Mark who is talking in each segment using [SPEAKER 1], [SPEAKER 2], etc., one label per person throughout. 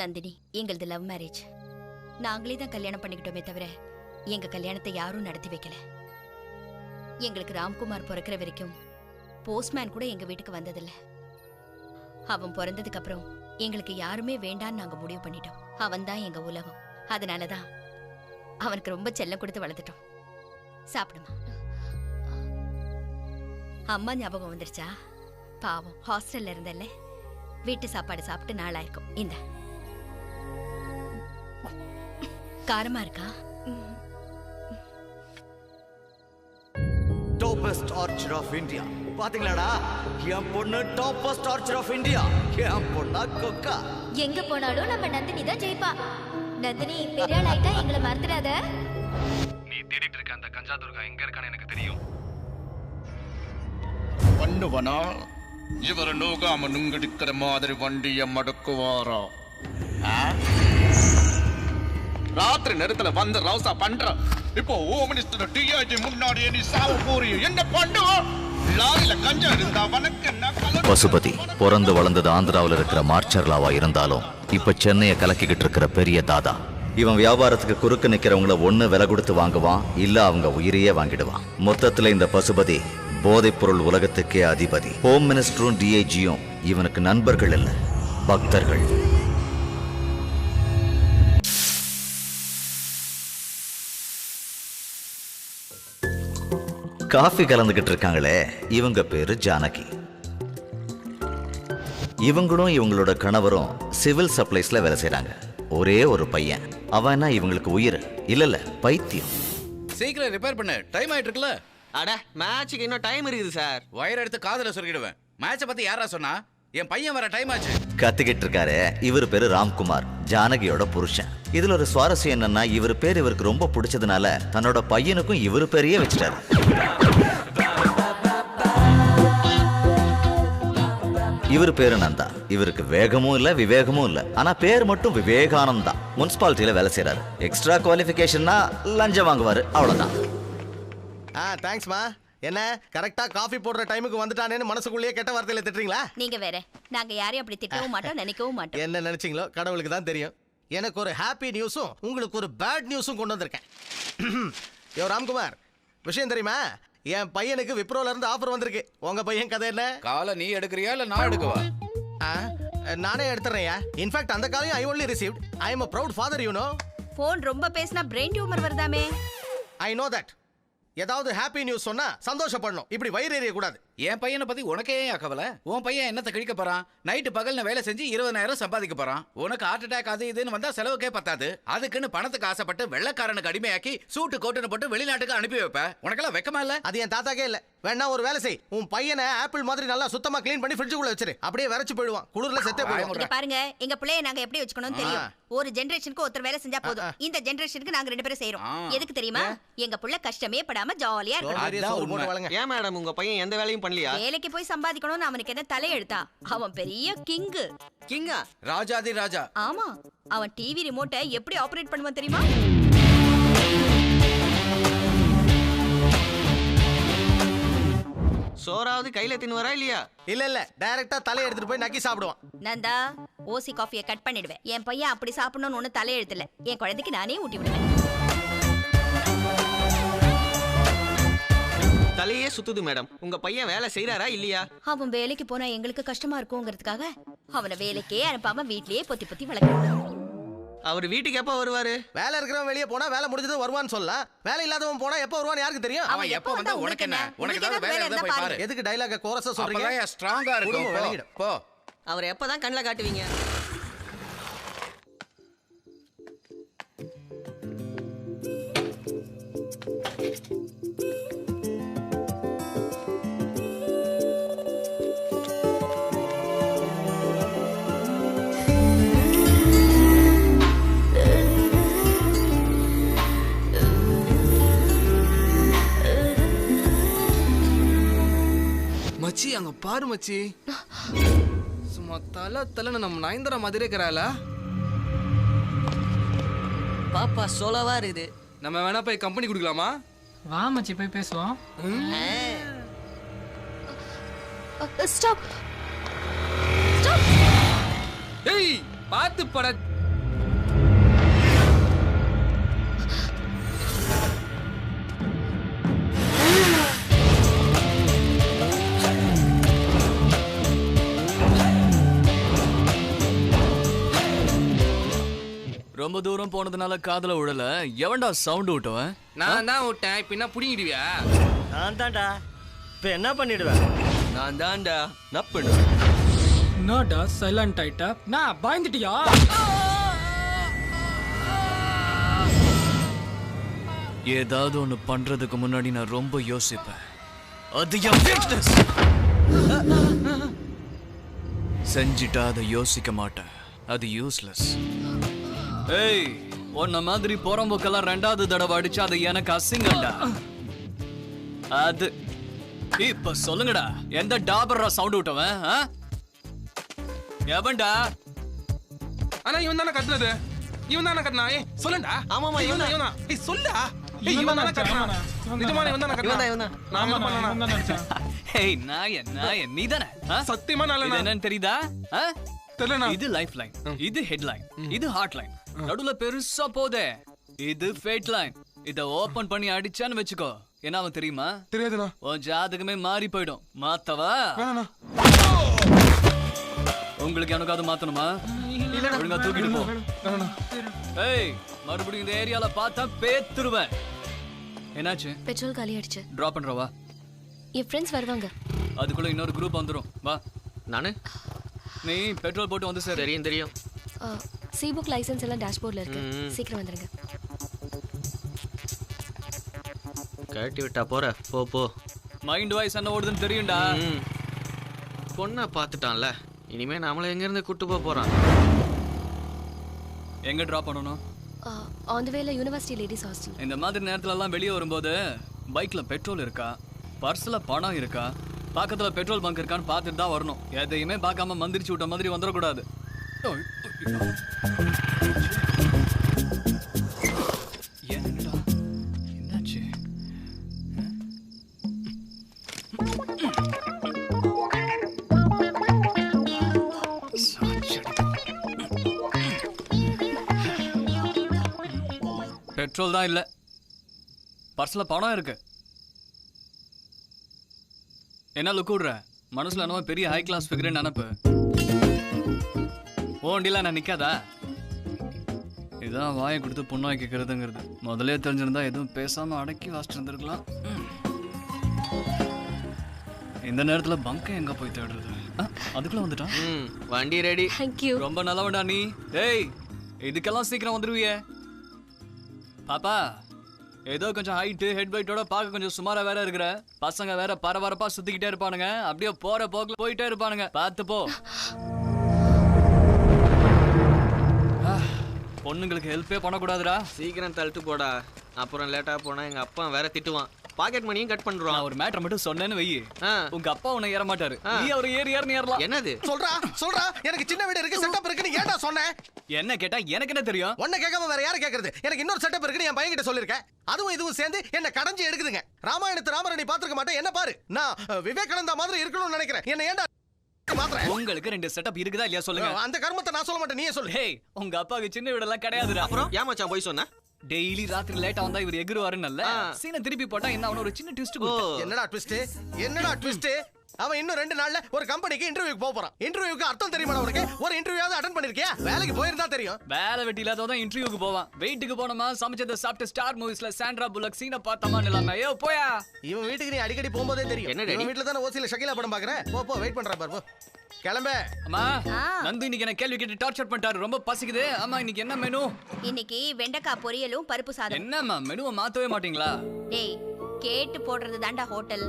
[SPEAKER 1] நந்தினி, எங்களது love marriage. நாங்களே தான் கல்யாணம் பண்ணிக்கிட்டோமே தவிர எங்க கல்யாணத்தை யாரும் நடத்தி வைக்கல. எங்களுக்கு ராம்குமார் பிறக்கிற வரைக்கும் போஸ்ட்மேன் கூட எங்க வீட்டுக்கு வந்ததில்ல. அவன் பிறந்ததுக்கு அப்புறம் எங்களுக்கு யாருமே வேண்டான்னு நாங்க முடிவு பண்ணிட்டோம். அவன் தான் எங்க உலகம். அதனாலதான் அவனுக்கு ரொம்ப செல்லம் கொடுத்து வளர்த்துட்டோம். சாப்பிடுமா. அம்மா ஞாபகம் வந்துருச்சா? பாவம், ஹாஸ்டல்ல இருந்தல்ல. வீட்டு சாப்பாடு சாப்பிட்டு நாளாயிருக்கும். இந்த காரமா இருக்கா?
[SPEAKER 2] Toppest archer of India. பாத்தீங்களாடா, என் பொண்ணு டாப்பஸ்ட் ஆர்ச்சர் ஆஃப் இந்தியா. என் பொண்ணா கொக்கா.
[SPEAKER 3] எங்க போனாலும் நம்ம நந்தினி தான் ஜெயிப்பா. நந்தினி பெரிய ஆள் ஆயிட்டா எங்களை மறந்துடாத.
[SPEAKER 4] நீ தேடிட்டு இருக்க அந்த கஞ்சா துர்கா எங்க இருக்கான்னு எனக்கு தெரியும்.
[SPEAKER 5] பண்ணுவனா இவர் நோகாம நுங்கடிக்கிற மாதிரி வண்டிய மடக்குவாரா? ராத்திரி நேரத்துல வந்து ரவுசா பண்ற. இப்போ ஹோம் மினிஸ்டர் டிஐஜி முன்னாடியே நீ சாவ போறிய. என்ன பண்ணுவ? லாரில கஞ்சா இருந்தா வனக்கு
[SPEAKER 6] பசுபதி பிறந்து வளர்ந்தது ஆந்திராவில் இருக்கிற மார்ச்சர்லாவா இருந்தாலும் இப்ப சென்னையை கலக்கிக்கிட்டு இருக்கிற பெரிய தாதா. இவன் வியாபாரத்துக்கு குறுக்கு நிக்கிறவங்கள ஒண்ணு விலை கொடுத்து வாங்குவான், இல்ல அவங்க உயிரையே வாங்கிடுவான். மொத்தத்துல இந்த பசுபதி போதைப் பொருள் உலகத்துக்கே அதிபதி. ஹோம் மினிஸ்டரும் டிஐஜியும் இவனுக்கு நண்பர்கள் இல்ல, பக்தர்கள். காஃபி கலந்துகிட்டு இருக்காங்களே, இவங்க பேரு ஜானகி. இவங்களும் இவங்களோட கணவரும் சிவில் சப்ளைஸ்ல வேலை செய்யறாங்க. ஒரே ஒரு பையன். அவனா இவங்களுக்கு உயிர். இல்ல பைத்தியம்.
[SPEAKER 7] சீக்கிரம் ரிப்பேர் பண்ணு, டைம் ஆயிட்டு இருக்குல்ல.
[SPEAKER 8] அட மேட்சுக்கு இன்னும் டைம் இருக்குது சார்.
[SPEAKER 7] வயர் எடுத்து காதுல சொருகிடுவேன். மேட்சை பத்தி யாரா சொன்னா? என் பையன் வர டைம் ஆச்சு.
[SPEAKER 6] கத்துக்கிட்டு இருக்காரு. இவர் பேரு ராம்குமார், ஜானகியோட புருஷன். இதுல ஒரு சுவாரஸ்யம் என்னன்னா, இவர் பேர் இவருக்கு ரொம்ப பிடிச்சதுனால தன்னோட பையனுக்கும் இவர் பேரையே வச்சுட்டாரு. இவர் பேரு நந்தா. இவருக்கு வேகமும் இல்ல விவேகமும் இல்ல, ஆனா பேர் மட்டும் விவேகானந்தா. முனிசிபாலிட்டியில வேலை செய்யறாரு. எக்ஸ்ட்ரா குவாலிஃபிகேஷன்னா லஞ்சம் வாங்குவாரு, அவ்வளவுதான்.
[SPEAKER 2] தேங்க்ஸ்மா. என்ன கரெக்டா காஃபி போடுற டைமுக்கு வந்துட்டானேன்னு மனசுக்குள்ளேயே கெட்ட வார்த்தையில திட்டுறீங்களா?
[SPEAKER 1] நீங்க வேற. நாங்க யாரையும் அப்படி திட்டவும் மாட்டோம், நினைக்கவும் மாட்டோம்.
[SPEAKER 2] என்ன நினைச்சீங்களோ கடவுளுக்கு தான் தெரியும். எனக்கு ஒரு ஹாப்பி நியூஸும் உங்களுக்கு ஒரு பேட் நியூஸும் கொண்டு வந்திருக்கேன். யோ ராம்குமார், விஷயம் தெரியுமா? என் பையனுக்கு விப்ரோல இருந்து ஆஃபர் வந்திருக்கு. உங்க பையன் கதை என்ன?
[SPEAKER 7] காலை நீ எடுக்கிறியா இல்ல நான் எடுக்கவா?
[SPEAKER 2] நானே எடுத்துறேன். இன்ஃபேக்ட் அந்த காலையும் I only received. I am a proud father, you know.
[SPEAKER 1] Phone ரொம்ப பேசினா பிரெயின் டியூமர் வருதாமே.
[SPEAKER 2] I know that. ஏதாவது ஹாப்பி நியூஸ் சொன்னா சந்தோஷப்படணும், இப்படி வயிறு எறிய கூடாது.
[SPEAKER 7] என் பையனை பத்தி உனக்கே ஏன் கவலை? உன் பையன் என்னத்தை கிழிக்க போறான்? நைட்டு பகல்னு வேலை செஞ்சு 20,000 சம்பாதிக்க போறான். உனக்கு ஹார்ட் அட்டாக் அது இதுன்னு வந்தா செலவுக்கே பத்தாது. அதுக்குன்னு பணத்துக்கு ஆசைப்பட்டு வெள்ளக்காரனுக்கு அடிமையாக்கி சூட்டு கோட்டுன்னு போட்டு வெளிநாட்டுக்கு அனுப்பி வைப்ப. உனக்கெல்லாம் வெக்கமா இல்ல?
[SPEAKER 2] அது என் தாத்தாக்கே இல்ல. வேணா ஒரு வேலை செய், உன் பையனை ஆப்பிள் மாதிரி நல்லா சுத்தமா க்ளீன் பண்ணி ஃப்ரிட்ஜுக்குள்ள வச்சிரு. அப்படியே விரைச்சு போயிடுவான், குளிர்ல செத்தே போயிடுவான்.
[SPEAKER 1] இங்க பாருங்க, எங்க பிள்ளைய நாங்க எப்படி வச்சுக்கணும் தெரியும். ஒரு ஜெனரேஷனுக்கு ஒருத்தர் வேலை செஞ்சா போதும். இந்த ஜெனரேஷனுக்கு நாங்க 2 பேரும் செய்றோம். எதுக்கு தெரியுமா? எங்க புள்ள கஷ்டமே படாம ஜாலியா இருக்கணும்.
[SPEAKER 8] ஏன் மேடம் உங்க பையன் எந்த வேலையும் பண்ணலையா?
[SPEAKER 1] வேலைக்கு போய் சம்பாதிக்கணும்னு அவனுக்கு என்ன தலையெழுத்தா? அவன் பெரிய கிங்கு.
[SPEAKER 8] கிங்கா?
[SPEAKER 7] ராஜாதி ராஜா.
[SPEAKER 1] ஆமா, அவன் டிவி ரிமோட்டை எப்படி ஆபரேட் பண்ணுவான் தெரியுமா?
[SPEAKER 8] சோறாவது கையில தின்னுவரா இல்லையா?
[SPEAKER 2] இல்ல டைரக்டா தலையை எடுத்துட்டு போய் நக்கி சாப்பிடுவான்.
[SPEAKER 1] நந்தா, ஓசி காஃபியை கட் பண்ணிடுவேன். என் பையன் அப்படி சாப்பிடணும்னு ஒண்ணு தலையெழுத்துல. என் குழந்தைக்கு நானே ஊட்டி விடுவேன்.
[SPEAKER 8] தலையே சுத்துது மேடம். உங்க பையன் வேலை செய்யறாரா இல்லையா?
[SPEAKER 1] அவன் வேலைக்கு போனா எங்களுக்கு கஷ்டமா இருக்குங்கிறதுக்காக அவனை வேலைக்கே அனுப்பாம வீட்லயே பொத்தி பொத்தி வளர்க்கணும்.
[SPEAKER 8] அவர் வீட்டுக்கு எப்ப வருவாரு?
[SPEAKER 2] வேலை இருக்கிறவன் வெளியே போனா வேலை முடிஞ்சது வருவான்னு சொல்லலாம். வேலை இல்லாதவன் போனா எப்ப வருவான்னு யாருக்கு தெரியும்?
[SPEAKER 7] அவன் எப்ப வந்தா உனக்கு என்ன? உனக்கு ஏதாவது வேலை இருந்தா போய் பாரு.
[SPEAKER 2] எதுக்கு டயலாக கோரஸா சொல்றீங்க?
[SPEAKER 7] அப்பதான் ஸ்ட்ராங்கா இருக்கும். போ.
[SPEAKER 8] அவர் எப்பதான் கண்ணுல காட்டுவீங்க?
[SPEAKER 9] மச்சி அங்க பாரு மச்சி, சும்மா தலை நம்ம நயன்தாரா மாதிரி இருக்கிறாள.
[SPEAKER 8] பாப்பா சோலவா இருக்குது.
[SPEAKER 9] நம்ம வேணா போய் கம்பெனி கொடுக்கலாமா?
[SPEAKER 10] வா மச்சி போய் பேசுவோம்.
[SPEAKER 3] ஸ்டாப்.
[SPEAKER 9] ஏய் பாத்து பட
[SPEAKER 11] ரொம்ப தூரம் போனதுனால காதுல விடல. எவன்டா சவுண்ட் விட்டவன்?
[SPEAKER 9] நான் தான் விட்டேன். இப்ப என்ன புடிங்கிடுவியா?
[SPEAKER 12] நான் தான்டா. இப்ப என்ன பண்ணிடுவேன்?
[SPEAKER 8] நான் தான்டா நப்பிடுவேன்.
[SPEAKER 10] என்னடா சைலண்ட் ஆயிட்டா? நான் பயந்துட்டியா?
[SPEAKER 11] ஏதாவது ஒண்ணு பண்றதுக்கு முன்னாடி நான் ரொம்ப யோசிப்பேன். அது என் வீக்னஸ். செஞ்சிட்டா அதை யோசிக்க மாட்டேன். அது யூஸ்லெஸ். ஏய், உன்ன மாதிரி போறம்போக்கெல்லாம் 2வது தடவை அடிச்சா அது எனக்கு அசிங்கம்டா. அது இப்ப சொல்லுங்கடா, எந்த டாபர்ரா சவுண்ட் விட்டவன்? எவன்டா?
[SPEAKER 9] ஆனா இவன் தானே கத்துனது. இவன் தானே கத்துனா. ஏய் சொல்லுடா.
[SPEAKER 8] ஆமாமா இவன்
[SPEAKER 9] இவனா. ஏய் சொல்லுடா. ஏய் இவன் தானே கத்துனா. நிஜமான இவன் தானே கத்துனா.
[SPEAKER 8] இவன் தான்.
[SPEAKER 9] நான் தான் பண்ணனா.
[SPEAKER 11] ஏய் நாய நீதானே?
[SPEAKER 9] சத்தியமா நல்ல
[SPEAKER 11] என்னன்னு தெரியுதா?
[SPEAKER 9] தெரியலனா.
[SPEAKER 11] இது லைஃப் லைன், இது ஹெட் லைன், இது ஹார்ட் லைன். நடுவுல பெருசா போதே இது ஃபேட் லைன். இத ஓபன் பண்ணி அடிச்சான்னு வெச்சுக்கோ, என்ன ஆகும் தெரியுமா?
[SPEAKER 9] தெரியாதுண்ணா.
[SPEAKER 11] உன் ஜாதகமே மாறி போயிடும். மாத்தவா? உங்களுக்கு எனக்காவது மாத்தணுமா? ஒழுங்கா தூக்கிட்டு போ. ஏய், மறுபடியும் இந்த ஏரியால பார்த்தா பேத்துருவேன். என்னாச்சு?
[SPEAKER 3] பெட்ரோல் காலி ஆயிடுச்சு.
[SPEAKER 11] டிராப் பண்றவா?
[SPEAKER 3] என் ஃப்ரெண்ட்ஸ் வருவாங்க.
[SPEAKER 11] அதுக்குள்ள இன்னொரு குரூப் வந்துரும். வா.
[SPEAKER 8] நானு
[SPEAKER 11] நீ பெட்ரோல் போட்டு வந்து சார்.
[SPEAKER 8] தெரியும்.
[SPEAKER 3] சி புக் லைசென்ஸ் எல்லாம் டேஷ்போர்ட்ல இருக்கு. சீக்கிரம் வந்துருங்க.
[SPEAKER 8] கட்டி விட்டா போற. போ போ.
[SPEAKER 11] மைண்ட் வாய்ஸ் என்ன ஓடுதுன்னு தெரியும்டா.
[SPEAKER 8] பொண்ணை பார்த்துட்டான்ல, இனிமே நம்மள எங்க இருந்து கூட்டு போறான்?
[SPEAKER 11] எங்க டிராப் பண்ணணும்?
[SPEAKER 3] ஆன் தி வேல யுனிவர்சிட்டி லேடிஸ் ஹாஸ்டல்.
[SPEAKER 11] இந்த மாதிரி நேரத்துல எல்லாம் வெளியே வரும்போது பைக்ல பெட்ரோல் இருக்கா, பர்ஸ்ல பணம் இருக்கா, பக்கத்துல பெட்ரோல் பங்க் இருக்கான்னு பார்த்துட்டு தான் வரணும். எதையுமே பார்க்காம மந்திரிச்சு விட்ட மாதிரி வந்துடக்கூடாது. என்னடா என்னாச்சு? பெட்ரோல் தான் இல்ல, பர்ஸ்ல பணம் இருக்கு. என்ன லுக் விடுற? மனசுல என்னவோ பெரிய ஹை கிளாஸ் ஃபிகர் நினைப்பு. ஓ வண்டியில நான் நிக்காதா? இதான் வாயை கொடுத்து புண்ணாய் கேட்கறதுங்கிறது. முதலே தெரிஞ்சிருந்தா எதுவும் பேசாம அடக்கி வாசிட்டு இருந்திருக்கலாம். இந்த நேரத்துல பங்க எங்க போய் தேடுறது? அதுக்குள்ள வந்துட்டான்.
[SPEAKER 8] வண்டி ரெடி.
[SPEAKER 11] ரொம்ப நல்லவன்டா நீ. டேய், இதுக்கெல்லாம் சீக்கிரம் வந்துருவியே. பாப்பா, ஏதோ கொஞ்சம் ஹைட்டு ஹெட் வெயிட்டோட பார்க்க கொஞ்சம் சுமாரா வேற இருக்கிற. பசங்க வேற பரபரப்பா சுத்திக்கிட்டே இருப்பானுங்க. அப்படியே போற போக்குல போயிட்டே இருப்பானுங்க. பார்த்து போ. பொண்ணுங்களுக்கு ஹெல்ப்பே பண்ணக்கூடாதுடா.
[SPEAKER 8] சீக்கிரம் தள்ளிட்டு போடா, அப்புறம் லேட்டா போனா எங்க அப்பா வேற திட்டுவான். பாக்கெட் மணியும் கட் பண்றான்.
[SPEAKER 11] ஒரு மேட்டர் மட்டும் சொன்னேன்னு வெயி, உங்க அப்பா உன்னை ஏற மாட்டாரு. நீ அவர் ஏறி ஏறலாம்.
[SPEAKER 8] என்னது
[SPEAKER 2] சொல்றா? எனக்கு சின்ன வீடு இருக்கு, செட்டப் இருக்கு. நீ ஏன்டா சொன்ன?
[SPEAKER 11] என்ன கேட்டா எனக்கு என்ன தெரியும்?
[SPEAKER 2] உன்னை கேட்காம வேற யாரை கேக்குறது? எனக்கு இன்னொரு செட்டப் இருக்குன்னு என் பையன் கிட்ட சொல்லிருக்கேன். அதுவும் இதுவும் சேர்ந்து என்ன கடஞ்சி எடுக்குதுங்க. ராமாயணத்து ராமரை நீ பாத்துக்க மாட்டேன். என்ன பாரு, நான் விவேகானந்தா மாதிரி இருக்கணும்னு நினைக்கிறேன். என்ன ஏன்டா
[SPEAKER 11] உங்களுக்கு 2 செட்டப் இருக்குதா இல்லையா சொல்லுங்க.
[SPEAKER 2] அந்த கர்மத்தை நான் சொல்ல மாட்டேன், நீயே சொல்லு.
[SPEAKER 11] ஹே, உங்க அப்பாவுக்கு சின்ன வீடெல்லாம் கிடையாதுடா.
[SPEAKER 8] அப்புறம் ஏமாச்சான் போய் சொன்ன?
[SPEAKER 11] டெய்லி ராத்திரி லேட்டா வந்தா இவர் எகிருவாருன்னு சீனை திருப்பி போட்டா என்ன அவன ஒரு சின்ன ட்விஸ்ட் கொடுத்து.
[SPEAKER 2] என்னடா ட்விஸ்ட்? அவன் இன்னும் 2 நாள்ல ஒரு கம்பெனிக்கு இன்டர்வியூக்கு போக போறான். இன்டர்வியூக்கு அர்த்தம் தெரியுமா உனக்கு? ஒரு இன்டர்வியூவாவது அட்டெண்ட் பண்ணிருக்கியா? வேலைக்கு போயிருந்தா தெரியும்.
[SPEAKER 11] வேலை வெட்டி இல்லாதவன் இன்டர்வியூக்கு போவான். வெயிட்டுக்கு போனோமா, சமைச்சதை சாப்பிட்டு ஸ்டார் மூவிஸ்ல சாண்ட்ரா புல்லக் சீனை பார்த்தோமா இல்லாம ஏ போயா.
[SPEAKER 2] இவன் வீட்டுக்கு நீ அடிக்கடி போகும்போதே தெரியும். இவன் வீட்டுல தானே ஓசில ஷகிலா படம் பாக்குறேன். போ வெயிட் பண்றா பாரு. கிளம்பு.
[SPEAKER 11] அம்மா, நந்து இன்னைக்கு என்ன கேள்வி கேட்டு டார்ச்சர் பண்ணிட்டாரு. ரொம்ப பசிக்குது. அம்மா, இன்னைக்கு என்ன மெனு?
[SPEAKER 1] இன்னைக்கு வெண்டைக்காய் பொரியலும் பருப்பு சாதம்.
[SPEAKER 11] என்னம்மா மெனுவை மாத்தவே மாட்டீங்களா?
[SPEAKER 1] டேய், கேட்டு போடுறது தான்டா ஹோட்டல்,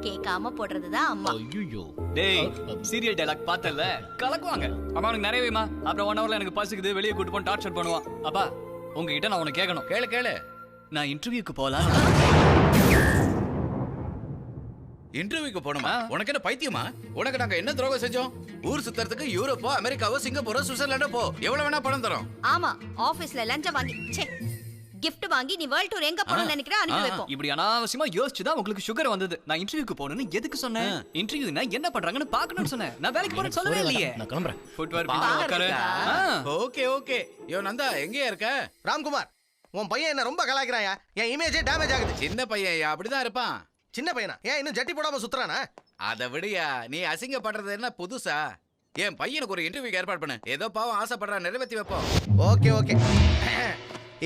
[SPEAKER 1] கேட்காம போடுறது தான் அம்மா.
[SPEAKER 11] ஐயோ டேய், சீரியல் டயலாக் பார்த்தல கலக்குவாங்க. அம்மா உனக்கு நிறைய வேமா? அப்புறம் 1 ஹவர்ல எனக்கு பசிக்குது, வெளியே கூட்டு போய் டார்ச்சர் பண்ணுவான். அப்பா, உங்ககிட்ட நான் உனக்கு கேட்கணும்.
[SPEAKER 7] கேளு.
[SPEAKER 11] நான் இன்டர்வியூக்கு போலாம்.
[SPEAKER 7] இன்டர்வியூக்கு போணுமா? உனக்கு என்ன பைத்தியமா? உனக்கு நாங்க என்ன துரோகம் செஞ்சோம்? ஊர் சுத்துறதுக்கு யூரோப்போ, அமெரிக்காவோ, சிங்கப்பூரோ, சுவிட்சர்லாண்டோ போ. எவ்வளவு வேணா பணம் தரோம்.
[SPEAKER 1] ஆமா, ஆபீஸ்ல லஞ்சம் வாங்கி gift வாங்கி நீ வேர்ல்ட் டூர் எங்க போறன்னு நினைக்கிற அனுப்பி வைப்போம்.
[SPEAKER 11] இப்படி அனாவசியமா யோசிச்சு தான் உங்களுக்கு சுகர் வந்தது. நான் இன்டர்வியூக்கு போறேன்னு எதுக்கு சொன்னேன்? இன்டர்வியூனா என்ன பண்றாங்கன்னு பார்க்கணும்னு சொன்னேன். நான் வேலைக்கு போறேன்னு சொல்லவே இல்லையே.
[SPEAKER 12] நான் கிளம்புறேன்.
[SPEAKER 11] ஃபுட்வேர் உட்காரு.
[SPEAKER 7] ஓகே. யோ நந்தா, எங்கயா இருக்க?
[SPEAKER 2] ராம்குமார், உன் பையன் என்ன ரொம்ப கலாய்க்கறாயா? என் இமேஜே டேமேஜ் ஆகுது.
[SPEAKER 7] சின்ன பையன் அப்படிதான் இருப்பான்.
[SPEAKER 2] சின்ன பையனா? ஏன் இன்னும் ஜட்டி போடாம சுத்துறானா?
[SPEAKER 7] அதை விடுயா, நீ அசிங்கப்படுறது என்ன புதுசா? என் பையனுக்கு ஒரு இன்டர்வியூக்கு ஏற்பாடு பண்ணு. ஏதோ பாவம் ஆசைப்படுறா, நிறைவேற்றி வைப்போம்.
[SPEAKER 2] Okay okay.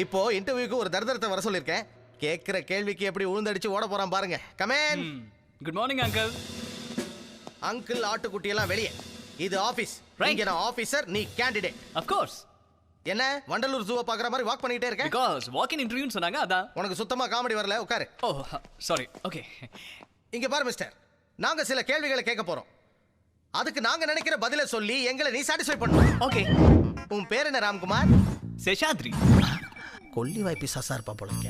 [SPEAKER 2] இப்போ இன்டர்வியூக்கு ஒரு தர்தரத்தை வர சொல்லியிருக்கேன். கேட்குற கேள்விக்கு எப்படி உழுந்தடிச்சு ஓட போறான் பாருங்க. Come on.
[SPEAKER 11] Good morning uncle.
[SPEAKER 2] Uncle ஆட்டுக்குட்டியெல்லாம் வெளியே. இது ஆபீஸ். இங்க நான் ஆபீசர், நீ கேண்டிடேட்.
[SPEAKER 11] Of course.
[SPEAKER 2] என்ன வண்டலூர் ஜூவை பார்க்குற மாதிரி வாக் பண்ணிட்டே இருக்கேன்?
[SPEAKER 11] பிகாஸ் வாக் இன் இன்டர்வியூன்னு சொன்னாங்க, அதான்.
[SPEAKER 2] உனக்கு சுத்தமா காமெடி வரல, உட்காரு.
[SPEAKER 11] ஓ சாரி. ஓகே.
[SPEAKER 2] இங்க பாரு மிஸ்டர், நாங்க சில கேள்விகளை கேட்க போறோம். அதுக்கு நாங்க நினைக்கிற பதிலை சொல்லி எங்களை நீ சாட்டிஸ்ஃபை பண்ணணும்.
[SPEAKER 11] ஓகே.
[SPEAKER 2] உன் பேர் என்ன? ராம்குமார்.
[SPEAKER 11] சேஷாத்ரி.
[SPEAKER 2] கொல்லி வாய்ப்பி சசா இருப்பா போலங்க.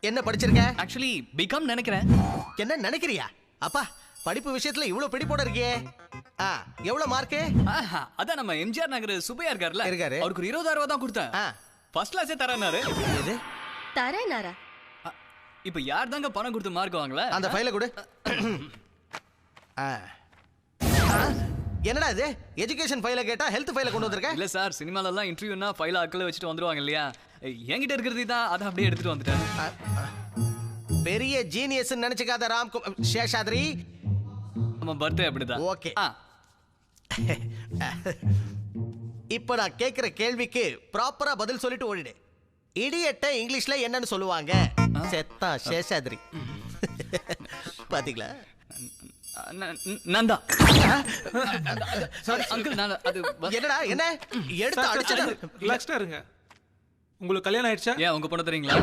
[SPEAKER 2] என்ன படிச்சிருக்க?
[SPEAKER 11] ஆக்சுவலி பிகாம் நினைக்கிறேன்.
[SPEAKER 2] என்ன நினைக்கிறியா? அப்பா படிப்பு விஷயத்துல இவ்வளவு பிடிப்போட இருக்கியே. எவ்வளவு மார்க்கு?
[SPEAKER 11] அதான் நம்ம எம்ஜிஆர் நகர் சுப்பையா இருக்காருல்ல,
[SPEAKER 2] இருக்காரு.
[SPEAKER 11] அவருக்கு ஒரு 20,000 தான் கொடுத்தேன். ஃபர்ஸ்ட் கிளாஸே தரேனாரு.
[SPEAKER 2] எது
[SPEAKER 3] தரேனாரா?
[SPEAKER 11] இப்போ யார் தாங்க பணம் கொடுத்து மார்க் வாங்கல?
[SPEAKER 2] அந்த ஃபைலை கொடு. என்னடா இது? எஜுகேஷன் ஃபைலை கேட்டா ஹெல்த் ஃபைலை கொண்டு வந்திருக்க?
[SPEAKER 11] இல்ல சார், சினிமால எல்லாம் இன்டர்வியூனா ஃபைல அக்கல வச்சுட்டு வந்துருவாங்க இல்லையா? என்கிட்ட இருக்கிறது தான், அதை அப்படியே எடுத்துட்டு வந்துட்டேன்.
[SPEAKER 2] பெரிய ஜீனியஸ் நினைச்சுக்காத ராம்குமார். சேஷாத்ரி
[SPEAKER 11] நம்ம பர்த்டே அப்படிதான்.
[SPEAKER 2] ஓகே. இப்போ நான் கேட்கிற கேள்விக்கு ப்ராப்பரா பதில் சொல்லிட்டு ஓடிடு. இடியட்ட இங்கிலீஷ்ல என்னன்னு சொல்லுவாங்க? செத்தா சேஷாத்ரி. பாத்தீங்களா?
[SPEAKER 11] நந்தா.
[SPEAKER 8] சாரி அங்கிள், நான் அது
[SPEAKER 2] என்னடா என்ன எடுத்து அடிச்சது?
[SPEAKER 13] ரிலாக்ஸ்டா இருங்க. உங்களுக்கு கல்யாணம் ஆயிடுச்சா?
[SPEAKER 11] ஏன் உங்க பொண்ணு தெரியுங்களா?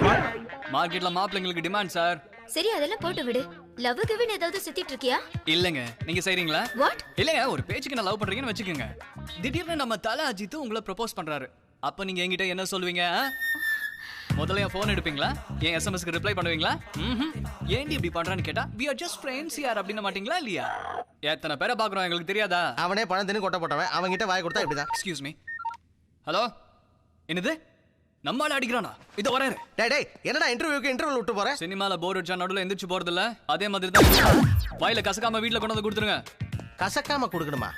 [SPEAKER 11] மார்க்கெட்ல மாப்பிள்ளைங்களுக்கு டிமாண்ட் சார்.
[SPEAKER 3] சரி அதெல்லாம் போட்டு விடு. லவ் கிவின் ஏதாவது சுத்திட்டு இருக்கியா?
[SPEAKER 11] இல்லங்க, நீங்க செய்றீங்களா?
[SPEAKER 3] வாட்?
[SPEAKER 11] இல்லங்க, ஒரு பேச்சுக்கு நான் லவ் பண்றீங்கன்னு வெச்சுக்கங்க. திடீர்னு நம்ம தல அஜித் உங்களை ப்ரோபோஸ் பண்றாரு. அப்ப நீங்க என்கிட்ட என்ன சொல்வீங்க? முதல்ல என் போன் எடுப்பீங்களா? என் எஸ்எம்எஸ்க்கு ரிப்ளை பண்ணுவீங்களா? ஏன்டி இப்படி பண்றான்னு கேட்டா we are just friends யார் அப்படின்னு மாட்டீங்களா இல்லையா? எத்தனை பேரை பாக்குறோம் எங்களுக்கு தெரியாதா?
[SPEAKER 2] அவனே பணம் தின்னு கொட்ட போட்டவன், அவங்க கிட்ட வாய் கொடுத்தா இப்படிதான்.
[SPEAKER 11] Excuse me. ஹலோ, என்னது? நம்மால அடிக்கிறானா? இது வராரு.
[SPEAKER 2] டேய் டேய், என்னடா இன்டர்வியூ விட்டு போற?
[SPEAKER 11] சினிமால போர் அடிச்சா நடுவுல எந்திரிச்சு போறது இல்ல, அதே மாதிரி தான். வாயில கசக்காம வீட்ல கொண்டு வந்து கொடுத்துருங்க.
[SPEAKER 2] கசக்காம கொடுக்கணுமா?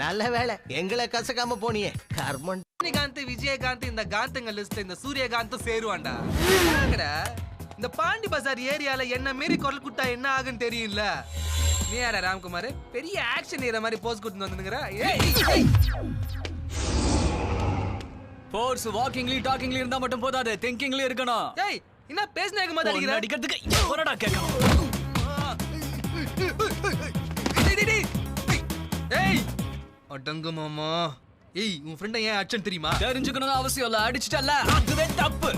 [SPEAKER 2] நல்ல வேலை எங்களை கசக்காம போனியே. கர்மன்.
[SPEAKER 9] ரஜினிகாந்த், விஜயகாந்த், இந்த காந்தங்க லிஸ்ட்ல இந்த சூரியகாந்த் சேருவான்டா. இந்த பாண்டி பஜார் ஏரியால என்ன மீறி குரல் குட்டா என்ன ஆகுன்னு தெரியும்ல. நீ யாரா ராம்குமார்? பெரிய ஆக்ஷன் ஹீரோ மாதிரி போஸ் கொடுத்து வந்துங்கற.
[SPEAKER 11] ஃபோர்ஸ் வாக்கிங்லி டாக்கிங்லி இருந்தா மட்டும் போதாது, திங்கிங்லி இருக்கணும்.
[SPEAKER 9] ஏய், என்ன பேஸ்னேக மாதிரி அடிக்குற?
[SPEAKER 11] அடிக்கிறதுக்கு எவரடா கேட்கணும்?
[SPEAKER 9] ஏய் அடங்கு மாமா. ஏய், உன் ஃப்ரெண்ட ஏன் அடிச்சன் தெரியுமா?
[SPEAKER 11] தெரிஞ்சுக்கணும் அவசியம் இல்ல, அடிச்சிட்டல்ல அதுவே தப்பு.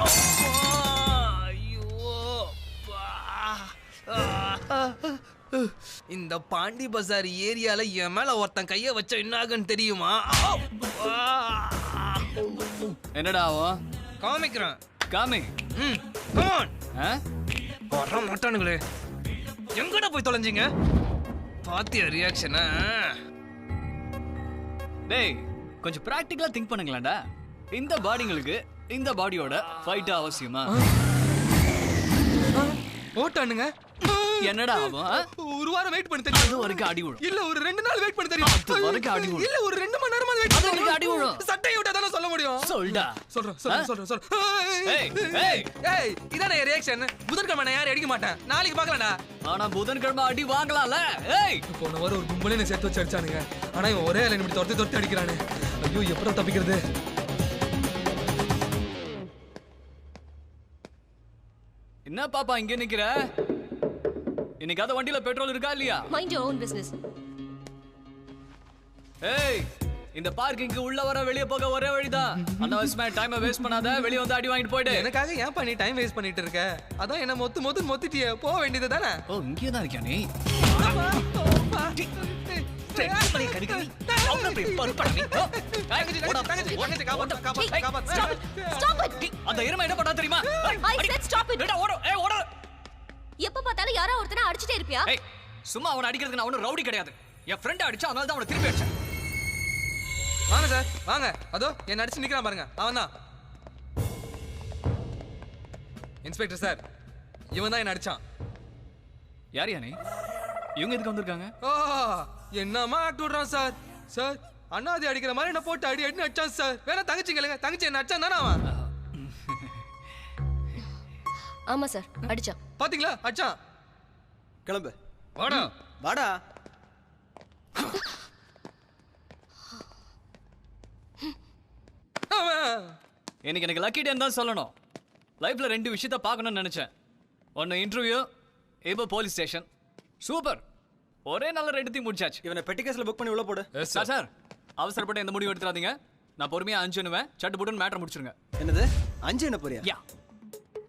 [SPEAKER 9] இந்த பாண்டி பஜார் ஏரியால என் மேல ஒருத்தன் கைய வச்ச என்ன ஆகுன்னு தெரியுமா?
[SPEAKER 11] என்னடா ஆகும்?
[SPEAKER 9] காமிக்கிறேன்.
[SPEAKER 11] காமி.
[SPEAKER 9] Come on. வர மாட்டானுங்களே. எங்கடா போய் தொலைஞ்சீங்க? பாத்தியா ரியாக்ஷனா?
[SPEAKER 11] டேய், கொஞ்சம் பிராக்டிகலா திங்க் பண்ணுங்களேன்டா. இந்த பாடிங்களுக்கு இந்த பாடியோட ஃபைட் அவசியமா?
[SPEAKER 9] ஓட்டானுங்க.
[SPEAKER 11] என்னடா ஆகும்?
[SPEAKER 9] ஒரு வாரம் வெயிட் பண்ண தெரியும்.
[SPEAKER 11] அது வரைக்கும் அடி விழும்.
[SPEAKER 9] இல்ல ஒரு 2 நாள் வெயிட் பண்ண தெரியும்.
[SPEAKER 11] அது வரைக்கும் அடி விழும்.
[SPEAKER 9] இல்ல ஒரு 2 மணி நேரமா வெயிட்
[SPEAKER 11] அது வரைக்கும் அடி விழும்.
[SPEAKER 9] சட்டையை விட்டா தான சொல்ல முடியும்.
[SPEAKER 11] சொல்டா.
[SPEAKER 9] சொல்றேன்.
[SPEAKER 11] ஏய் ஏய்
[SPEAKER 9] ஏய், இதானே ரியாக்ஷன். புதன்கிழமை நான் யாரும் அடிக்க மாட்டேன். நாளைக்கு பார்க்கலாம்டா.
[SPEAKER 11] ஆனா புதன்கிழமை அடி வாங்கலாம்ல. ஏய்,
[SPEAKER 9] போன வாரம் ஒரு கும்பலே என்ன சேர்த்து வச்சு அடிச்சானுங்க. ஆனா இவன் ஒரே லைன் இப்படி துரத்தி அடிக்கிறானே. ஐயோ, எப்படா தப்பிக்கிறது?
[SPEAKER 11] என்ன பாப்பா இங்க நிக்கிற? இன்னைக்கு வண்டியில பெட்ரோல் இருக்கா இல்லையா?
[SPEAKER 3] Mind your own business.
[SPEAKER 11] ஏய், இந்த பார்க்கிங்க்கு உள்ள வர வெளிய போக ஒரே வழிதான். அனவசியமா டைமை வேஸ்ட் பண்ணாத, வெளிய வந்து அடி வாங்கிட்டு போய்டு.
[SPEAKER 9] எனக்காக ஏன் பண்ணி டைம் வேஸ்ட் பண்ணிட்டு இருக்க? அதான் என்ன மொத்திட்டியே. போக வேண்டியது தானே.
[SPEAKER 11] ஓ, இங்கே தான் இருக்கியா நீ? அந்த எருமை என்ன பண்ணா தெரியுமா?
[SPEAKER 3] எப்ப பார்த்தாலும் யாரோ ஒருத்தனை அடிச்சிட்டே இருப்பியா?
[SPEAKER 11] ஏய், சும்மா அவனை அடிக்கிறதுக்கு நான் ஒன்னும் ரவுடி கிடையாது. என் ஃப்ரெண்ட் அடிச்சா, அதனால தான் அவனை திருப்பி அடிச்சேன்.
[SPEAKER 9] வாங்க சார், வாங்க. அதோ என்ன அடிச்சு நிக்கிறான் பாருங்க, அவன் தான். இன்ஸ்பெக்டர் சார், இவன் தான் என்ன அடிச்சான்.
[SPEAKER 11] யார் நீ? இவங்க எதுக்கு வந்திருக்காங்க?
[SPEAKER 9] என்னமா ஆக்ட் விடுறான் சார். சார், அண்ணாதி அடிக்கிற மாதிரி என்ன போட்டு அடின்னு அடிச்சான் சார். வேணா தங்கச்சி கேளுங்க. தங்கச்சி என்ன அடிச்சான் தானே அவன்?
[SPEAKER 3] ஆமா சார், அடிச்சான்.
[SPEAKER 9] பாத்தீங்களா? அடிச்சான்.
[SPEAKER 8] கிளம்பு.
[SPEAKER 9] வாடா.
[SPEAKER 11] இன்னைக்கு எனக்கு லக்கி டேன்னு தான் சொல்லணும். லைஃப்ல 2 விஷயத்த பார்க்கணும்னு நினைச்சேன். ஒன்னு இன்டர்வியூ, இப்போ போலீஸ் ஸ்டேஷன். சூப்பர், ஒரே நல்ல 2த்தையும் முடிச்சாச்சு.
[SPEAKER 14] இவனை பெட்டி கேஸ்ல புக் பண்ணி உள்ள போடு.
[SPEAKER 11] சார் அவசரப்பட்டு எந்த முடிவு எடுத்துறாதீங்க. நான் பொறுமையா 5 எண்ணுவேன். சட்டு புட்டுன்னு மேட்டர் முடிச்சிருங்க.
[SPEAKER 14] என்னது 5 என்ன போறியா?
[SPEAKER 11] யா,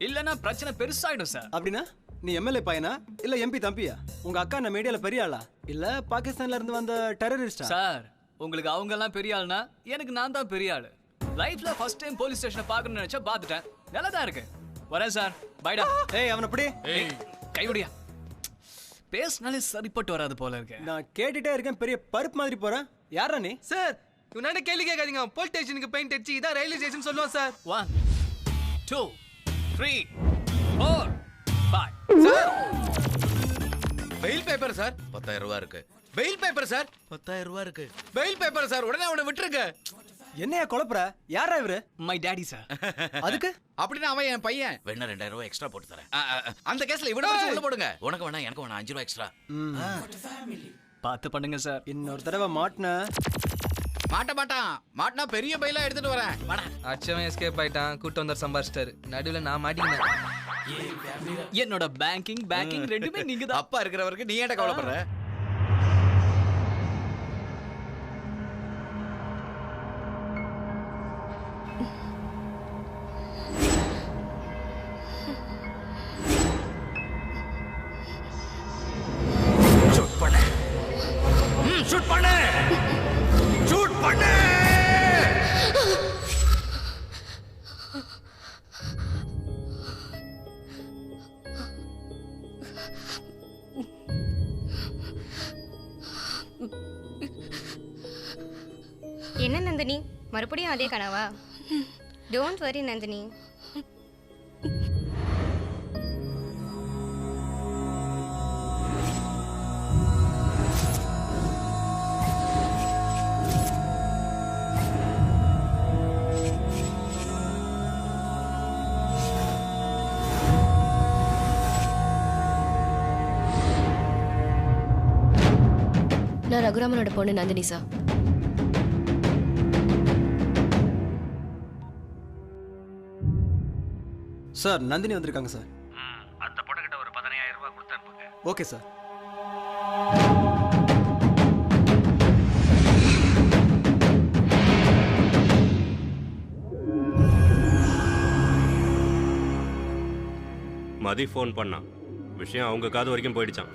[SPEAKER 11] இல்லைன்னா பிரச்சனை பெருசாயிடும் சார்.
[SPEAKER 14] அப்படின்னா நீ எம்எல்ஏ பையனா இல்ல எம்பி தம்பியா? உங்க அக்கா என்ன மீடியால பெரிய ஆளா இல்ல பாகிஸ்தான்ல இருந்து வந்த டெரரிஸ்டா?
[SPEAKER 11] சார் உங்களுக்கு அவங்க எல்லாம் பெரிய ஆளுனா எனக்கு நான் தான் பெரிய ஆளு. லைஃப்ல ஃபர்ஸ்ட் டைம் போலீஸ் ஸ்டேஷனை பார்க்கணும்னு நினைச்சா பார்த்துட்டேன். நல்லா தான் இருக்கு. வரேன் சார், பைடா.
[SPEAKER 14] ஏய் அவனை அப்படி
[SPEAKER 11] கைவிடியா, பேசினாலே சரிப்பட்டு வராது போல இருக்கு.
[SPEAKER 14] நான் கேட்டுட்டே இருக்கேன், பெரிய பருப்பு மாதிரி போறேன். யாரா நீ?
[SPEAKER 9] சார் இவனாண்ட கேள்வி கேட்காதீங்க. போலீஸ் ஸ்டேஷனுக்கு பெயிண்ட் அடிச்சு இதான் ரயில்வே ஸ்டேஷன் சொல்லுவோம் sir.
[SPEAKER 11] 1 2 3 4 5.
[SPEAKER 7] Sir bail paper sir 10,000 ரூபாய் இருக்கு. பெயில் பேப்பர் சார் 10,000 ரூபாய் இருக்கு. பெயில் பேப்பர் சார், உடனே அவனை விட்டுருங்க.
[SPEAKER 14] என்னையா குழப்பற? யாரா இவரு?
[SPEAKER 11] My daddy sir.
[SPEAKER 14] அதுக்கு
[SPEAKER 7] அப்படின்னா அவன் என் பையன். வேணா 2,000 ரூபாய் எக்ஸ்ட்ரா போட்டு தரேன். அந்த கேஸ்ல இவனை வச்சு உள்ள போடுங்க. உனக்கு வேணா எனக்கு வேணா 5 ரூபாய் எக்ஸ்ட்ரா.
[SPEAKER 11] பார்த்து பண்ணுங்க சார்.
[SPEAKER 14] இன்னொரு தடவை மாட்டினா
[SPEAKER 7] மாட்டினா பெரிய பையில எடுத்துட்டு வரேன். வாடா.
[SPEAKER 9] அச்சவன் எஸ்கேப் ஆயிட்டான். கூட்டு வந்தார் சம்பாரிச்சிட்டாரு. நடுவில் நான் மாட்டிக்கினேன்.
[SPEAKER 11] என்னோட பேங்கிங் 2மே நீங்க தான்.
[SPEAKER 7] அப்பா இருக்கிறவருக்கு நீ ஏன்டா கவலைப்படுற? ஷூட் பண்ணு.
[SPEAKER 3] என்ன நந்தினி, மறுபடியும் அதே கனவா? Don't worry Nandini.
[SPEAKER 15] நான் ரகுராமனோட பொண்ணு நந்தினி சார்.
[SPEAKER 14] சார் நந்தினி வந்திருக்காங்க சார்.
[SPEAKER 4] அந்த பொண்ணுகிட்ட ஒரு 15,000 ரூபாய் கொடுத்து அனுப்புங்க.
[SPEAKER 14] Okay sir.
[SPEAKER 16] மதி ஃபோன் பண்ணா. விஷயம் அவங்க காது வரைக்கும் போயிடுச்சான்.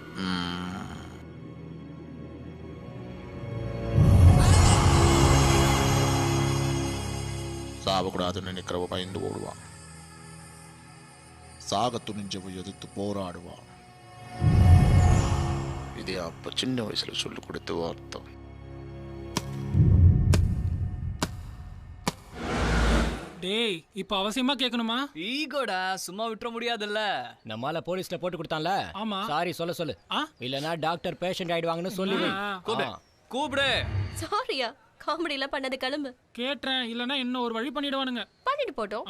[SPEAKER 17] சாவக்கூடாதுன்னு நினைக்கிறவ பயந்து ஓடுவான். சாக துணிஞ்சவ எதிர்த்து போராடுவான். இதே அப்ப சின்ன வயசுல சொல்லி கொடுத்த வார்த்தை.
[SPEAKER 10] டேய் இப்போ அவசியமா கேட்கணுமா?
[SPEAKER 11] ஈகோடா, சும்மா விட்டுற முடியாதுல்ல.
[SPEAKER 18] நம்மால போலீஸ்ல போட்டு கொடுத்தான்ல.
[SPEAKER 10] ஆமா.
[SPEAKER 18] சாரி சொல்ல சொல்லு. இல்லனா டாக்டர் பேஷண்ட் ஆயிடுவாங்கன்னு சொல்லி
[SPEAKER 11] கூப்பிடு.
[SPEAKER 15] சாரியா, காமெடில பண்ணது கிளம்பு.
[SPEAKER 10] கேட்றேன், இல்லனா இன்னும் ஒரு வழி பண்ணிடுவானுங்க.
[SPEAKER 15] பண்ணிட்டு போட்டோம்.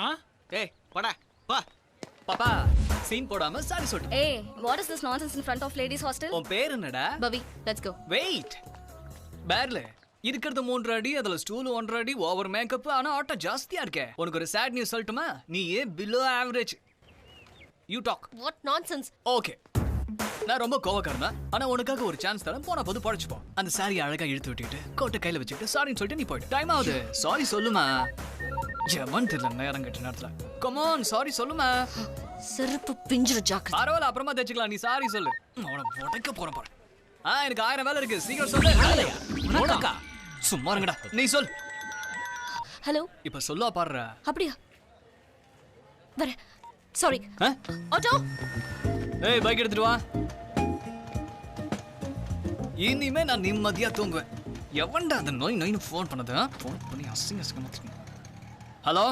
[SPEAKER 8] ஏய் போடா பா.
[SPEAKER 11] பாப்பா சீன் போடாம சாரி சொல்லு.
[SPEAKER 15] ஏய், what is this nonsense in front of ladies hostel?
[SPEAKER 11] உன் பேர் என்னடா?
[SPEAKER 15] பவி, let's go.
[SPEAKER 11] வெயிட். பேர்ல இருக்கிறது 3 அடி, அதுல ஸ்டூல் 1.5 அடி, ஓவர் மேக்கப். ஆனா ஆட்டோ ஜாஸ்தியா இருக்கே. உனக்கு ஒரு சேட் நியூஸ் சொல்லட்டுமா? நீ below average. You talk.
[SPEAKER 15] What nonsense?
[SPEAKER 11] Okay, நான் ரொம்ப கோவக்காரனா. ஆனா உனக்காக ஒரு சான்ஸ் தரேன். போன போது பழச்சுப்போம். அந்த சாரி அழகா இழுத்து விட்டுட்டு கோட்டை கையில வச்சுட்டு சாரின்னு சொல்லிட்டு நீ போயிட்டு. டைம் ஆகுது, சாரி சொல்லுமா. எவன் தெரியல நேரம் கட்ட நேரத்துல. கமான் சாரி சொல்லுமா.
[SPEAKER 15] செருப்பு பிஞ்சிரு ஜாக்கிரதை.
[SPEAKER 11] பரவாயில்ல, அப்புறமா தேய்ச்சிக்கலாம். நீ சாரி சொல்லு. அவனை உடைக்க போறேன் பாரு. எனக்கு 1000 வேலை இருக்கு. சீக்கிரம் சொல்லு. உனக்கா? சும்மா இருங்கடா, நீ சொல்.
[SPEAKER 15] ஹலோ,
[SPEAKER 11] இப்ப சொல்லுவா பாடுற.
[SPEAKER 15] அப்படியா? வர. சாரி. ஆட்டோ.
[SPEAKER 11] ஏய், பைக் எடுத்துட்டு வா. இனிமே நான் நிம்மதியா தூங்குவேன். எவன்டா அந்த நோயின்னு ஃபோன் பண்ணது? ஃபோன் பண்ணி அசிங்கமா. ஹலோ,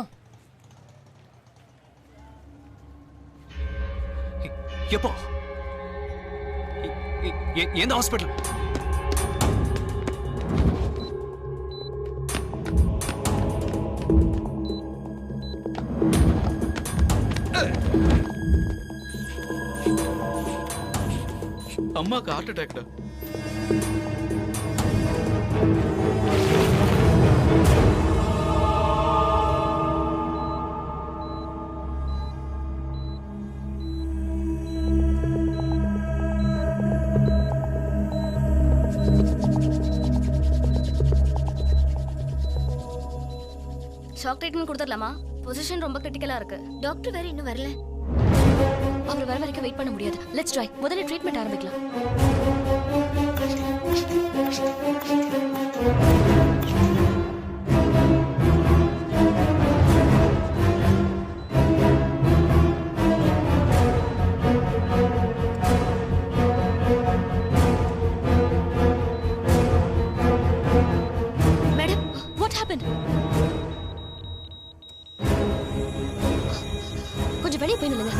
[SPEAKER 11] எப்போ? எந்த ஹாஸ்பிட்டல்?
[SPEAKER 5] அம்மாக்கு ஹார்ட் அட்டாக்டா.
[SPEAKER 15] ஷாக் ட்ரீட்மெண்ட் கொடுத்துடலாமா? பொசிஷன் ரொம்ப கிரிட்டிக்கலா இருக்கு.
[SPEAKER 3] டாக்டர் வேற இன்னும் வரல.
[SPEAKER 15] அவர் வர வரைக்கும் வெயிட் பண்ண முடியாது. Let's try. முதல்ல ட்ரீட்மெண்ட் ஆரம்பிக்கலாம். Madam, what happened? கொஞ்சம் வெளியே போய் நில்லுங்க.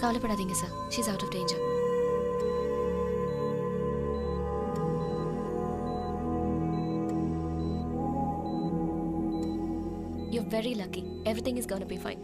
[SPEAKER 15] கவலைப்படாதீங்க sir. She's out of danger. You're very lucky. Everything is going to be fine.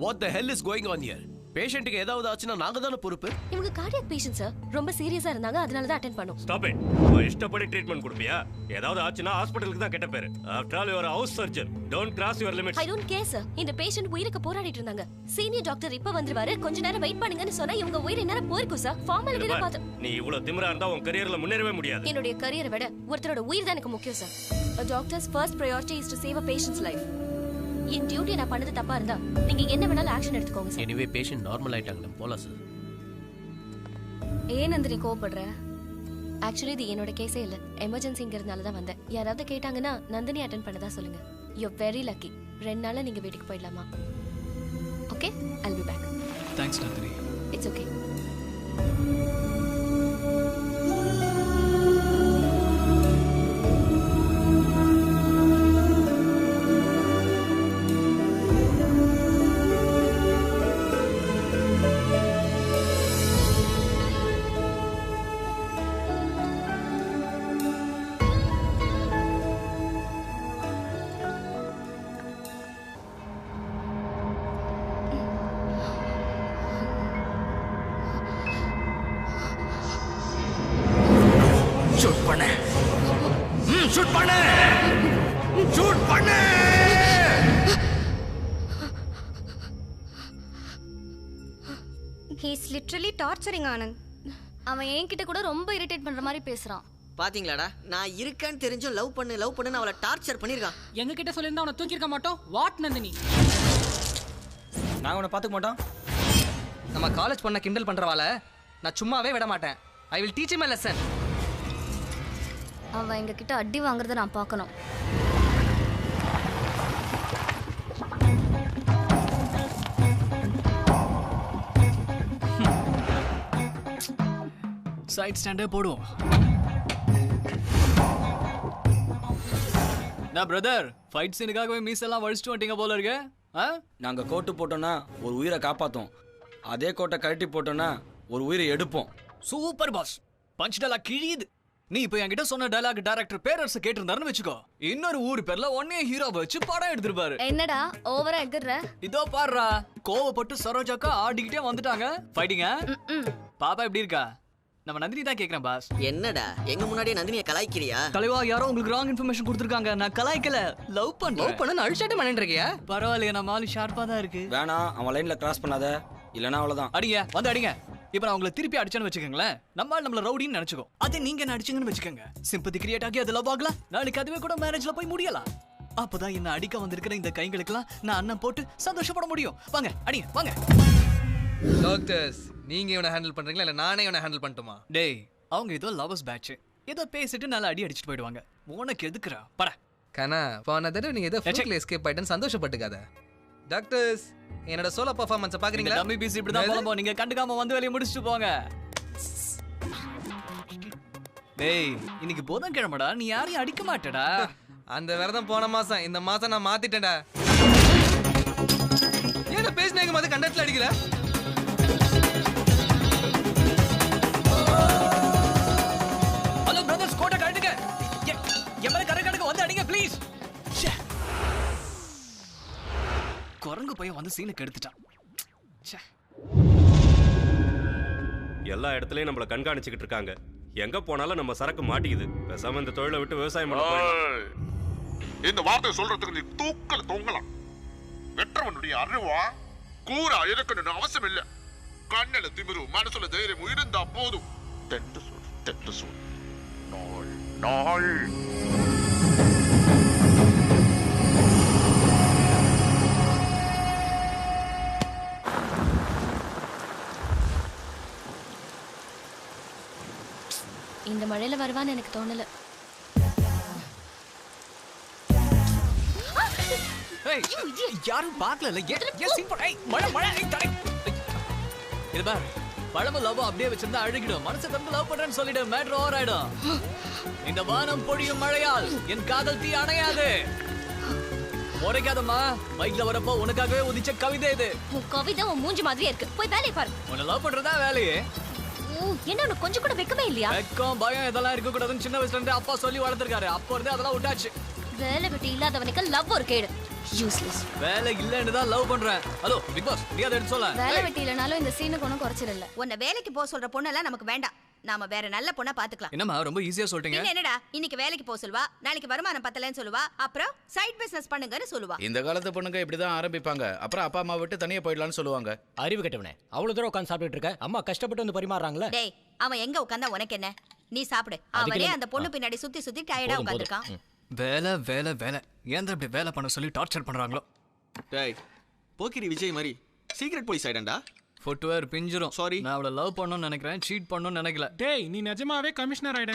[SPEAKER 19] What the hell is going on here? பேஷண்ட்டுக்கு ஏதாவது ஆச்சுன்னா நாங்க தான பொறுப்பு.
[SPEAKER 15] இவங்க கார்டியாக் பேஷண்ட் சார். ரொம்ப சீரியஸா இருந்தாங்க. அதனால தான் அட்டெண்ட் பண்ணோம்.
[SPEAKER 16] Stop it. இஷ்டப்படி ட்ரீட்மெண்ட் கொடுப்பியா? ஏதாவது ஆச்சுன்னா ஹாஸ்பிடலுக்கு தான் கெட்ட பேரு. After all you are house surgeon. Don't cross your limits.
[SPEAKER 15] I don't care sir. இந்த பேஷண்ட் உயிருக்கு போராடிட்டு இருந்தாங்க. சீனியர் டாக்டர் இப்ப வந்துருவாரு. கொஞ்ச நேரம் வெயிட் பண்ணுங்கன்னு சொன்னா இவங்க உயிர் நேரம் போயிருக்கும் சார். ஃபார்மாலிட்டி தான் பாத்து.
[SPEAKER 16] நீ இவ்வளவு திமிரா இருந்தா உன் கரியர்ல முன்னேறவே முடியாது.
[SPEAKER 15] என்னோட கரியரை விட ஒருத்தரோட உயிர் தான் எனக்கு முக்கியம் sir. A doctor's first priority is to save a patient's life. N duty நான் பண்ணது தப்பா இருந்தா நீங்க என்ன வேணாலும் ஆக்ஷன் எடுத்துக்கோங்க சார்.
[SPEAKER 19] எனிவே பேஷண்ட் நார்மல் ஆயிட்டாங்க. போலாம் சார்.
[SPEAKER 15] ஏன் நந்தினி கோவப்படுற? ஆக்சுவலி இது என்னோட கேஸே இல்ல. எமர்ஜென்சிங்கிறதுனால தான் வந்தேன். யாராவது கேட்டாங்கன்னா நந்தினி அட்டெண்ட் பண்ணதா சொல்லுங்க. You're very lucky. 2 நாள்ல நீங்க வீட்டுக்கு போயிடலாமா? Okay, I'll be back.
[SPEAKER 11] Thanks Nandini.
[SPEAKER 15] It's okay.
[SPEAKER 7] Shoot பண்ணு. ஷூட் பண்ணு. ஷூட் பண்ணு.
[SPEAKER 3] He is literally torturing Anand. அவன் என்கிட்ட கூட ரொம்ப இரிட்டேட் பண்ற மாதிரி பேசுறான்.
[SPEAKER 8] பாத்தீங்களாடா, நான் இருக்கேன்னு தெரிஞ்சும் லவ் பண்ணு அவளை டார்ச்சர் பண்ணிருக்கான்.
[SPEAKER 10] எங்க கிட்ட சொல்லிருந்தா அவனை தூக்கி இருக்க மாட்டோம். வாட் நந்தினி?
[SPEAKER 9] நாங்க அவனை பாத்துக்க மாட்டோம். நம்ம காலேஜ் பண்ண கிண்டல் பண்றவால நான் சும்மாவே விட மாட்டேன். I will teach him a lesson.
[SPEAKER 3] அவன் எங்க கிட்ட அடி வாங்குறத நான் பார்க்கணும்.
[SPEAKER 11] சைட் ஸ்டாண்டே போடுவோம். நான் பிரதர் ஃபைட் சீனுக்காகவே மீசெல்லாம் வழிச்சிட்டு வந்துட்டீங்க போல இருக்கு.
[SPEAKER 9] நாங்க கோட்டு போட்டோம்னா ஒரு உயிரை காப்பாத்தோம். அதே கோட்டை கழட்டி போட்டோம்னா ஒரு உயிரை எடுப்போம்.
[SPEAKER 11] Super boss. பஞ்ச் டயலாக் கிழியுது. நீ இப்போ என்கிட்ட சொன்ன டயலாக் டைரக்டர் பேரரசு கேட்டிருந்தாருன்னு வெச்சுக்கோ, இன்னொரு ஊர் பேர்ல ஒன்னே ஹீரோ வச்சு படம் எடுத்துருப்பாரு.
[SPEAKER 3] என்னடா ஓவரா எகுற?
[SPEAKER 11] இதோ பாருடா, கோவப்பட்டு சரோஜாக்கா ஆடிக்கிட்டே வந்துட்டாங்க. ஃபைட்டிங்க. பாப்பா எப்படி இருக்கா? நம்ம நந்தினி தான் கேக்குறேன் பாஸ்.
[SPEAKER 8] என்னடா எங்க முன்னாடியே நந்தினியை கலாய்க்கிறியா?
[SPEAKER 11] தலைவா, யாரோ உங்களுக்கு ராங் இன்ஃபர்மேஷன் கொடுத்துருக்காங்க. நான் கலாய்க்கல, லவ் பண்ணு அழிச்சாட்டே பண்ணிட்டு இருக்கியா? பரவாயில்லையா, நம்ம ஆளு ஷார்ப்பா தான் இருக்கு.
[SPEAKER 9] வேணா, அவன் லைன்ல கிராஸ் பண்ணாத, இல்லனா அவ்வளவுதான்.
[SPEAKER 11] அடிங்க, வந்து அடிங்க. இப்ப நான் உங்களை திருப்பி அடிச்சேன்னு வச்சுக்கோங்களேன், நம்ம நம்மள ரவுடின்னு நினைச்சுக்கோ. அதே நீங்க என்ன அடிச்சீங்கன்னு வச்சுக்கோங்க, சிம்பத்தி கிரியேட் ஆகி அது லவ் ஆகலாம். நாளைக்கு அதுவே கூட மேரேஜ்ல போய் முடியலாம். அப்பதான் என்ன அடிக்க வந்திருக்கிற இந்த கைகளுக்கெல்லாம் நான் அண்ணன் போட்டு சந்தோஷப்பட முடியும். வாங்க அடிங்க, வாங்க.
[SPEAKER 9] டாக்டர்ஸ், நீங்க இவனை ஹேண்டில் பண்றீங்களா இல்ல நானே இவனை ஹேண்டில் பண்ணட்டுமா?
[SPEAKER 11] டேய், அவங்க ஏதோ லவர்ஸ் பேட்ச், ஏதோ பேசிட்டு நல்லா அடி அடிச்சிட்டு போயிடுவாங்க. உனக்கு எதுக்குறா பட
[SPEAKER 9] கனா? போன தடவை நீங்க ஏதோ ஃபிளக்ல எஸ்கேப் ஆயிட்டேன்னு சந்தோஷப்பட்டுக்காத. டாக்டர்ஸ், என்னோட சோலோ பெர்ஃபார்மன்ஸ் பாக்குறீங்களா?
[SPEAKER 11] டம்மி பீஸ் இப்படி தான் போலாம். நீங்க கண்டுக்காம வந்து வேலைய முடிச்சிட்டு போங்க. டேய், இன்னைக்கு புதன்கிழமைடா, நீ யாரையும் அடிக்க மாட்டடா.
[SPEAKER 9] அந்த விரதம் போன மாசம், இந்த மாசம் நான் மாத்திட்டேன்டா. ஏன்னா பேசினேங்க மாதிரி கண்டக்ட்ல அடிக்கல.
[SPEAKER 11] ப்ளீஸ் கோட்டை கழட்டுங்க. என் மேல கரெக்டாக வந்து அடிங்க ப்ளீஸ். குரங்கு பையன் வந்து சீனை கெடுத்துட்டான்.
[SPEAKER 16] எல்லா இடத்துலயும் நம்மள கண்காணிச்சுக்கிட்டு இருக்காங்க. எங்க போனாலும் நம்ம சரக்கு மாட்டிக்குது. பேசாம இந்த தொழிலை விட்டு விவசாயம் பண்ண போயிடலாம்.
[SPEAKER 17] இந்த வார்த்தையை சொல்றதுக்கு நீ தூக்கல தொங்கலாம். வெற்றவனுடைய அறிவா கூறா இருக்கணும்னு அவசியம் இல்ல. கண்ணில திமிரு மனசுல தைரியம் இருந்தா போதும். தெட்டு சொல் நாள்
[SPEAKER 15] இந்த மழையில வருவான்னு எனக்கு தோணல.
[SPEAKER 11] யாரும் பார்க்கல. இது பாரு, பழம லவ் அப்படியே வச்சிருந்தா அழுகிடும். மனசை தந்து லவ் பண்றேன்னு சொல்லிடு, மேட்ரு ஓவர் ஆயிடும். இந்த வானம் பொழியும் மழையால் என் காதல் தீ அணையாது. உரைக்காதம்மா, பைக்ல வரப்போ உனக்காகவே உதிச்ச கவிதை இது.
[SPEAKER 15] உன் கவிதை உன் மூஞ்சி மாதிரியே இருக்கு. போய் வேலையை பாரு.
[SPEAKER 11] உன்னை லவ் பண்றதா வேலையே?
[SPEAKER 15] என்ன உனக்கு கொஞ்சம் கூட வெக்கமே இல்லையா?
[SPEAKER 11] வெக்கம் பயம் இதெல்லாம் இருக்க கூடாதுன்னு சின்ன வயசுல இருந்து அப்பா சொல்லி வளர்த்திருக்காரு. அப்போ இருந்து அதெல்லாம் விட்டாச்சு.
[SPEAKER 15] வேலை விட்டு இல்லாதவனுக்கு லவ் ஒரு கேடு. யூஸ்லெஸ்.
[SPEAKER 11] வேலை இல்லன்னு தான் லவ் பண்றேன். ஹலோ பிக் பாஸ், நீ அதை எடுத்து சொல்ல.
[SPEAKER 15] வேலை வெட்டி இல்லனாலும் இந்த சீனுக்கு ஒன்றும் குறைச்சிடல.
[SPEAKER 1] உன்னை வேலைக்கு போக சொல்ற பொண்ணெல்லாம் நமக்கு வேண்டாம். நாம வேற நல்ல பொண்ணா பாத்துக்கலாம்.
[SPEAKER 11] என்னம்மா ரொம்ப ஈஸியா சொல்லிட்டீங்க.
[SPEAKER 1] என்னடா இன்னைக்கு வேலைக்கு போக சொல்வா, நாளைக்கு வருமானம் பத்தலன்னு சொல்லுவா, அப்புறம் சைட் பிசினஸ் பண்ணுங்கன்னு சொல்லுவா.
[SPEAKER 7] இந்த காலத்து பொண்ணுங்க இப்படிதான் ஆரம்பிப்பாங்க. அப்புறம் அப்பா அம்மா விட்டு தனியா போயிடலாம்னு சொல்லுவாங்க.
[SPEAKER 18] அறிவு கெட்டவனே, அவ்வளவு தூரம் உட்காந்து சாப்பிட்டுட்டு இருக்க. அம்மா கஷ்டப்பட்டு வந்து பரிமாறுறாங்களே.
[SPEAKER 1] டேய், அவன் எங்க உட்கார்ந்தா உனக்கு என்ன? நீ சாப்பிடு. அவரே அந்த பொண்ணு பின்னாடி சுத்தி சுத்தி டயர்டா உட்கார்ந்திருக்கான்.
[SPEAKER 11] வேலை வேலை வேலை, ஏன் இப்படி வேலை பண்ண சொல்லி டார்ச்சர் பண்றாங்களோ?
[SPEAKER 8] டேய், போக்கிரி விஜய் மாதிரி சீக்ரெட் போலீஸ் ஆயிடண்டா.
[SPEAKER 11] ஃபுட்வேர் பிஞ்சிரும். சாரி, நான் அவளை லவ் பண்ணணும்னு நினைக்கிறேன், சீட் பண்ணணும்னு நினைக்கல.
[SPEAKER 10] டேய், நீ நிஜமாவே கமிஷனர் ஆயிட.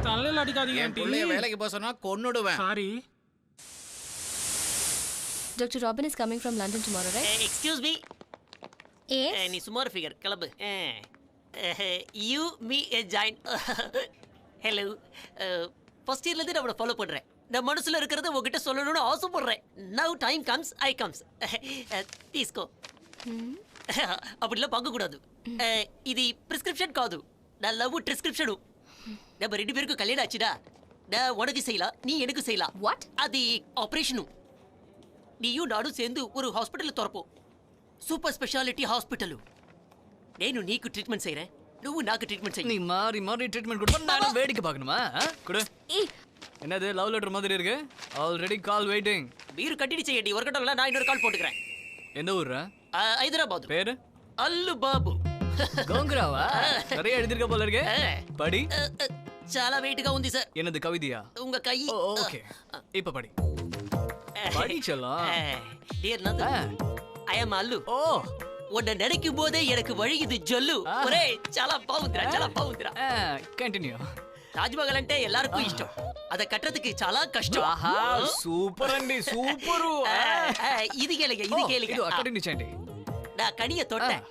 [SPEAKER 10] தலையில அடிக்காதீங்க
[SPEAKER 7] என் புள்ளைய வேலைக்கு போக சொன்னா கொன்னுடுவேன்.
[SPEAKER 10] Sorry.
[SPEAKER 15] Dr. Robin is coming from London tomorrow, right?
[SPEAKER 20] Excuse me.
[SPEAKER 15] Yes.
[SPEAKER 20] நீ சும்மா ஒரு ஃபிகர் கிளம்பு. You me a giant. Hello. First இயர்ல இருந்து நான் அவளை ஃபாலோ பண்றேன். நான் மனசுல இருக்கிறத உங்ககிட்ட சொல்லணும்னு ஆசைப்படுறேன். Now time comes, I comes. తీసుకో. அப்படிலாம் பார்க்க கூடாது. ఇది ప్రిస్క్రిప్షన్ కాదు, నా లవ్ ప్రిస్క్రిప్షన్. நம்ம ரெண்டு பேருக்கும் கல்யாணம் ஆச்சுடா. நான் உனக்கு செய்யலாம், நீ எனக்கு செய்யலாம்.
[SPEAKER 15] வாட்?
[SPEAKER 20] அது ஆபரேஷனு. நீயும் நானும் சேர்ந்து ஒரு ஹாஸ்பிட்டல் திறப்போம். Super speciality hospital. నేను నీకు ట్రీట్మెంట్ చేయறேன், నువ్వు నాకు ట్రీట్మెంట్ చెయ్యి.
[SPEAKER 11] நீ மாறி மாறி ட்ரீட்மெண்ட் கொடுப்பா, நான் வேடிக்கை பார்க்கணுமா? குடு. என்னது லவ் லெட்டர் மாதிரி இருக்கு? Already call waiting.
[SPEAKER 20] మీరు కంటిన్యూ చేయండి, వరకటంలా நான் இன்னொரு கால் போட்டுக்கிறேன்.
[SPEAKER 11] எந்த ஊர்ரா?
[SPEAKER 20] హైదరాబాద్.
[SPEAKER 11] பேரு?
[SPEAKER 20] అల్లు బాబు.
[SPEAKER 11] கோங்கராவா? நிறைய எழுதிருக்க போல இருக்கு. படி.
[SPEAKER 20] చాలా వెయిట్ గా ఉంది సార్.
[SPEAKER 11] என்னது கவிதையா?
[SPEAKER 20] உங்க கை.
[SPEAKER 11] ஓகே, இப்ப படி. படி செல்லம்.
[SPEAKER 20] டியர் நந்தன், ஐ அம் அல்லு.
[SPEAKER 11] ஓ,
[SPEAKER 20] உன்னை நினைக்கும் போதே எனக்கு வழியுது ஜொல்லு. ஒரே చాలా బాగుందిరా, చాలా బాగుందిరా.
[SPEAKER 11] కంటిన్యూ.
[SPEAKER 20] తాజ్మహల్ అంటే எல்லாருக்கும் ఇష్టం, అத కట్టறதுக்கு చాలా కష్టం.
[SPEAKER 11] ఆహా, సూపర్ అండి, సూపరు.
[SPEAKER 20] ఇది కేளுங்க, ఇది కేளுங்க.
[SPEAKER 11] ఇది కంటిన్యూ చేయండి.
[SPEAKER 20] நான் கனிய தொட்டேன்,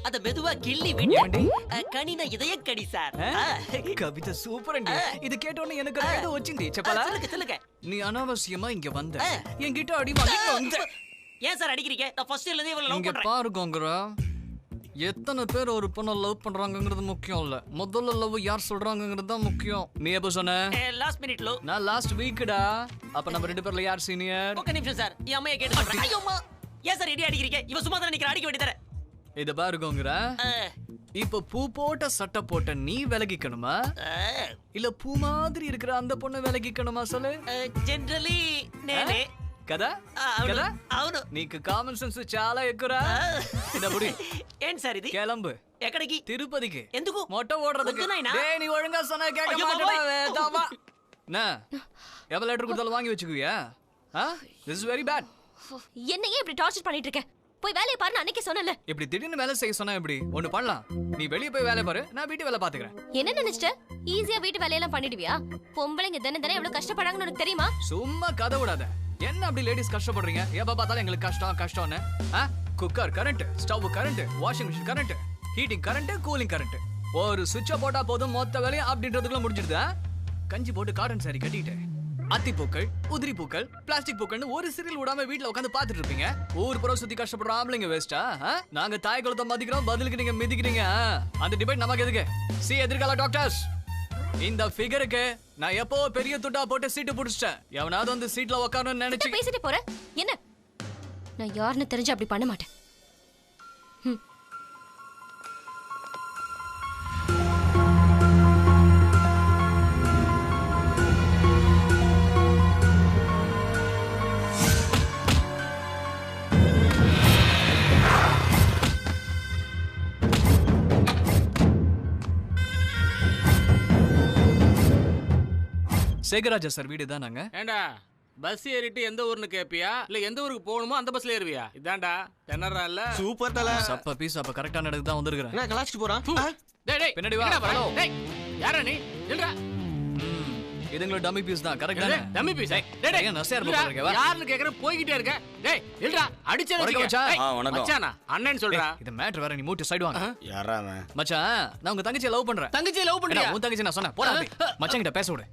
[SPEAKER 20] அத மெதுவா கிள்ளி விட்டேன். கனினா இதய கனி சார்.
[SPEAKER 11] கவிதை சூப்பர் అండి. இது கேட்டோனே எனக்கு ஏதோ వచ్చింది చెప్పాలా?
[SPEAKER 20] சொல்லுங்க.
[SPEAKER 11] நீ அனாவசியமா இங்க வந்த, என்கிட்ட அடி வாங்கி வந்த.
[SPEAKER 20] ஏன் சார் அடிக்கிறீங்க? நான் ஃபர்ஸ்ட் இயர்ல இருந்தே இவளை லவ்
[SPEAKER 11] இங்க
[SPEAKER 20] பண்றேன்.
[SPEAKER 11] பாரு கோங்கரா, எத்தனை பேர் ஒரு பொண்ணை லவ் பண்றாங்கங்கிறது முக்கியம் இல்ல, முதல்ல லவ் யார் சொல்றாங்கங்கிறது தான் முக்கியம். நீ எப்போ சொன்ன?
[SPEAKER 20] லாஸ்ட் மினிட்ல.
[SPEAKER 11] நான் லாஸ்ட் வீக்டா. அப்ப நம்ம ரெண்டு பேர்ல யார் சீனியர்?
[SPEAKER 20] ஒரு நிமிஷம் சார், என் அம்மையை கேட்டு சொல்றேன். ஐயோ அம்மா, ஏன் சார் ரெடி அடிக்கிறீங்க? இவ சும்மா தான் நிக்கிற, அடிக்க வேண்டியதே.
[SPEAKER 11] இத பாரு கோங்கரா, இப்ப பூ போட்ட சட்டை போட்ட நீ விலகிக்கணுமா, இல்ல பூ மாதிரி இருக்கிற அந்த பொண்ணை விலகிக்கணுமா சொல்லு?
[SPEAKER 20] జనరల్లీ నేనే
[SPEAKER 11] కదా కదా.
[SPEAKER 20] అవును,
[SPEAKER 11] నీకు కామన్ సెన్స్ చాలా ఎక్కువరా. ఇదబుడి
[SPEAKER 20] ఏంటి సార్ ఇది?
[SPEAKER 11] కేలంబు.
[SPEAKER 20] ఎక్కడికి?
[SPEAKER 11] తిరుపతికి.
[SPEAKER 20] ఎందుకు?
[SPEAKER 11] మొట్ట ఓడறதுக்கு. டேய், நீ ஒழுங்கா சொன்னா கேட்க
[SPEAKER 20] ஐயோ,
[SPEAKER 11] மாட்டடா வேதாவா. நா எவ்வளவு லெட்டர் கொடுத்தாலும் வாங்கி வச்சுக்குவியா? This is very bad.
[SPEAKER 15] என்னையே இப்படி டார்ச்சர் பண்ணிட்டு இருக்க? போய் வேலைய பாரு, நான் அன்னைக்கே சொன்னல.
[SPEAKER 11] இப்படி திடீர்னு வேலை செய்ய சொன்னா எப்படி? ஒன்னு பண்ணலாம், நீ வெளிய போய் வேலை பாரு, நான் வீட்டு வேலை பாத்துக்கறேன்.
[SPEAKER 15] என்ன நினைச்சிட்ட? ஈஸியா வீட்டு வேலையெல்லாம் பண்ணிடுவியா? பொம்பளைங்க தினம் தினம் எவ்வளவு கஷ்டப்படாங்கன்னு உனக்கு தெரியுமா?
[SPEAKER 11] சும்மா கதை விடாத. என்ன அப்படி லேடிஸ் கஷ்டப்படுறீங்க? எப்ப பார்த்தாலும் எங்களுக்கு கஷ்டம் கஷ்டம்னு. Cooker current, stove current, washing machine current, heating current, cooling current. ஒரு சுவிட்ச போட்டா போதும் மொத்த வேலையும் அப்படின்றதுக்குள்ள முடிஞ்சிடுதா? கஞ்சி போட்டு காட்டன் சாரி கட்டிட்டு அத்திப்பூக்கள், உதிரி பூக்கள், பிளாஸ்டிக் பூக்கள்னு ஒரு சீரியல் விடாம வீட்டுல உட்காந்து பாத்துட்டு இருப்பீங்க. ஊர் புறம் சுத்தி கஷ்டப்படுற ஆம்பளைங்க வேஸ்டா? நாங்க தாய் குலத்தை மதிக்கிறோம், பதிலுக்கு நீங்க மிதிக்கிறீங்க. அந்த டிபேட் நமக்கு எதுக்கு? சி எதிர்கால டாக்டர்ஸ், இந்த ஃபிகருக்கு நான் எப்போ பெரிய துட்டா போட்டு சீட்டு புடிச்சிட்டேன். எவனாவது வந்து சீட்ல உட்காரணும்னு நினைச்சு
[SPEAKER 15] பேசிட்டு போற என்ன? நான் யாருன்னு தெரிஞ்சு அப்படி பண்ண மாட்டேன்.
[SPEAKER 11] சேகராஜா சார் வீடு தான் நாங்க.
[SPEAKER 21] ஏண்டா பஸ் ஏறிட்டு எந்த ஊர்னு கேப்பியா இல்ல எந்த ஊருக்கு போகணுமோ அந்த பஸ்ல ஏறுவியா? இதான்டா தென்னறா இல்ல.
[SPEAKER 11] சூப்பர் தல. சப்ப பீஸ் அப்ப கரெக்ட்டா நடந்து தான் வந்திருக்கேன்.
[SPEAKER 21] என்ன கலாச்சிட்டு போறான்? டேய் டேய்
[SPEAKER 11] பின்னாடி வா.
[SPEAKER 21] டேய் யாரா நீ? இல்லடா.
[SPEAKER 11] இதுங்களோட டம்மி பீஸ் தான் கரெக்ட்டா?
[SPEAKER 21] Dummy piece. டேய் டேய்
[SPEAKER 11] நசியார் போறீங்க வா.
[SPEAKER 21] யாருன்னு கேக்குற போயிட்டே இருக்க. டேய் இல்லடா அடிச்சே வச்சுக்க. மச்சானா அண்ணன் சொல்றா.
[SPEAKER 11] இது மேட்டர் வேற நீ மூட்டு சைடு வாங்க.
[SPEAKER 21] யாரா அவன்?
[SPEAKER 11] மச்சான் நான் உங்க தங்கச்சியை லவ் பண்றேன்.
[SPEAKER 21] தங்கச்சியை லவ் பண்றியா?
[SPEAKER 11] உன் தங்கச்சி நான் சொன்னேன். போடா மச்சான் கிட்ட பேச விடு.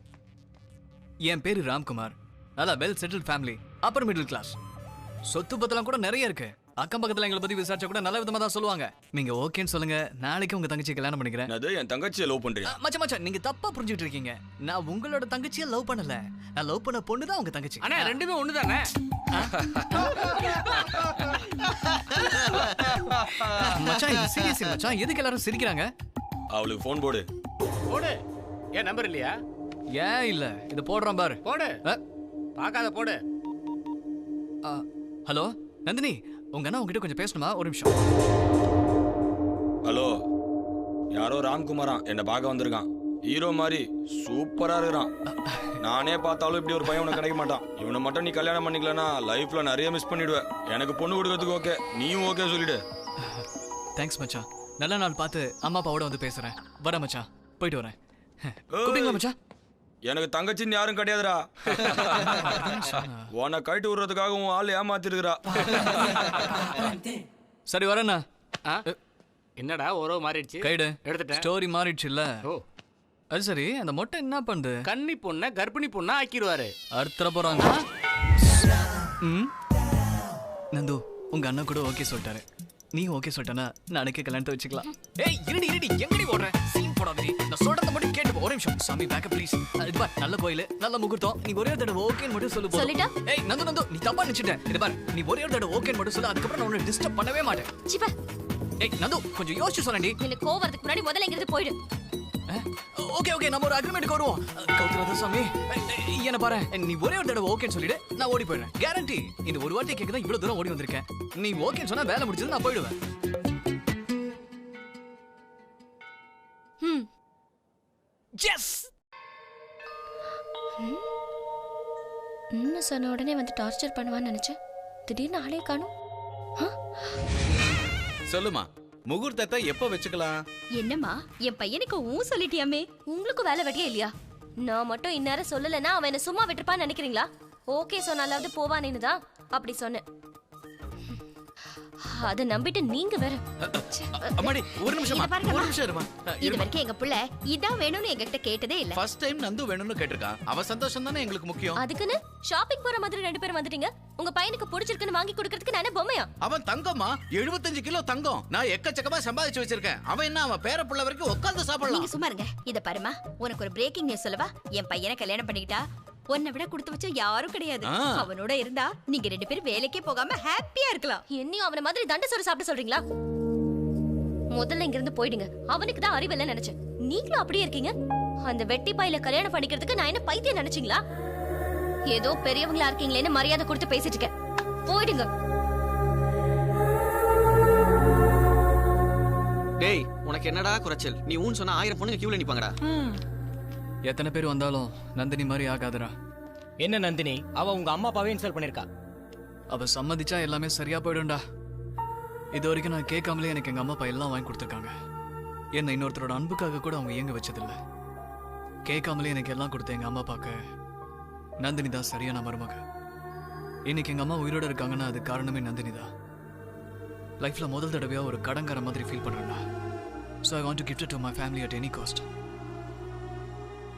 [SPEAKER 11] என் பேரு ராம்குமார். நல்லா well settled family, upper middle class. சொத்து பத்தலாம் கூட நிறைய இருக்கு. அக்கம் பக்கத்துல எங்களை பத்தி விசாரிச்சா கூட நல்ல விதமா தான் சொல்லுவாங்க. நீங்க ஓகேன்னு சொல்லுங்க, நாளைக்கு உங்க தங்கச்சியை கல்யாணம் பண்ணிக்கிறேன்.
[SPEAKER 19] அது என் தங்கச்சியை லவ் பண்றியா?
[SPEAKER 11] மச்சான் நீங்க தப்பா புரிஞ்சுட்டு இருக்கீங்க. நான் உங்களோட தங்கச்சியை லவ் பண்ணல. நான் லவ் பண்ண பொண்ணு தான் உங்க தங்கச்சி.
[SPEAKER 21] அண்ணா ரெண்டுமே ஒண்ணுதானே?
[SPEAKER 11] மச்சான் இது சீரியஸ் மச்சான். எதுக்கு எல்லாரும் சிரிக்கிறாங்க?
[SPEAKER 19] அவளுக்கு ஃபோன் போடு.
[SPEAKER 21] போடு. ஏன் நம்பர் இல்லையா?
[SPEAKER 11] ஏன் இல்ல, இது போடுறேன் பாரு.
[SPEAKER 21] போடு. பார்க்காத போடு.
[SPEAKER 11] ஹலோ நந்தினி, உங்க அண்ணா உங்ககிட்ட கொஞ்சம் பேசணுமா? ஒரு நிமிஷம்.
[SPEAKER 19] ஹலோ, யாரோ ராம்குமாரா என்ன பார்க்க வந்திருக்கான். ஹீரோ மாதிரி சூப்பரா இருக்கிறான். நானே பார்த்தாலும் இப்படி ஒரு பையன் உனக்கு கிடைக்க மாட்டான். இவனை மட்டும் நீ கல்யாணம் பண்ணிக்கலனா லைஃப்ல நிறைய மிஸ் பண்ணிடுவேன். எனக்கு பொண்ணு கொடுக்கறதுக்கு ஓகே, நீயும் ஓகே சொல்லிடு.
[SPEAKER 11] தேங்க்ஸ் மச்சான். நல்ல நாள் பார்த்து அம்மா அப்பாவோட வந்து பேசுறேன். வரேன் மச்சான், போயிட்டு வரேன். கூப்பிடுங்களா மச்சான்?
[SPEAKER 19] எனக்கு தங்கச்சின்னு யாரும் கிடையாதுடா. உன்னை கைட்டு விடுறதுக்காக உன் ஆள் ஏமாத்திருக்கிறா.
[SPEAKER 11] சரி வரேண்ணா.
[SPEAKER 21] என்னடா ஓரோ மாறிடுச்சு?
[SPEAKER 11] கைடு
[SPEAKER 21] எடுத்துட்டேன்.
[SPEAKER 11] ஸ்டோரி மாறிடுச்சு இல்ல? அது சரி, அந்த மொட்டை என்ன பண்ணுது?
[SPEAKER 21] கன்னி பொண்ண கர்ப்பிணி பொண்ணா ஆக்கிடுவாரு.
[SPEAKER 11] அறுத்துற போறாங்க. நந்து உங்க அண்ணன் கூட ஓகே சொல்லிட்டாரு. நீ ஓகே சொல்லிட்டனா நாளைக்கு கல்யாணத்தை வச்சுக்கலாம். ஏய் இருடி இருடி, எங்கடி ஓடுற? சீன் போடாதே. நான் சொல்றத மட்டும் கேட்டு போ. ஒரு நிமிஷம் சாமி, பேக்கப் ப்ளீஸ். இது பார், நல்ல கோயில், நல்ல முகூர்த்தம். நீ ஒரே ஒரு தடவை ஓகேன்னு மட்டும் சொல்லு போதும்.
[SPEAKER 15] சொல்லிட்டா?
[SPEAKER 11] ஏய் நந்து நீ தப்பா நினைச்சிட்ட. இது பார், நீ ஒரே ஒரு தடவை ஓகேன்னு மட்டும் சொல்லு. அதுக்கு அப்புறம் நான் உன்னை டிஸ்டர்ப் பண்ணவே மாட்டேன்.
[SPEAKER 15] சிப்பா.
[SPEAKER 11] ஏய் நந்து கொஞ்சம் யோசிச்சு சொல்லண்டி.
[SPEAKER 15] எனக்கு கோவம் வரதுக்கு முன்னாடி முதல்ல இங்க இருந்து போயிடு.
[SPEAKER 11] ஓகே ஓகே, நம்ம ஒரு அக்ரிமென்ட்க்கு வருவோம். கௌதரத சாமி, என்ன பாரு, நீ ஒரே ஒரு தடவை ஓகேன்னு சொல்லிடு, நான் ஓடி போயிடுறேன். கேரண்டி. இந்த ஒரு வாட்டி கேக்குதா இவ்வளவு தூரம் ஓடி வந்திருக்கேன். நீ ஓகேன்னு சொன்னா வேலை முடிஞ்சது, நான் போயிடுவேன். எஸ்.
[SPEAKER 15] இன்னும் சொன்ன உடனே வந்து டார்ச்சர் பண்ணுவான்னு நினைச்சேன். திடீர்னு ஆளே காணும்.
[SPEAKER 7] சொல்லுமா, முகூர்த்தத்தை எப்ப வச்சுக்கலாம்?
[SPEAKER 1] என்னம்மா என் பையனுக்கு சொல்லிட்டியாமே?
[SPEAKER 15] உங்களுக்கு வேலை வெட்டியே இல்லையா? நான் மட்டும் இந்நேரம் சொல்லலைன்னா அவன் என்ன சும்மா விட்டுருப்பான்னு நினைக்கிறீங்களா? ஓகே சொன்னாலாவது போவானேன்னு தான் அப்படி சொன்னேன். அதை நம்பிட்டு நீங்க வேற.
[SPEAKER 7] அம்மாடி ஒரு நிமிஷமா, ஒரு நிமிஷம் இருமா.
[SPEAKER 1] இது வரைக்கும் எங்க புள்ள இதான் வேணும்னு எங்ககிட்ட கேட்டதே இல்ல.
[SPEAKER 7] ஃபர்ஸ்ட் டைம் நந்து வேணும்னு கேட்டிருக்கா. அவ சந்தோஷம் தானே எங்களுக்கு முக்கியம்.
[SPEAKER 15] அதுக்குன்னு ஷாப்பிங் போற மாதிரி ரெண்டு பேரும் வந்துட்டீங்க. உங்க பையனுக்கு பிடிச்சிருக்குன்னு வாங்கி கொடுக்கிறதுக்கு நான் என்ன பொம்மையா?
[SPEAKER 7] அவன் தங்கம்மா, 75 கிலோ தங்கம். நான் எக்கச்சக்கமா சம்பாதிச்சு வச்சிருக்கேன். அவன் என்ன, அவன் பேர புள்ள வரைக்கும் உட்கார்ந்து சாப்பிடலாம்.
[SPEAKER 1] நீங்க சும்மா இருங்க. இத பாருமா, உனக்கு ஒரு பிரேக்கிங் நியூஸ் சொல்லவா? என் பையனை கல்யாணம் பண்ணிக்கிட்டா உன்னை விட கொடுத்து வச்ச யாரும் கிடையாது. அவனோட இருந்தா நீங்க ரெண்டு பேரும் வேலைக்கே போகாம ஹாப்பியா இருக்கலாம்.
[SPEAKER 15] என்னையும் அவன மாதிரி தண்ட சோறு சாப்பிட சொல்றீங்களா? முதல்ல இங்க இருந்து போயிடுங்க. அவனுக்கு தான் அறிவில்லை நினைச்சேன். நீங்களும் அப்படியே இருக்கீங்க. அந்த வெட்டி பாயில கல்யாணம் பண்ணிக்கிறதுக்கு நான் என்ன பைத்தியம் நினைச்சீங்களா? ஏதோ பெரியவங்களா இருக்கீங்களேன்னு மரியாதை கொடுத்து பேசிட்டு இருக்கேன். போயிடுங்க.
[SPEAKER 8] டேய் உனக்கு என்னடா குறைச்சல்? நீ சொன்னா 1000 பொண்ணுங்க கியூல நிப்பாங்கடா.
[SPEAKER 11] எத்தனை பேர் வந்தாலும் நந்தினி மாதிரி ஆகாதரா.
[SPEAKER 18] என்ன நந்தினி, அவ உங்க அம்மா அப்பாவே இன்சல்ட் பண்ணிருக்கா.
[SPEAKER 11] அவ சம்மதிச்சா எல்லாமே சரியா போயிடும்டா. இது வரைக்கும் நான் கேட்காமலே எனக்கு எங்க அம்மா அப்பா எல்லாம் வாங்கி கொடுத்துருக்காங்க. என்ன இன்னொருத்தரோட அன்புக்காக கூட அவங்க இயங்க வச்சதில்லை. கேட்காமலே எனக்கு எல்லாம் கொடுத்த எங்க அம்மா அப்பாக்கு நந்தினி தான் சரியான மருமக. இன்னைக்கு எங்க அம்மா உயிரோட இருக்காங்கன்னா அது காரணமே நந்தினி தான். லைஃப்ல முதல் தடவையா ஒரு கடங்கார மாதிரி feel பண்றேன்டா. So I want to gift it to my family at any cost.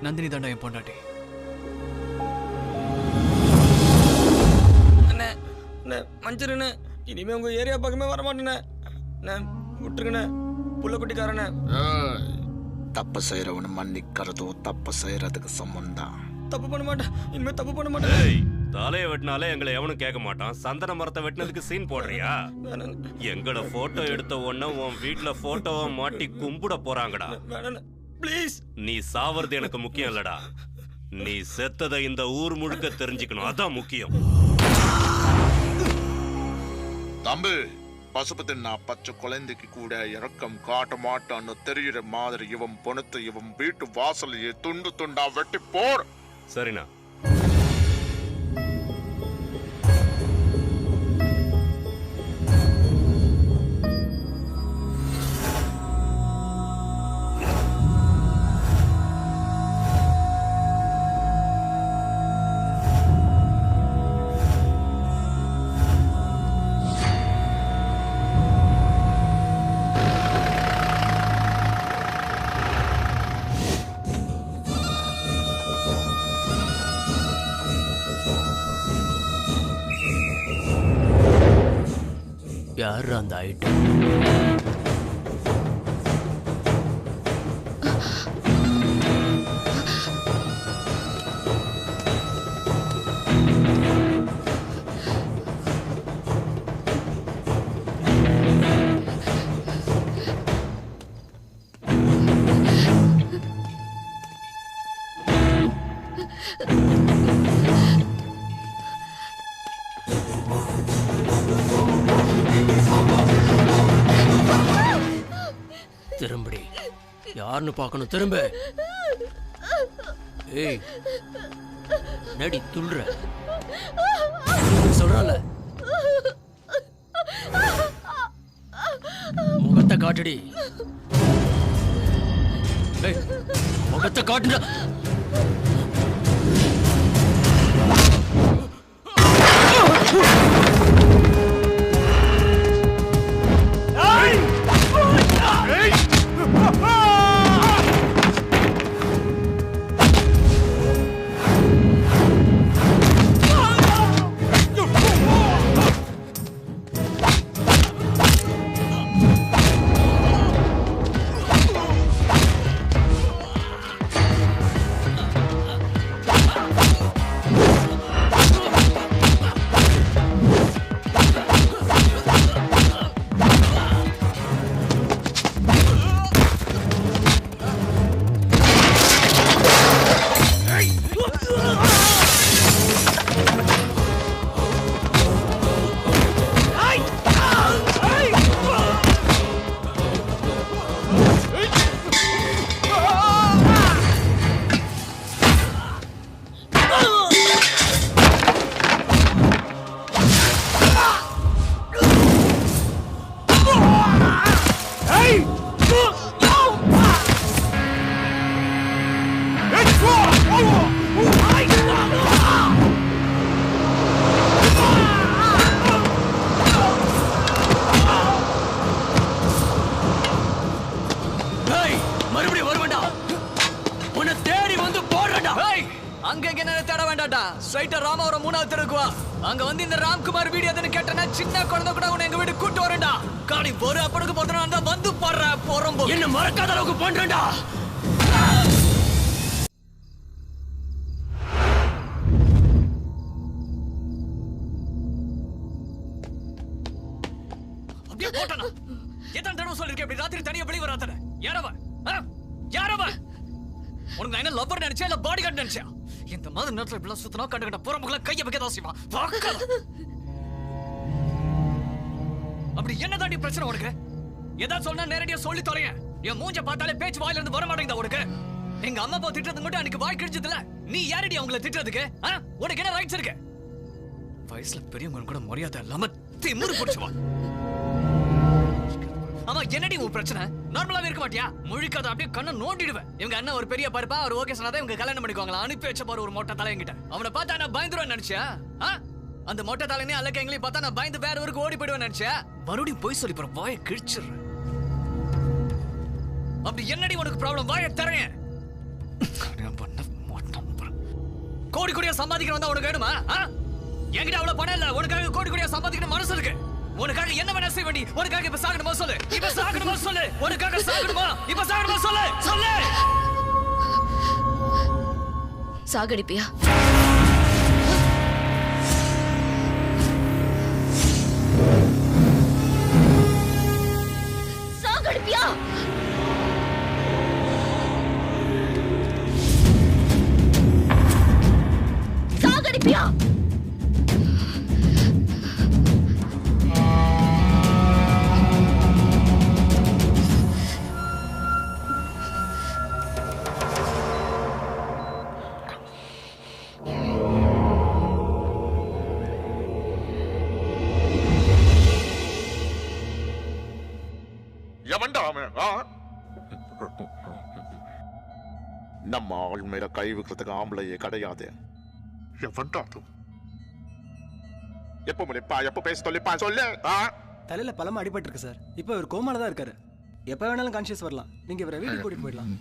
[SPEAKER 11] Nandini தாண்டா என் பொண்டாட்டி.
[SPEAKER 19] மஞ்சருண்ணே, இனிமே உங்க ஏரியா பக்கமே வர மாட்டேண்ணே. விட்டுருங்கண்ணே, புள்ள குட்டிக்காரண்ணே.
[SPEAKER 17] தப்பு செய்யறவனு மன்னிக்கிறதோ தப்பு செய்யறதுக்கு சமம் தான்.
[SPEAKER 19] தப்பு பண்ண மாட்டேன், இனிமே தப்பு பண்ண மாட்டேன்.
[SPEAKER 16] தலையை வெட்டினாலே எங்களை எவனும் கேட்க மாட்டான். சந்தன மரத்தை வெட்டினதுக்கு சீன் போடுறியா? எங்களை போட்டோ எடுத்த உடனே உன் வீட்டுல போட்டோவை மாட்டி கும்பிட போறாங்கடா.
[SPEAKER 19] ப்ளீஸ்.
[SPEAKER 16] நீ சாவறது எனக்கு முக்கியம் இல்லடா, நீ செத்ததை இந்த ஊர் முழுக்க தெரிஞ்சுக்கணும், அதான் முக்கியம்.
[SPEAKER 17] தம்பி, பசுப்பு தின்னா பச்சை குழந்தைக்கு கூட இறக்கம் காட்ட மாட்டான்னு தெரியுற மாதிரி இவன் பொணத்தை இவன் வீட்டு வாசலையே துண்டு துண்டா வெட்டி போடு.
[SPEAKER 16] சரிண்ணா.
[SPEAKER 18] யார் அந்த ஐட்டம்? திரும்படி, யாருன்னு பார்க்கணும், திரும்ப. ஏய், நடி துள்ற சொல்றல, முகத்தை காட்டுடி. ஏய், முகத்தை காட்டுடா. அங்க வந்து இந்த ராம்குமார் வீடியோ எதுன்னு கேட்டனா சின்ன குழந்தை கூட உன்னை எங்க வீட்டு கூட்டு வரேன்டா. காடி ஒரு அப்பனுக்கு போறதுனா வந்து பாடுற போறம்போ என்ன மறக்காத அளவுக்கு பண்றேன்டா. அப்படியே போட்டனா எத்தனை தடவை சொல்லிருக்கேன் இப்படி ராத்திரி தனியா வெளிய வராதே. யாரவ யாரவ உனக்கு நான் என்ன லவ்வர் நினைச்சா இல்ல பாடி கார்டு நினைச்சா? இந்த மாதிரி நேரத்துல இப்படி சுத்தனா கண்ட போறவங்கள கைய வைக்க தான் செய்வான். அப்படி என்ன தாண்டி பிரச்சனை உனக்கு? ஏதாவது சொன்னா நேரடியா சொல்லி தொலைய. என் மூஞ்ச பார்த்தாலே பேச்சு வாயில இருந்து வர மாட்டேங்குதா உனக்கு? எங்க அம்மா அப்பா திட்டுறது மட்டும் அன்னைக்கு வாய் கிழிச்சதுல நீ யாரடி அவங்கள திட்டுறதுக்கு? உனக்கு என்ன ரைட்ஸ் இருக்கு? வயசுல பெரியவங்க கூட மரியாதை இல்லாம திமிரு பிடிச்சுவா. ஆமா, என்னடி உன் பிரச்சனை? நார்மலாவே இருக்க மாட்டியா? முழிக்காத, அப்படியே கண்ணை நோண்டிடுவேன். இவங்க அண்ணன் ஒரு பெரிய பருப்பா, அவர் ஓகே சொன்னாதான் இவங்க கல்யாணம் பண்ணிக்குவாங்களா? அனுப்பி வச்ச பாரு ஒரு மொட்டை தலை என்கிட்ட. அவனை பார்த்தா நான் பயந்துருவேன் நினைச்சியா? அந்த மொட்டை தலைனே அல்லக்க எங்களையும் பார்த்தா நான் பயந்து வேற ஊருக்கு ஓடி போயிடுவேன் நினைச்சியா? மறுபடியும் போய் சொல்லி போறேன், வாயை கிழிச்சிடுறேன். அப்படி என்னடி உனக்கு ப்ராப்ளம்? வாயை தரேன். கோடி கோடியா சம்பாதிக்கிறவன் தான் உனக்கு வேணுமா? என்கிட்ட அவ்வளவு பணம் இல்ல, உனக்காக கோடி கோடியா சம்பாதிக்கணும் மனசு இருக்கு. உனக்காக என்ன வேணா செய்ய வேண்டி உனக்காக இப்ப சாகணுமா சொல்லு இப்ப சாகணுமா சொல்லு உனக்காக சாகணுமா இப்ப சாகணுமா சொல்லு சொல்லு
[SPEAKER 15] சாகடிப்பியா
[SPEAKER 3] சாகடிப்பியா சாகடிப்பியா
[SPEAKER 17] எவன்டா அவன் நம்ம ஆள் மேல கை வைக்கிறதுக்கு ஆம்பளையே கிடையாது எவன்டா அது எப்ப முடிப்பா எப்ப பேச சொல்லிப்பா சொல்லு
[SPEAKER 14] தலையில பலமா அடிபட்டு இருக்கு சார் இப்போ இவர் கோமால தான் இருக்காரு எப்ப வேணாலும் கான்சியஸ் வரலாம் நீங்க இவரை வீட்டுக்கு கூட்டிட்டு போயிடலாம்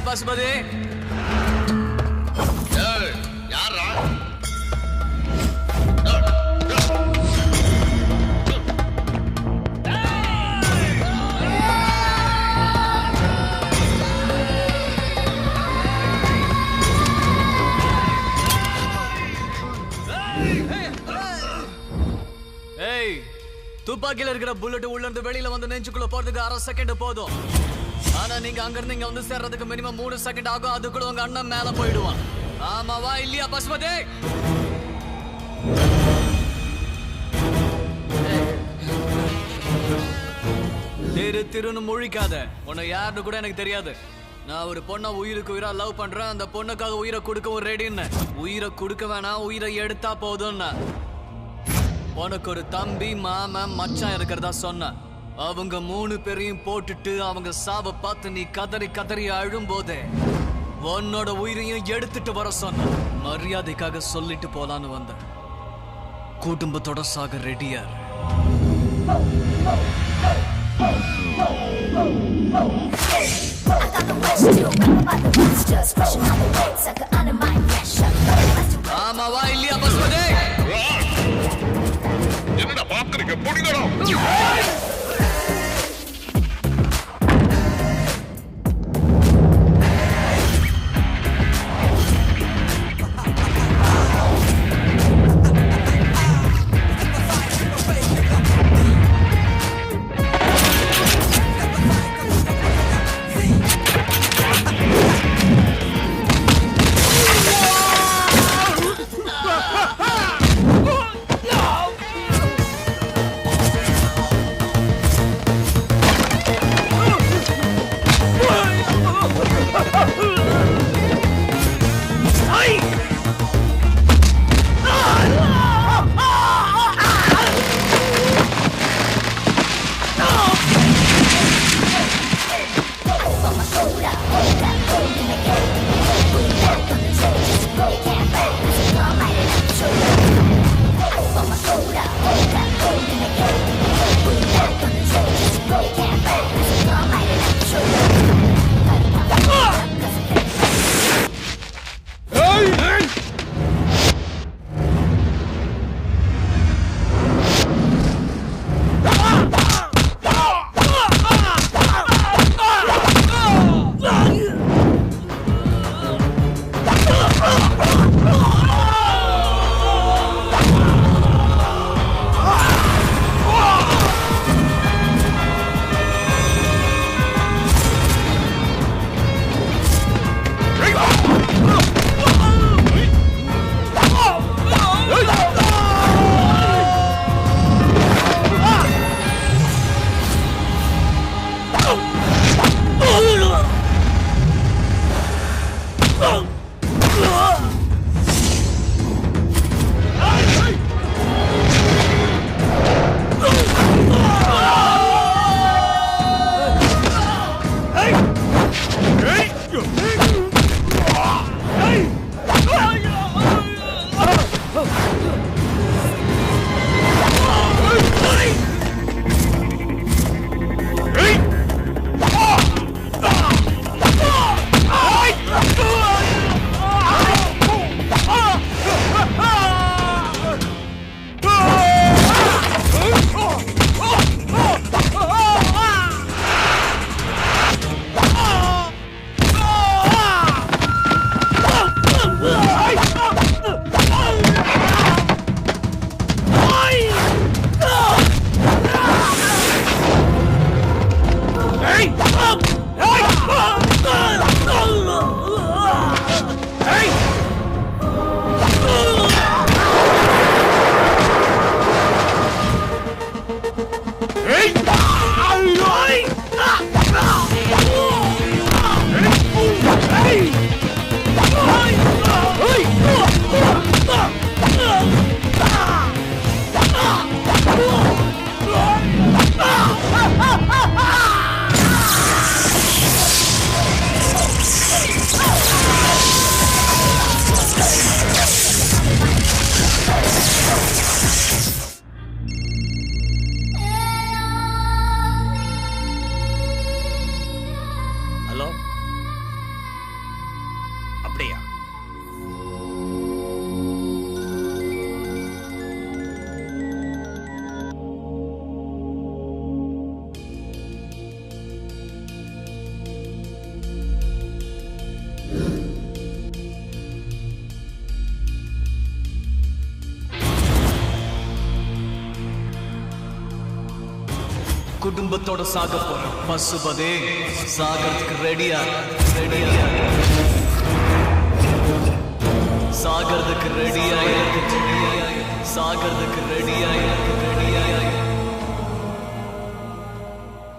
[SPEAKER 18] பசுபதி
[SPEAKER 17] யாரா
[SPEAKER 18] துப்பாக்கியில இருக்கிற புல்லட் உள்ள இருந்து வெளியில வந்து நெஞ்சுக்குள்ள போறதுக்கு 1/2 செகண்ட் போதும். ஆனா நீங்க அங்க இருந்து இங்க வந்து சேர்றதுக்கு மினிமம் 3 செகண்ட் ஆகும். அதுக்குள்ள உங்க அண்ணன் மேல போயிடுவான். ஆமாவா இல்லையா பசுபதி? திருன்னு முழிக்காத. உன்னை யாருன்னு கூட எனக்கு தெரியாது. நான் ஒரு பொண்ணை உயிருக்கு உயிரா லவ் பண்றேன். அந்த பொண்ணுக்காக உயிரை கொடுக்கவும் ரெடின்னு. உயிரை கொடுக்க வேணாம், உயிரை எடுத்தா போதும்னா. உனக்கு ஒரு தம்பி மாமன் மச்சான் இருக்கிறதா சொன்ன. அவங்க 3 பேரையும் போட்டுட்டு அவங்க சாவ பார்த்து நீ கதறி கதறி அழும் போதே உன்னோட உயிரையும் எடுத்துட்டு வர சொன்ன. மரியாதைக்காக சொல்லிட்டு போலான்னு வந்த. குடும்பத்தோட சாக ரெடியா. ஆமாவா இல்லையா பசுபதி?
[SPEAKER 17] என்னடா பாக்குறீங்க? புடிங்கடா.
[SPEAKER 3] Oh!
[SPEAKER 7] அப்படியா?
[SPEAKER 11] குடும்பத்தோட சாக போற பசுபதே சாகறதுக்கு ரெடியா சாகறதுக்கு ரெடியா சாகறதுக்கு ரெடியா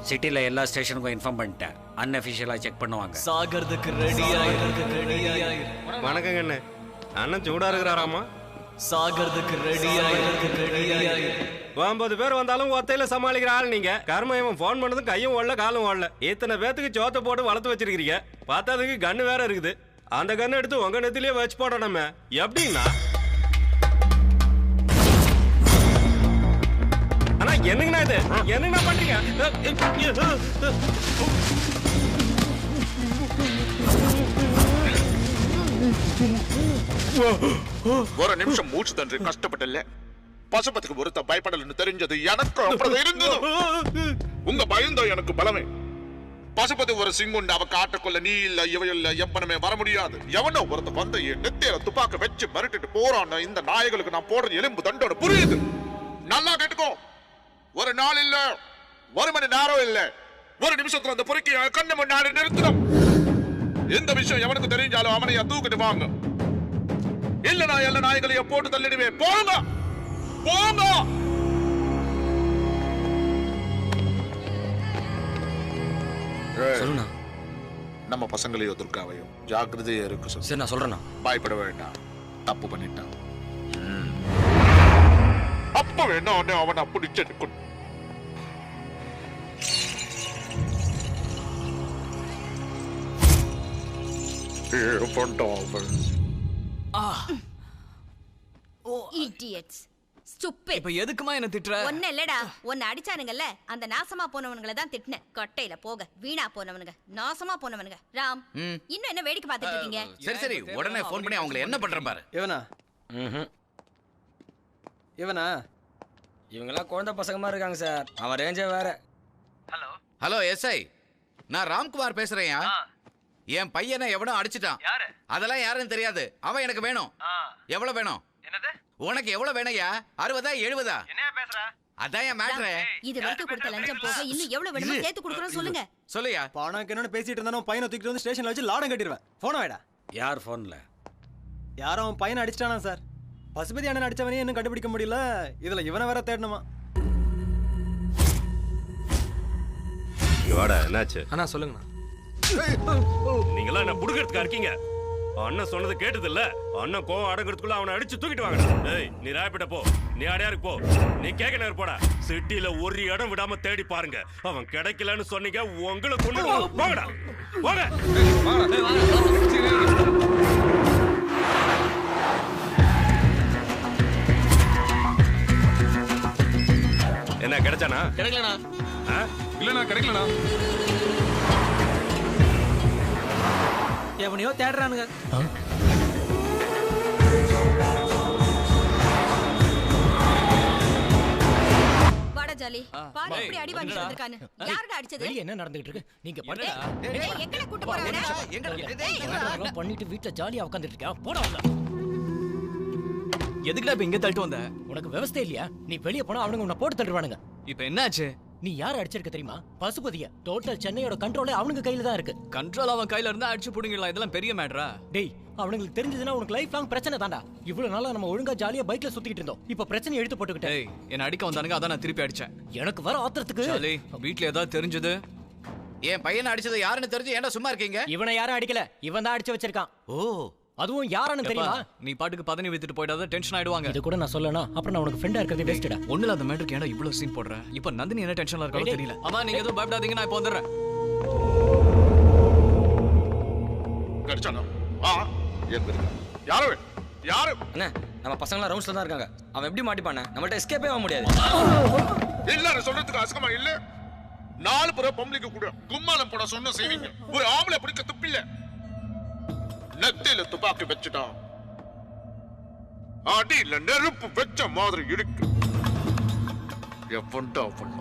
[SPEAKER 6] சிட்டில எல்லா ஸ்டேஷனுக்கும் இன்ஃபார்ம் பண்ணிட்டேன். அன்அஃபிஷியலா செக் பண்ணுவாங்க.
[SPEAKER 11] சாகறதுக்கு ரெடியா
[SPEAKER 16] வணக்கங்க அண்ணே. அண்ணன் சூடா இருக்கிறாராமா?
[SPEAKER 11] சாகறதுக்கு ரெடியா
[SPEAKER 16] 50 பேர் வந்தாலும் ஒத்தையில சமாளிக்கிற ஆள் நீங்க. கர்மயவன் போன் பண்ணதும் கையும் ஓடல காலும் ஓடல. இத்தனை பேத்துக்கு சோத்த போட்டு வளர்த்து வச்சிருக்கீங்க. பார்த்ததுக்கு கண்ணு வேற இருக்குது. அந்த கண்ணை எடுத்து உங்க நெத்திலேயே வச்சு போட நம்ம எப்படின்னா? ஆனா என்னங்கண்ணா இது? என்னங்கண்ணா பண்றீங்க?
[SPEAKER 17] ஒரு நிமிஷம் மூச்சு தன்று கஷ்டப்பட்டல. பசுபத்துக்கு ஒருத்த பயப்படலன்னு தெரிஞ்சது எனக்கு அப்படிதான் இருந்தது. உங்க பயந்தோ எனக்கு பலமே. பசுபதி ஒரு சிங்குண்டு அவ காட்டுக்குள்ள நீ இல்ல இவ இல்ல எப்பனமே வர முடியாது. எவனோ ஒருத்த வந்து என் நெத்தியில துப்பாக்க வச்சு மிரட்டிட்டு போறான். இந்த நாய்களுக்கு நான் போடுற எலும்பு தண்டோட புரியுது. நல்லா கேட்டுக்கோ. ஒரு நாள் இல்ல, ஒரு மணி நேரம் இல்ல, ஒரு நிமிஷத்துல அந்த பொறுக்கி கண்ணு முன்னாடி நிறுத்தணும். எந்த விஷயம் எவனுக்கு தெரிஞ்சாலும் அவனைய தூக்கிட்டு வாங்க. இல்ல நான் எல்லா நாய்களையும் போட்டு தள்ளிடுவேன். போங்க போங்க.
[SPEAKER 6] சொல்லுண்ணா.
[SPEAKER 17] நம்ம பசங்களையோ துர்காவையும் ஜாக்கிரதையா இருக்கு.
[SPEAKER 6] சரி நான் சொல்றேண்ணா.
[SPEAKER 17] பயப்பட வேண்டாம். தப்பு பண்ணிட்டான். அப்ப வேணா அவனை பிடிச்செடுக்கணும்.
[SPEAKER 18] இப்ப எதுக்குமா என்ன திட்டுற?
[SPEAKER 1] ஒண்ணு இல்லடா, ஒன்னு அடிச்சானுங்கல்ல, அந்த நாசமா போனவனுங்களை தான் திட்டினேன். கொட்டையில போக வீணா போனவனுங்க, நாசமா போனவனுங்க. ராம், இன்னும் என்ன வேடிக்கை பார்த்துட்டு இருக்கீங்க?
[SPEAKER 7] சரி உடனே போன் பண்ணி அவங்களை என்ன பண்ற பாரு.
[SPEAKER 14] இவனா
[SPEAKER 6] இவங்கெல்லாம் குழந்தை பசங்க மாதிரி இருக்காங்க சார். அவன் ரேஞ்சே வேற.
[SPEAKER 7] ஹலோ எஸ்ஐ, நான் ராம்குமார் பேசுறேன். என் பையனை எவனோ அடிச்சிட்டான். அதெல்லாம் யாருன்னு தெரியாது. அவன் எனக்கு வேணும். எவ்வளவு வேணும்? உனக்கு எவ்வளவு வேணையா? 60 70?
[SPEAKER 18] என்னையா பேசுற?
[SPEAKER 7] அதான் என் மேட்ரு.
[SPEAKER 1] இது வரைக்கும் கொடுத்த லஞ்சம் போக இன்னும் எவ்வளவு வேணுமோ சேர்த்து கொடுக்குறோம். சொல்லுங்க.
[SPEAKER 7] சொல்லுயா.
[SPEAKER 14] பணம் என்னன்னு பேசிட்டு இருந்தானோ பையனை தூக்கிட்டு வந்து ஸ்டேஷன்ல வச்சு லாடம் கட்டிடுவேன். போன வேடா.
[SPEAKER 6] யார் போன்ல?
[SPEAKER 14] யாரோ அவன் பையனை அடிச்சிட்டானா சார். பசுபதி அண்ணன் அடிச்சவனே இன்னும் கண்டுபிடிக்க முடியல. இதுல இவனை வேற தேடணுமா?
[SPEAKER 16] வாடா, என்னாச்சு?
[SPEAKER 13] அண்ணா சொல்லுங்கண்ணா.
[SPEAKER 16] நீங்களா என்ன புடுக்கிறதுக்கா இருக்கீங்க? அண்ணன் சொன்னது கேட்டது இல்ல. அண்ணன் கோவம் அடங்குறதுக்குள்ள அவனை அடிச்சு தூக்கிட்டு வாங்க. ஏய், நீ ராயப்பேட்டை போ, நீ அடையாருக்கு போ, நீ கேக்க நேரம் போடா. சிட்டில ஒரு இடம் விடாம தேடி பாருங்க. அவன் கிடைக்கலன்னு சொன்னீங்க, உங்களை கொண்டு போங்கடா. போங்க. என்ன கிடைச்சானா?
[SPEAKER 21] கிடைக்கலண்ணா.
[SPEAKER 13] இல்லண்ணா கிடைக்கலண்ணா.
[SPEAKER 9] எவனையோ தேடுறானுங்க.
[SPEAKER 1] வாடா ஜாலி, பாரு எப்படி அடி வாங்கிட்டு வந்திருக்கானு. யாரடா அடிச்சது?
[SPEAKER 22] வெளிய என்ன நடந்துட்டு இருக்கு? நீங்க பண்ணுங்க.
[SPEAKER 1] டேய் எங்கல கூட்டி போறானே?
[SPEAKER 22] எங்க பண்ணிட்டு வீட்ல ஜாலியா உட்கார்ந்துட்டு இருக்க. போடா உள்ள.
[SPEAKER 18] எதுக்குடா இப்ப இங்க தள்ளிட்டு வந்த?
[SPEAKER 22] உனக்கு விவசாய இல்லையா? நீ வெளிய போனா அவனுங்க உன்னை போட்டு தள்ளுவானுங்க.
[SPEAKER 18] இப்ப என்னாச்சு?
[SPEAKER 22] நீ யார அடிச்சிருக்க தெரியுமா? பசுபதிய. டோட்டல் சென்னையோட கண்ட்ரோலே அவனுங்க கையில தான் இருக்கு.
[SPEAKER 18] கண்ட்ரோல் அவன் கையில இருந்தா அடிச்சு புடிங்கலாம். இதெல்லாம் பெரிய மேட்டரா?
[SPEAKER 22] டேய், அவனுங்களுக்கு தெரிஞ்சதுன்னா உனக்கு லைஃப் லாங் பிரச்சனை தான்டா. இவ்வளவு நாளா நம்ம ஒழுங்கா ஜாலியா பைக்ல சுத்திட்டு இருந்தோம். இப்ப பிரச்சனை எடுத்து போட்டுக்கிட்டே.
[SPEAKER 18] டேய், என்ன அடிக்க வந்தானுங்க, அதான் நான் திருப்பி அடிச்சேன்.
[SPEAKER 22] எனக்கு வர ஆத்திரத்துக்கு
[SPEAKER 18] ஜாலி, வீட்ல ஏதாவது தெரிஞ்சது?
[SPEAKER 7] என் பையனை அடிச்சது யாருன்னு தெரிஞ்சு ஏன்டா சும்மா இருக்கீங்க?
[SPEAKER 22] இவனை யாரும் அடிக்கல, இவன் தான் அடிச்சு வச்சிருக்கான். ஓ, அதுவும் யாரானு தெரியுமா?
[SPEAKER 18] நீ பாட்டுக்கு பதனி வித்துட்டு போயிடாத, டென்ஷன் ஆயிடுவாங்க.
[SPEAKER 22] இது கூட நான் சொல்லணும். அப்புறம் நான் உனக்கு ஃப்ரெண்டா இருக்கிறது பெஸ்ட்டா.
[SPEAKER 18] ஒண்ணுல அந்த மேட்டருக்கு ஏன்டா இவ்ளோ சீன் போடுற? இப்ப நந்தினி என்ன டென்ஷன்ல இருக்காளோ தெரியல. அம்மா நீங்க எதுவும் பயப்படாதீங்க, நான் இப்போ வந்துறேன்.
[SPEAKER 17] கடிச்சானா? எங்க யாரு யாரு?
[SPEAKER 6] அண்ணா, நம்ம பசங்கலாம் ரவுண்ட்ஸ்ல தான் இருக்காங்க. அவன் எப்படி மாட்டிப்பானே? நம்மள்ட்ட எஸ்கேப்பே ஆக முடியாது.
[SPEAKER 17] இல்ல சொல்றதுக்கு அசகமா இல்ல. 4 பேர் பொம்பளைக்கு கூட கும்மாளம் போட சொன்ன செய்வீங்க. ஒரு ஆம்பளை பிடிக்க துப்பில்ல. நெத்தியில துப்பாக்கி வச்சுட்டா அடியில நெருப்பு வச்ச மாதிரி இருக்கு. எவன்டா பண்ண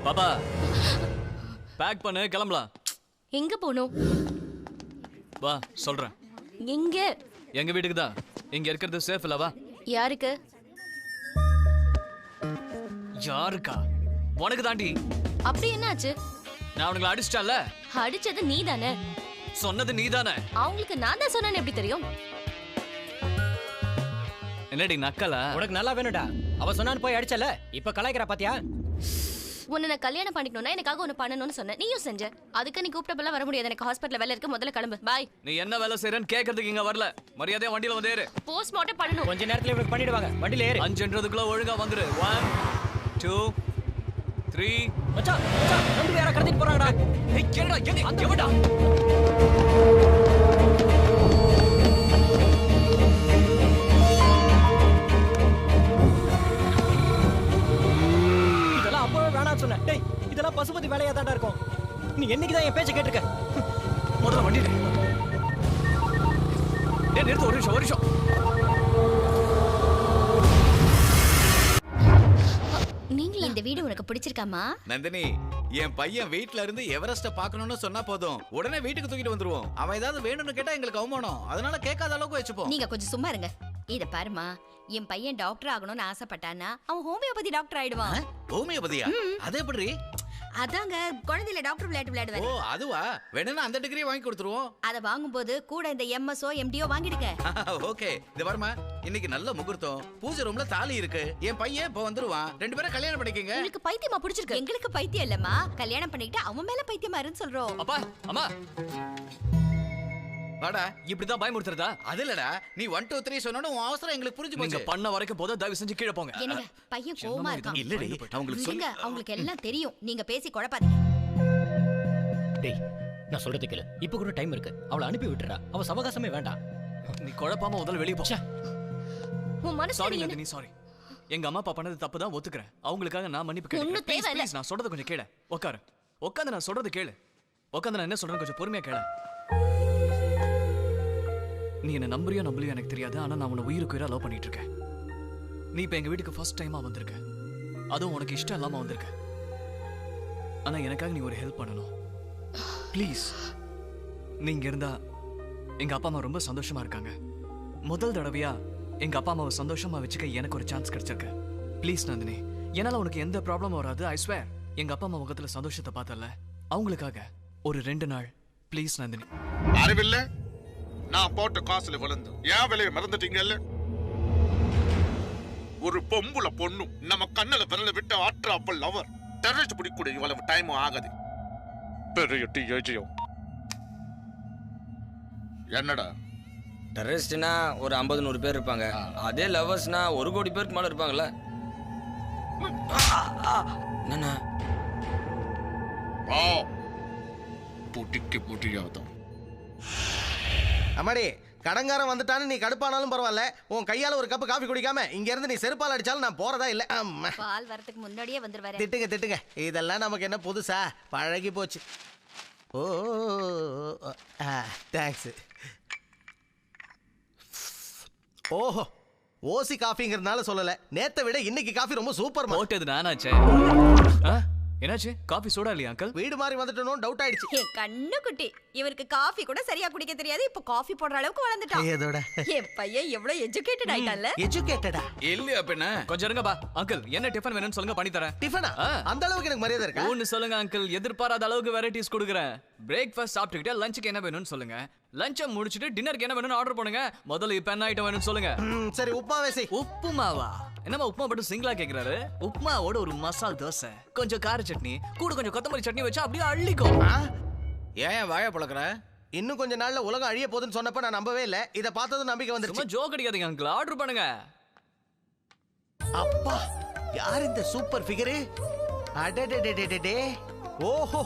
[SPEAKER 11] பாப்பா பேக் பண்ணு, கிளம்பலாம்.
[SPEAKER 15] எங்க போகணும்?
[SPEAKER 11] வா சொல்றேன்.
[SPEAKER 15] எங்க?
[SPEAKER 11] எங்க வீட்டுக்கு தான். இங்க இருக்கிறது சேஃப் இல்ல, வா.
[SPEAKER 15] யாருக்கு?
[SPEAKER 11] யாருக்கா? உனக்கு தாண்டி.
[SPEAKER 15] அப்படி என்னாச்சு?
[SPEAKER 11] நான் உனக்கு அடிச்சிட்டேன்ல.
[SPEAKER 15] அடிச்சது நீ தானே.
[SPEAKER 11] சொன்னது நீ தானே.
[SPEAKER 15] அவங்களுக்கு நான் தான் சொன்னேன்னு எப்படி தெரியும்?
[SPEAKER 11] என்னடி நக்கலா?
[SPEAKER 22] உனக்கு நல்லா வேணும்டா. அவ சொன்னான்னு போய் அடிச்சல, இப்ப கலாய்க்கிறா பாத்தியா?
[SPEAKER 15] உன்னை நான் கல்யாணம் பண்ணிக்கணும்னா எனக்காக ஒன்னு பண்ணணும்னு சொன்னேன், நீயும் செஞ்ச. அதுக்கு நீ கூப்பிட்டப்பெல்லாம் வர முடியாது, எனக்கு ஹாஸ்பிட்டல் வேலை இருக்கு, முதல்ல கிளம்பு. பாய்.
[SPEAKER 11] நீ என்ன வேலை செய்யறன்னு கேட்கறதுக்கு இங்க வரல. மரியாதையா வண்டியில வந்து ஏறு.
[SPEAKER 15] போஸ்ட்மார்ட்டம் பண்ணணும்.
[SPEAKER 22] கொஞ்ச நேரத்துல இவங்களுக்கு பண்ணிடுவாங்க. வண்டியில ஏறு.
[SPEAKER 11] 5:00 ஒழுங்கா வந்துரு. 1 2 3.
[SPEAKER 22] மச்சான் மச்சான் வண்டி யாரா கடத்திட்டு போறாங்கடா.
[SPEAKER 11] ஏய் கேளுடா, எங்க எவடா?
[SPEAKER 22] இதெல்லாம் அப்பவே வேணாம்னு சொன்னேன். டேய் இதெல்லாம் பசுபதி வேலையா தான்டா இருக்கும். நீ என்னைக்கு தான் என் பேச்சை கேட்டிருக்க?
[SPEAKER 11] முதல்ல வண்டி எடு. டேய் நிறுத்து, ஒரு நிமிஷம்.
[SPEAKER 1] நீங்களா? இந்த வீடு உனக்கு பிடிச்சிருக்காமா?
[SPEAKER 7] நந்தினி, என் பையன் வீட்ல இருந்து எவரெஸ்ட பார்க்கணும்னு சொன்னா போதும், உடனே வீட்டுக்கு தூக்கிட்டு வந்துருவோம். அவன் ஏதாவது வேணும்னு கேட்டா எங்களுக்கு அவமானம், அதனால கேட்காத அளவுக்கு வச்சுப்போம்.
[SPEAKER 1] நீங்க கொஞ்சம் சும்மா இருங்க. இத பாருமா, என் பையன் டாக்டர் ஆகணும்னு ஆசைப்பட்டானா அவன் ஹோமியோபதி டாக்டர் ஆயிடுவான்.
[SPEAKER 7] ஹோமியோபதியா? அது எப்படி?
[SPEAKER 1] அதாங்க குழந்தையில டாக்டர் விளையாடுவாரு.
[SPEAKER 7] ஓ அதுவா? வேணும்னா அந்த டிகிரி வாங்கி கொடுத்துருவோம்.
[SPEAKER 1] அத வாங்கும்போது கூட இந்த எம்எஸ்ஓ எம்டிஓ வாங்கிடுங்க.
[SPEAKER 7] ஓகே. இந்த வரமா, இன்னைக்கு நல்ல முகூர்த்தம், பூஜை ரூம்ல தாலி இருக்கு. என் பையன் இப்ப வந்துருவான். 2 பேரும் கல்யாணம் பண்ணிக்கங்க.
[SPEAKER 1] உங்களுக்கு பைத்தியமா பிடிச்சிருக்கு? எங்களுக்கு பைத்தியம் இல்லம்மா, கல்யாணம் பண்ணிக்கிட்டு அவன் மேல பைத்தியமா இருன்னு சொல்றோம்.
[SPEAKER 11] அப்பா அம்மா
[SPEAKER 7] வாடா.
[SPEAKER 11] இப்படிதான் பயமுறுத்துறதா?
[SPEAKER 7] அது இல்லடா, நீ 1 2 3 சொன்னோட உன் அவசரம் எங்களுக்கு புரிஞ்சு போச்சு.
[SPEAKER 11] நீங்க பண்ண வரைக்கும் போத தயவு செஞ்சு கீழே போங்க.
[SPEAKER 1] என்னங்க பையன் கோவமா இருக்கான்.
[SPEAKER 7] இல்லடி, அவங்களுக்கு
[SPEAKER 1] சொல்லுங்க, அவங்களுக்கு எல்லாம் தெரியும். நீங்க பேசி குழப்பாதீங்க.
[SPEAKER 22] டேய் நான் சொல்றது கேளு. இப்ப கூட டைம் இருக்கு. அவளை அனுப்பி விட்டுறா. அவ சவகாசமே வேண்டாம்.
[SPEAKER 11] நீ குழப்பாம முதல்ல வெளிய போ.
[SPEAKER 15] உன் மனசுல
[SPEAKER 11] சாரி நந்தினி, சாரி. எங்க அம்மா அப்பா பண்ணது தப்பு தான், ஒத்துக்கிறேன். அவங்களுக்காக நான் மன்னிப்பு கேட்கிறேன். ப்ளீஸ் நான் சொல்றது கொஞ்சம் கேளு. உட்காரு. உட்காந்து நான் சொல்றது கேளு. உட்காந்து நான் என்ன சொல்றேன் கொஞ்சம் பொறுமையா கேளு. நீ என்ன நம்புறியோ நம்பலையோ எனக்கு தெரியாது, ஆனா நான் உன்னை உயிருக்கு உயிரா லவ் பண்ணிட்டு இருக்கேன். நீ இப்ப எங்க வீட்டுக்கு ஃபர்ஸ்ட் டைமா வந்திருக்க, அதுவும் உனக்கு இஷ்டம் இல்லாம வந்திருக்க. ஆனா எனக்காக நீ ஒரு ஹெல்ப் பண்ணணும் ப்ளீஸ். நீங்க இருந்தா எங்க அப்பா அம்மா ரொம்ப சந்தோஷமா இருக்காங்க. முதல் தடவையா எங்க அப்பா அம்மாவை சந்தோஷமா வச்சுக்க எனக்கு ஒரு சான்ஸ் கிடைச்சிருக்கு. ப்ளீஸ் நந்தினி, என்னால உனக்கு எந்த ப்ராப்ளமும் வராது. I swear. எங்க அப்பா அம்மா முகத்துல சந்தோஷத்தை பார்த்தல, அவங்களுக்காக ஒரு 2 நாள் ப்ளீஸ் நந்தினி.
[SPEAKER 17] அறிவில்லை, நான் போட்ட காசுல விழுந்து ஏன் விலையை மறந்துட்டீங்கல்ல? ஒரு பொம்புல பொண்ணு நம்ம கண்ணுல விரல விட்டு ஆற்ற அப்பல் லவர் டெரரிஸ்ட் பிடிக்கூட இவ்வளவு டைமும் ஆகாது. பெரிய டிஏஜியும் என்னடா
[SPEAKER 19] டெரரிஸ்ட்னா ஒரு 50-100 பேர் இருப்பாங்க. அதே லவர்ஸ்னா 1 கோடி பேருக்கு மேல இருப்பாங்கல்ல. என்னண்ணா?
[SPEAKER 17] புட்டிக்கு புட்டியாதான்.
[SPEAKER 2] அம்மாடி, கடங்காரன் வந்துட்டான்னு நீ கடுப்பானாலும் பரவாயில்ல, உன் கையால ஒரு கப்பு காஃபி குடிக்காம இங்க இருந்து நீ செருப்பால் அடிச்சாலும் நான் போறதா இல்ல.
[SPEAKER 1] பால் வரதுக்கு முன்னாடியே வந்துருவாரு.
[SPEAKER 2] திட்டுங்க திட்டுங்க, இதெல்லாம் நமக்கு என்ன புதுசா, பழகி போச்சு. ஓ தேங்க்ஸ். ஓஹோ, ஓசி காஃபிங்கிறதுனால சொல்லல, நேத்தை விட இன்னைக்கு காஃபி ரொம்ப சூப்பர்.
[SPEAKER 11] போட்டது நானாச்சே. என்னாச்சு? காஃபி சூடா இல்லையா அங்கிள்?
[SPEAKER 2] வீடு மாதிரி வந்துட்டோம், டவுட் ஆயிடுச்சு.
[SPEAKER 1] என் கண்ணு குட்டி, இவருக்கு காஃபி கூட சரியா குடிக்க தெரியாது, இப்ப காஃபி போடுற அளவுக்கு வளர்ந்துட்டான்.
[SPEAKER 2] ஏதோட
[SPEAKER 1] என் பையன் எவ்வளவு எஜுகேட்டட் ஆயிட்டான்ல.
[SPEAKER 2] எஜுகேட்டடா
[SPEAKER 7] இல்லையா பின்ன?
[SPEAKER 11] கொஞ்சம் இருங்க பா. அங்கிள் என்ன டிஃபன் வேணும்னு சொல்லுங்க, பண்ணி தரேன்.
[SPEAKER 2] டிஃபனா? அந்த அளவுக்கு எனக்கு மரியாதை இருக்கா?
[SPEAKER 11] ஒன்னு சொல்லுங்க அங்கிள், எதிர்பாராத அளவுக்கு வெரைட்டிஸ் கொடுக்குறேன். பிரேக்ஃபாஸ்ட் சாப்பிட்டுக்கிட்டே லஞ்சுக்கு என்ன வேணும்னு சொல்லுங்க, லஞ்சை முடிச்சிட்டு டின்னருக்கு என்ன வேணும்னு ஆர்டர் பண்ணுங்க. முதல்ல இப்ப என்ன ஐட்டம் வேணும்னு சொல்லுங்க.
[SPEAKER 2] சரி, உப்புமாவே செய்.
[SPEAKER 11] உப்புமாவா? என்னமா உப்புமா மட்டும் சிங்கிளா கேக்குறாரு? உப்புமாவோட ஒரு மசால் தோசை, கொஞ்சம் கார சட்னி, கூட கொஞ்சம் கொத்தமல்லி சட்னி வச்சா அப்படியே அள்ளிக்கும்.
[SPEAKER 7] ஏன் வாயை பழக்கிற?
[SPEAKER 2] இன்னும் கொஞ்ச நாள்ல உலகம் அழிய போகுதுன்னு சொன்னப்ப நான் நம்பவே இல்ல. இத பார்த்ததும் நம்பிக்கை வந்துருச்சு.
[SPEAKER 11] சும்மா ஜோக் அடிக்காதீங்க அங்கிள், ஆர்டர் பண்ணுங்க.
[SPEAKER 2] அப்பா, யார் இந்த சூப்பர் ஃபிகர்? அடடடடடடே. ஓஹோ,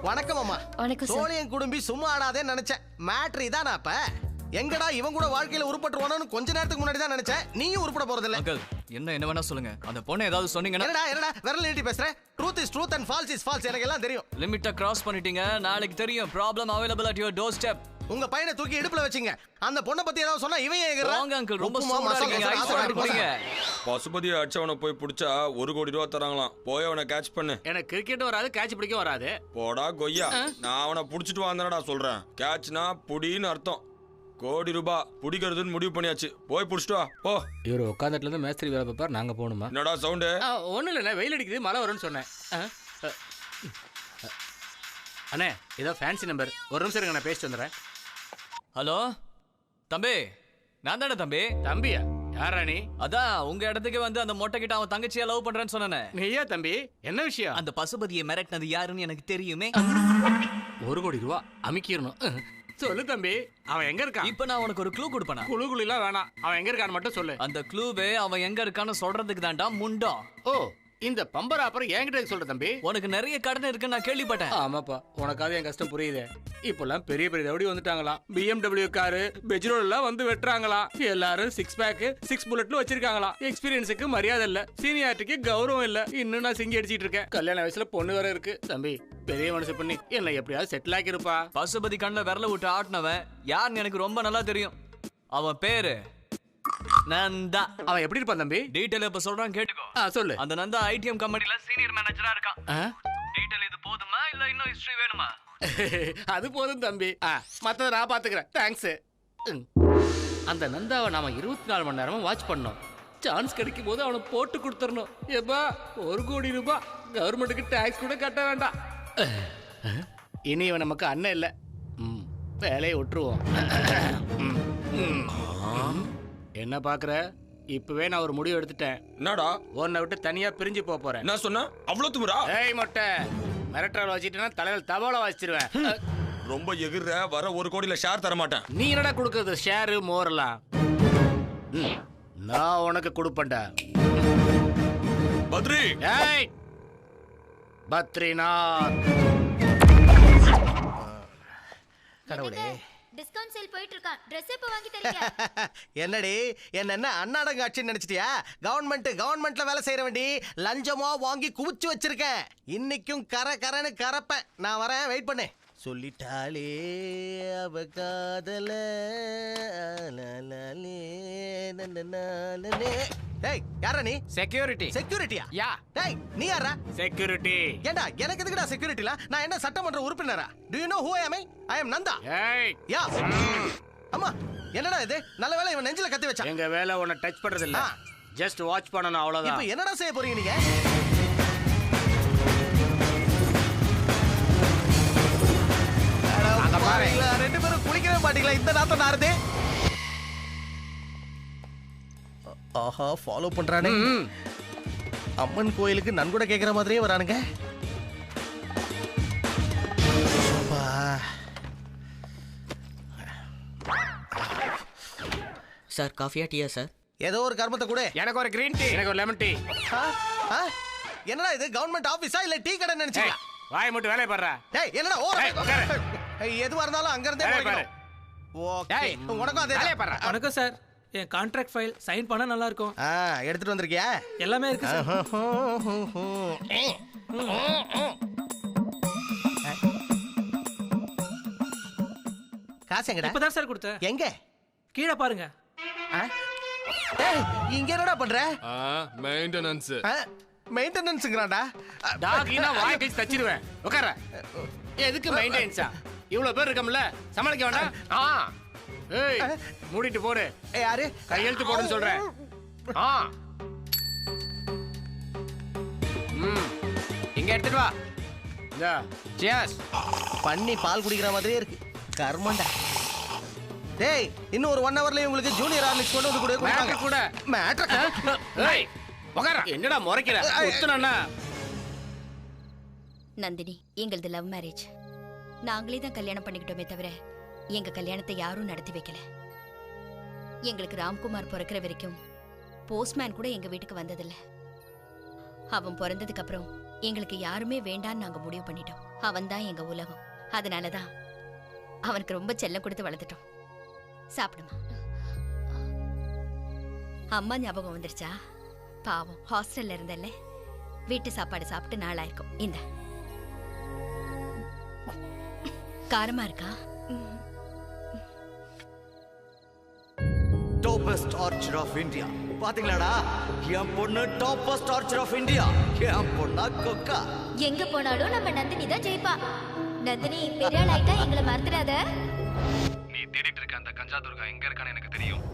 [SPEAKER 2] வணக்கம் அம்மா.
[SPEAKER 15] வணக்கம் சார்.
[SPEAKER 2] சோழியன் குடும்பி சும்மா ஆடாதேன்னு நினைச்சேன். மேட்ரு இதானா அப்ப? எங்கடா இவன் கூட வாழ்க்கையில உருப்பட்டுருவானு கொஞ்ச நேரத்துக்கு முன்னாடி தான் நினைச்சேன். நீயும் உருப்பட போறதில்ல.
[SPEAKER 11] அங்கிள் என்ன வேணா சொல்லுங்க. அந்த பொண்ணு ஏதாவது சொன்னீங்கன்னா
[SPEAKER 2] என்னடா விரல் நீட்டி பேசுற? Truth is truth and false is false. எனக்கு எல்லாம் தெரியும்.
[SPEAKER 11] லிமிட்ட கிராஸ் பண்ணிட்டீங்க. நாளைக்கு தெரியும். Problem available at your doorstep.
[SPEAKER 2] உங்க பையனை தூக்கி இடுப்புல வச்சீங்க. அந்த பொண்ணை பத்தி ஏதாவது சொன்னா இவன் ஏங்கறான்.
[SPEAKER 11] வாங்க அங்கிள், ரொம்ப சூப்பரா இருக்கீங்க. ஐஸ் வாட்டர் குடிங்க.
[SPEAKER 19] பசுபதி அடிச்சவனை போய் பிடிச்சா 1 கோடி ரூபா தராங்களாம். போய் அவனை கேட்ச் பண்ணு.
[SPEAKER 21] எனக்கு கிரிக்கெட் வராது, கேட்ச் பிடிக்க வராது.
[SPEAKER 19] போடா கொய்யா. நான் அவனை புடிச்சிட்டு வந்தேனடா சொல்றேன். கேட்ச்னா புடின்னு அர்த்தம். கோடி ரூபாய் பிடிக்கிறதுன்னு முடிவு பண்ணியாச்சு. போய் புடிச்சிட்டு வா போ.
[SPEAKER 21] இவர் உட்காந்துட்டுல இருந்து மேஸ்திரி வேலை பார்ப்பார். நாங்க போகணுமா?
[SPEAKER 19] என்னடா சவுண்டு?
[SPEAKER 21] ஒன்றும் இல்லைண்ணே, வெயில் அடிக்குது, மழை வரும்னு சொன்னேன். அண்ணே ஏதோ ஃபேன்சி நம்பர். ஒரு நிமிஷம் இருங்க, நான் பேசிட்டு வந்துடுறேன்.
[SPEAKER 11] ஹலோ தம்பி, நான் தானே தம்பி.
[SPEAKER 21] தம்பியா? யாரா நீ?
[SPEAKER 11] அதான் உங்க இடத்துக்கு வந்து அந்த மொட்டை கிட்ட அவன் தங்கச்சியா லவ் பண்றேன்னு சொன்னேன்.
[SPEAKER 21] நீயா தம்பி? என்ன விஷயம்?
[SPEAKER 11] அந்த பசுபதியை மிரட்டினது யாருன்னு எனக்கு தெரியுமே.
[SPEAKER 21] 1 கோடி ரூபா அமிக்கிடணும். சொல்லு தம்பி, அவன் எங்க இருக்கான்?
[SPEAKER 11] இப்ப நான் உனக்கு ஒரு க்ளூ கொடுப்பேனா?
[SPEAKER 21] குழுகுலாம் வேணாம், அவன் எங்க இருக்கான்னு மட்டும் சொல்லு.
[SPEAKER 11] அந்த க்ளூவே அவன் எங்க இருக்கான்னு சொல்றதுக்கு தான்டா முண்டா.
[SPEAKER 21] ஓ, இந்த பம்பர் அப்புறம் என்கிட்ட சொல்ற தம்பி.
[SPEAKER 11] உனக்கு நிறைய கடன் இருக்குன்னு நான் கேள்விப்பட்டேன்.
[SPEAKER 21] ஆமாப்பா, உனக்காவது என் கஷ்டம் புரியுது. இப்பெல்லாம் பெரிய பெரிய ரவுடி வந்துட்டாங்களாம். BMW காரு, பெஜ்ரோல் எல்லாம் வந்து வெட்டுறாங்களாம். எல்லாரும் 6 பேக் 6 புல்லட்னு வச்சிருக்காங்களாம். எக்ஸ்பீரியன்ஸுக்கு மரியாதை இல்ல, சீனியாரிட்டிக்கு கௌரவம் இல்ல. இன்னும் நான் சிங்கி அடிச்சிட்டு இருக்கேன். கல்யாண வயசுல பொண்ணு வேற இருக்கு. தம்பி, பெரிய மனசு பண்ணி என்ன எப்படியாவது செட்டில் ஆக்கிருப்பா.
[SPEAKER 11] பசுபதி கண்ணுல விரல விட்டு ஆட்டினவன் யாருன்னு எனக்கு ரொம்ப நல்லா தெரியும். அவன் பேரு நந்தா.
[SPEAKER 21] அவன் எப்படி இருப்பான் தம்பி?
[SPEAKER 11] டீடைல் இப்ப சொல்றான், கேட்டுக்கோ.
[SPEAKER 21] சொல்லு.
[SPEAKER 11] அந்த நந்தா ஐடிஎம் கம்பெனில சீனியர் மேனேஜரா இருக்கான். டீடைல் இது போதுமா இல்ல இன்னும் ஹிஸ்டரி வேணுமா?
[SPEAKER 21] அது போதும் தம்பி. மத்தத நான் பாத்துக்கிறேன். தேங்க்ஸ். அந்த நந்தாவை நாம 24 மணி நேரமும் வாட்ச் பண்ணோம். சான்ஸ் கிடைக்கும் போது அவனை போட்டு கொடுத்துடணும். எப்பா 1 கோடி ரூபாய் கவர்மெண்ட்டுக்கு டாக்ஸ் கூட கட்ட வேண்டாம். இனி இவன் நமக்கு அண்ணன் இல்ல. வேலையை விட்டுருவோம். என்ன பாக்குற? இப்பவே நான் ஒரு முடிவு எடுத்துட்டேன்.
[SPEAKER 19] என்னடா?
[SPEAKER 21] உன்னை விட்டு தனியா பிரிஞ்சு போறேன்.
[SPEAKER 19] என்ன சொன்ன? அவ்வளவு துமுறா?
[SPEAKER 21] ஏய் மொட்டை, மிரட்டல் வச்சிட்டேன்னா தலையில தபால வச்சிருவேன்.
[SPEAKER 19] ரொம்ப எகிற வர 1 கோடியில ஷேர் தர மாட்டேன்.
[SPEAKER 21] நீ என்னடா கொடுக்கறது? ஷேர் மோரலாம் நான் உனக்கு கொடுப்பேன்டா.
[SPEAKER 19] பத்ரி.
[SPEAKER 21] ஏய் பத்ரிநாத். கடவுளே,
[SPEAKER 3] டிஸ்கவுண்ட் சேல் போயிட்டு இருக்கான். Dress எப்ப வாங்கி தரீங்க?
[SPEAKER 2] என்னடி என்ன அண்ணாடங்க ஆட்சின்னு நினைச்சிட்டியா? கவர்மெண்ட்ல வேலை செய்யற வேண்டி லஞ்சமா வாங்கி குவிச்சு வச்சிருக்கேன். இன்னைக்கும் கரன்னு கரப்பேன். நான் வரேன், வெயிட் பண்ணு. சொல்லிட்டாளே அவ காதல. டேய், யாரா நீ? செக்யூரிட்டியா?
[SPEAKER 21] யா.
[SPEAKER 2] டேய், நீ யாரா?
[SPEAKER 21] செக்யூரிட்டி.
[SPEAKER 2] ஏண்டா எனக்கு எதுக்குடா செக்யூரிட்டில? நான் என்ன சட்டமன்ற உறுப்பினரா? Do you know who I am? I am Nanda.
[SPEAKER 21] ஏய்
[SPEAKER 2] யா. அம்மா, என்னடா இது? நல்ல வேளை இவன் நெஞ்சில கத்தி வச்சான்.
[SPEAKER 21] எங்க வேலை உன்னை டச் பண்றது இல்ல. ஜஸ்ட் வாட்ச் பண்ணனும், அவ்வளவுதான்.
[SPEAKER 2] இப்போ என்னடா செய்ய போறீங்க நீங்க? அங்க பாருங்க, 2 பேரும் குளிக்கவே மாட்டீங்களா? இந்த நாத்தம் நாறுதே. ஆஹா, ஃபாலோ பண்றானே. அம்மன் கோயிலுக்கு நன்கொடை கேக்குற மாதிரியே வரானுங்க.
[SPEAKER 8] சார், காஃபியா டீயா சார்?
[SPEAKER 2] ஏதோ ஒரு கர்மத்தை கூட.
[SPEAKER 21] எனக்கு ஒரு கிரீன் டீ. எனக்கு ஒரு லெமன் டீ.
[SPEAKER 2] என்னடா இது, கவர்மெண்ட் ஆபீஸா இல்ல டீ கடை நினைச்சீங்க?
[SPEAKER 21] வாய் மட்டும் வேலைய பாறா.
[SPEAKER 2] டேய், என்னடா எதுவா இருந்தாலும் அங்க இருந்தே போறீங்க. ஓகே, உனக்கும் அதே வேலைய பாறா.
[SPEAKER 22] வணக்கம் சார், என் கான்ட்ராக்ட் ஃபைல் சைன் பண்ண நல்லா இருக்கும்.
[SPEAKER 2] எடுத்துட்டு வந்திருக்கியா?
[SPEAKER 22] எல்லாமே இருக்கு சார்.
[SPEAKER 2] காசு எங்கடா?
[SPEAKER 22] இப்பதான் சார் கொடுத்தேன்.
[SPEAKER 2] எங்க?
[SPEAKER 22] கீழே பாருங்க.
[SPEAKER 2] டேய், இங்க என்னடா பண்ற?
[SPEAKER 13] மெயின்டெனன்ஸ்.
[SPEAKER 2] மெயின்டெனன்ஸ்ங்கறாடா.
[SPEAKER 21] டாகினா வாய் கழிச்சு தச்சிடுவேன். உட்கார. எதுக்கு மெயின்டெனன்ஸா? இவ்வளவு பேர் இருக்கம்ல, சமாளிக்க வேண்டாம். ஏய், மூடிட்டு போடு.
[SPEAKER 2] யாரு?
[SPEAKER 21] கையெழுத்து போடுன்னு சொல்றேன். இங்க எடுத்துட்டு வா. இந்தா, சியர்ஸ்.
[SPEAKER 2] பண்ணி பால் குடிக்கிற மாதிரியே இருக்கு. கர்மண்டா. டேய், இன்னும் ஒரு 1 ஹவர்ல உங்களுக்கு ஜூனியர் ஹார்லிக்ஸ் கொண்டு வந்து கொடுப்பாங்க.
[SPEAKER 21] கூட
[SPEAKER 2] மேட்டர்.
[SPEAKER 21] ஏய், உட்கார. என்னடா முறைக்கிற? குத்துறேன்னா.
[SPEAKER 1] நந்தினி, எங்களது லவ் மேரேஜ். நாங்களே தான் கல்யாணம் பண்ணிக்கிட்டோமே தவிர எங்க கல்யாணத்தை யாரும் நடத்தி வைக்கல. எங்களுக்கு ராம்குமார் பிறக்கிற வரைக்கும் போஸ்ட்மேன் கூட எங்க வீட்டுக்கு வந்ததில்ல. அவன் பிறந்ததுக்கு அப்புறம் எங்களுக்கு யாருமே வேண்டான்னு நாங்க முடிவு பண்ணிட்டோம். அவன் தான் எங்க உலகம். அதனாலதான் அவனுக்கு ரொம்ப செல்லம் கொடுத்து வளர்த்துட்டோம். சாப்பிடுமா. அம்மா ஞாபகம் வந்துருச்சா? பாவம் ஹாஸ்டல்ல இருந்தல்ல, வீட்டு சாப்பாடு சாப்பிட்டு நாளாயிருக்கும். இந்த காரமா இருக்கா?
[SPEAKER 4] Toppest archer of India. பாத்தீங்களாடா, என் பொண்ணு டாப்பஸ்ட் ஆர்ச்சர் ஆஃப் இந்தியா. என் பொண்ணா கொக்கா.
[SPEAKER 3] எங்க போனாலும் நம்ம நந்தினி தான் ஜெயிப்பா. நந்தினி பெரிய ஆள் ஆயிட்டா எங்களை மறந்துடாத.
[SPEAKER 18] நீ தேடிட்டு இருக்க அந்த கஞ்சா துர்கா எங்க இருக்கான்னு எனக்கு தெரியும்.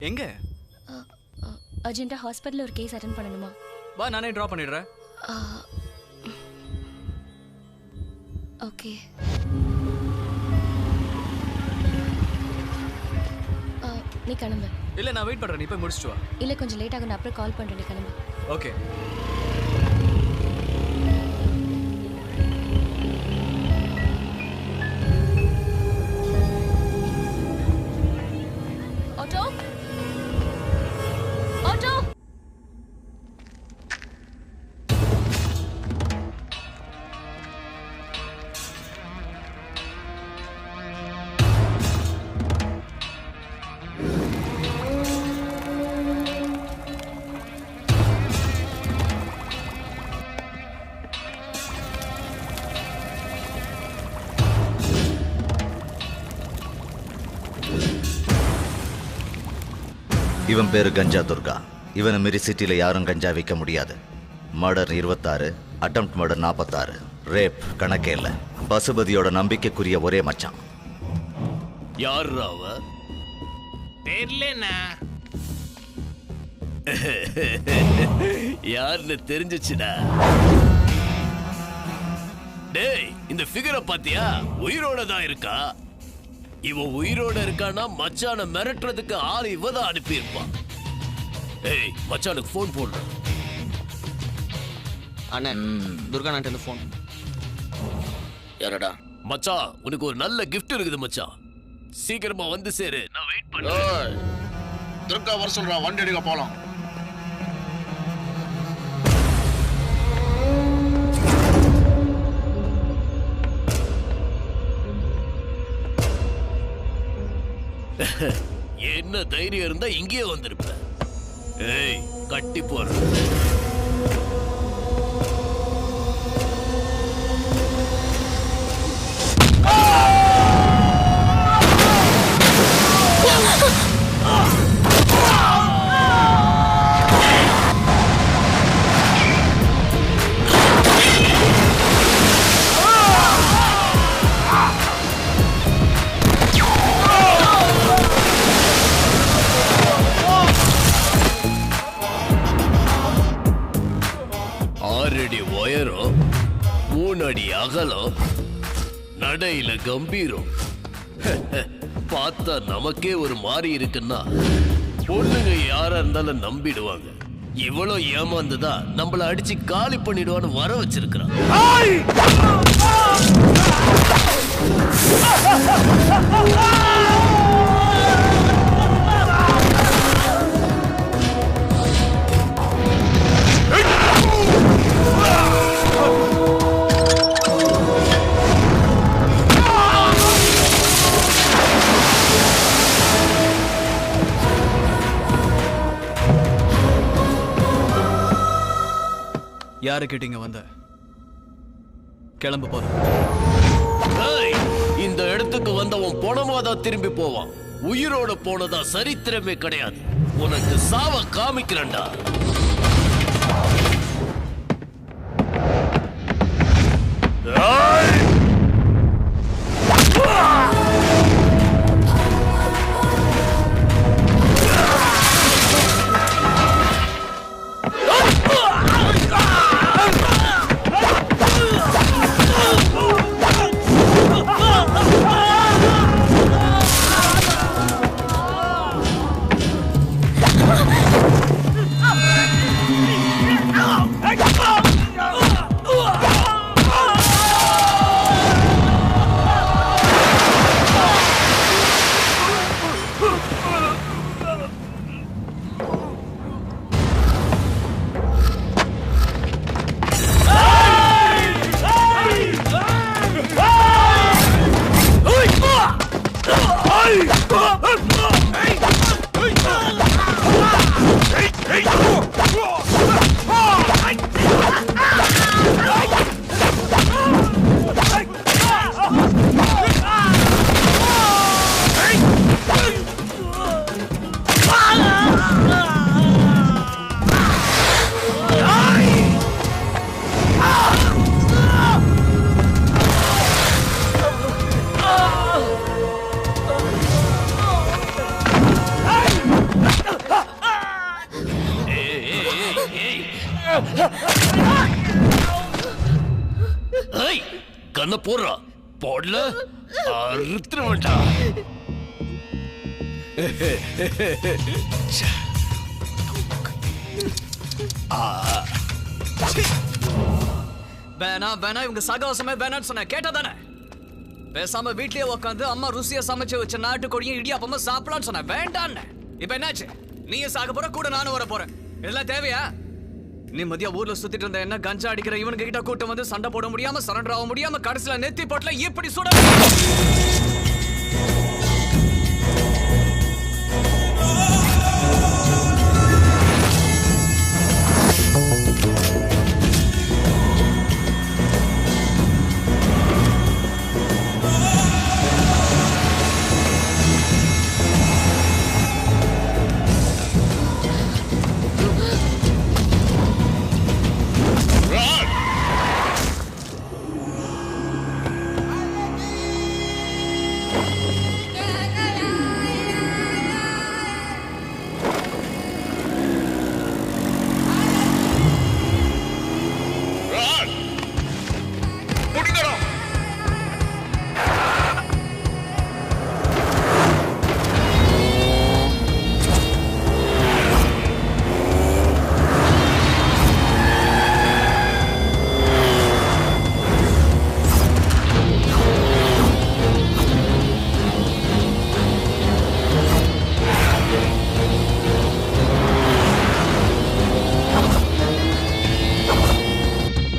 [SPEAKER 11] எங்க?
[SPEAKER 15] அர்ஜென்ட்டா ஹாஸ்பிட்டல்ல ஒரு கேஸ் அட்டெண்ட் பண்ணணுமா?
[SPEAKER 11] வா, நானே டிராப் பண்ணிடுறேன்.
[SPEAKER 15] ஓகே. நீ கிளம்பு.
[SPEAKER 11] இல்ல, நான் வெயிட் பண்றேன். நீ போய் முடிச்சிட்டு வா.
[SPEAKER 15] இல்ல, கொஞ்சம் லேட் ஆகும். நான் அப்புறம் கால் பண்றேன். நீ கிளம்பு.
[SPEAKER 11] ஓகே.
[SPEAKER 15] Auto, auto.
[SPEAKER 4] இவன் பேரு கஞ்சா துர்கா. இவனை மீறி சிட்டில யாரும் கஞ்சா விற்க முடியாது. மர்டர் 26, அட்டெம்ப்ட் மர்டர் 46, ரேப் கணக்கே இல்ல. பசுபதியோட நம்பிக்கைக்குரிய ஒரே மச்சான்.
[SPEAKER 12] யார் அவ?
[SPEAKER 21] தெரியலண்ணா.
[SPEAKER 12] யாருன்னு தெரிஞ்சிச்சுடா. டேய், இந்த ஃபிகரை பாத்தியா? உயிரோட தான் இருக்கா. இவன் உயிரோட இருக்கானா மச்சான மிரட்டுறதுக்கு ஆள் இவதான் அனுப்பியிருப்பான். ஏய், மச்சானுக்கு ஃபோன் போடுற.
[SPEAKER 8] அண்ணன் துர்கா நாட்டு ஃபோன்.
[SPEAKER 12] யாரடா? மச்சான், உனக்கு ஒரு நல்ல கிஃப்ட் இருக்குது மச்சான். சீக்கிரமா வந்து சேரு, நான் வெயிட் பண்றேன்.
[SPEAKER 17] துர்கா வர சொல்றா, வண்டி எடுக்க போலாம்.
[SPEAKER 12] என்ன தைரியம் இருந்தா இங்கே வந்திருப்ப. ஏய், கட்டி போற. உயரம், 3 அடி அகலம், நடையில கம்பீரம். பார்த்தா நமக்கே ஒரு மாறி இருக்குன்னா பொண்ணுங்க யாரா இருந்தாலும் நம்பிடுவாங்க. இவ்வளவு ஏமாந்துதா நம்மள அடிச்சு காலி பண்ணிடுவான்னு வர வச்சிருக்கிறான்.
[SPEAKER 11] யாரு கேட்டீங்க வந்த? கிளம்பு போற.
[SPEAKER 12] இந்த இடத்துக்கு வந்தவன் போனமாதான் திரும்பி போவான். உயிரோட போனதா சரித்திரமே கிடையாது. உனக்கு சாவ காமிக்கிறேன்டா. கண்ண போடுறா போடல அறுத்துருவா.
[SPEAKER 18] வேணா வேணா இவங்க சகவாசமே வேணான்னு சொன்ன கேட்டா தானே? பேசாம வீட்லயே உட்காந்து அம்மா ருசியா சமைச்சு வச்ச நாட்டுக்கோழியும் இடியாப்பமா சாப்பிடலாம்னு சொன்ன வேண்டான்னு. இப்ப என்னாச்சு? நீயும் சாக போற, கூட நானும் வர போறேன். இதெல்லாம் தேவையா? நிம்மதியா ஊர்ல சுத்திட்டு இருந்த என்ன கஞ்சா அடிக்கிற இவனுக்கு கிட்ட கூட்டம் வந்து சண்டை போட முடியாம சரண்டர் ஆக முடியாம கடைசியில நெத்தி போட்டல இப்படி சுட.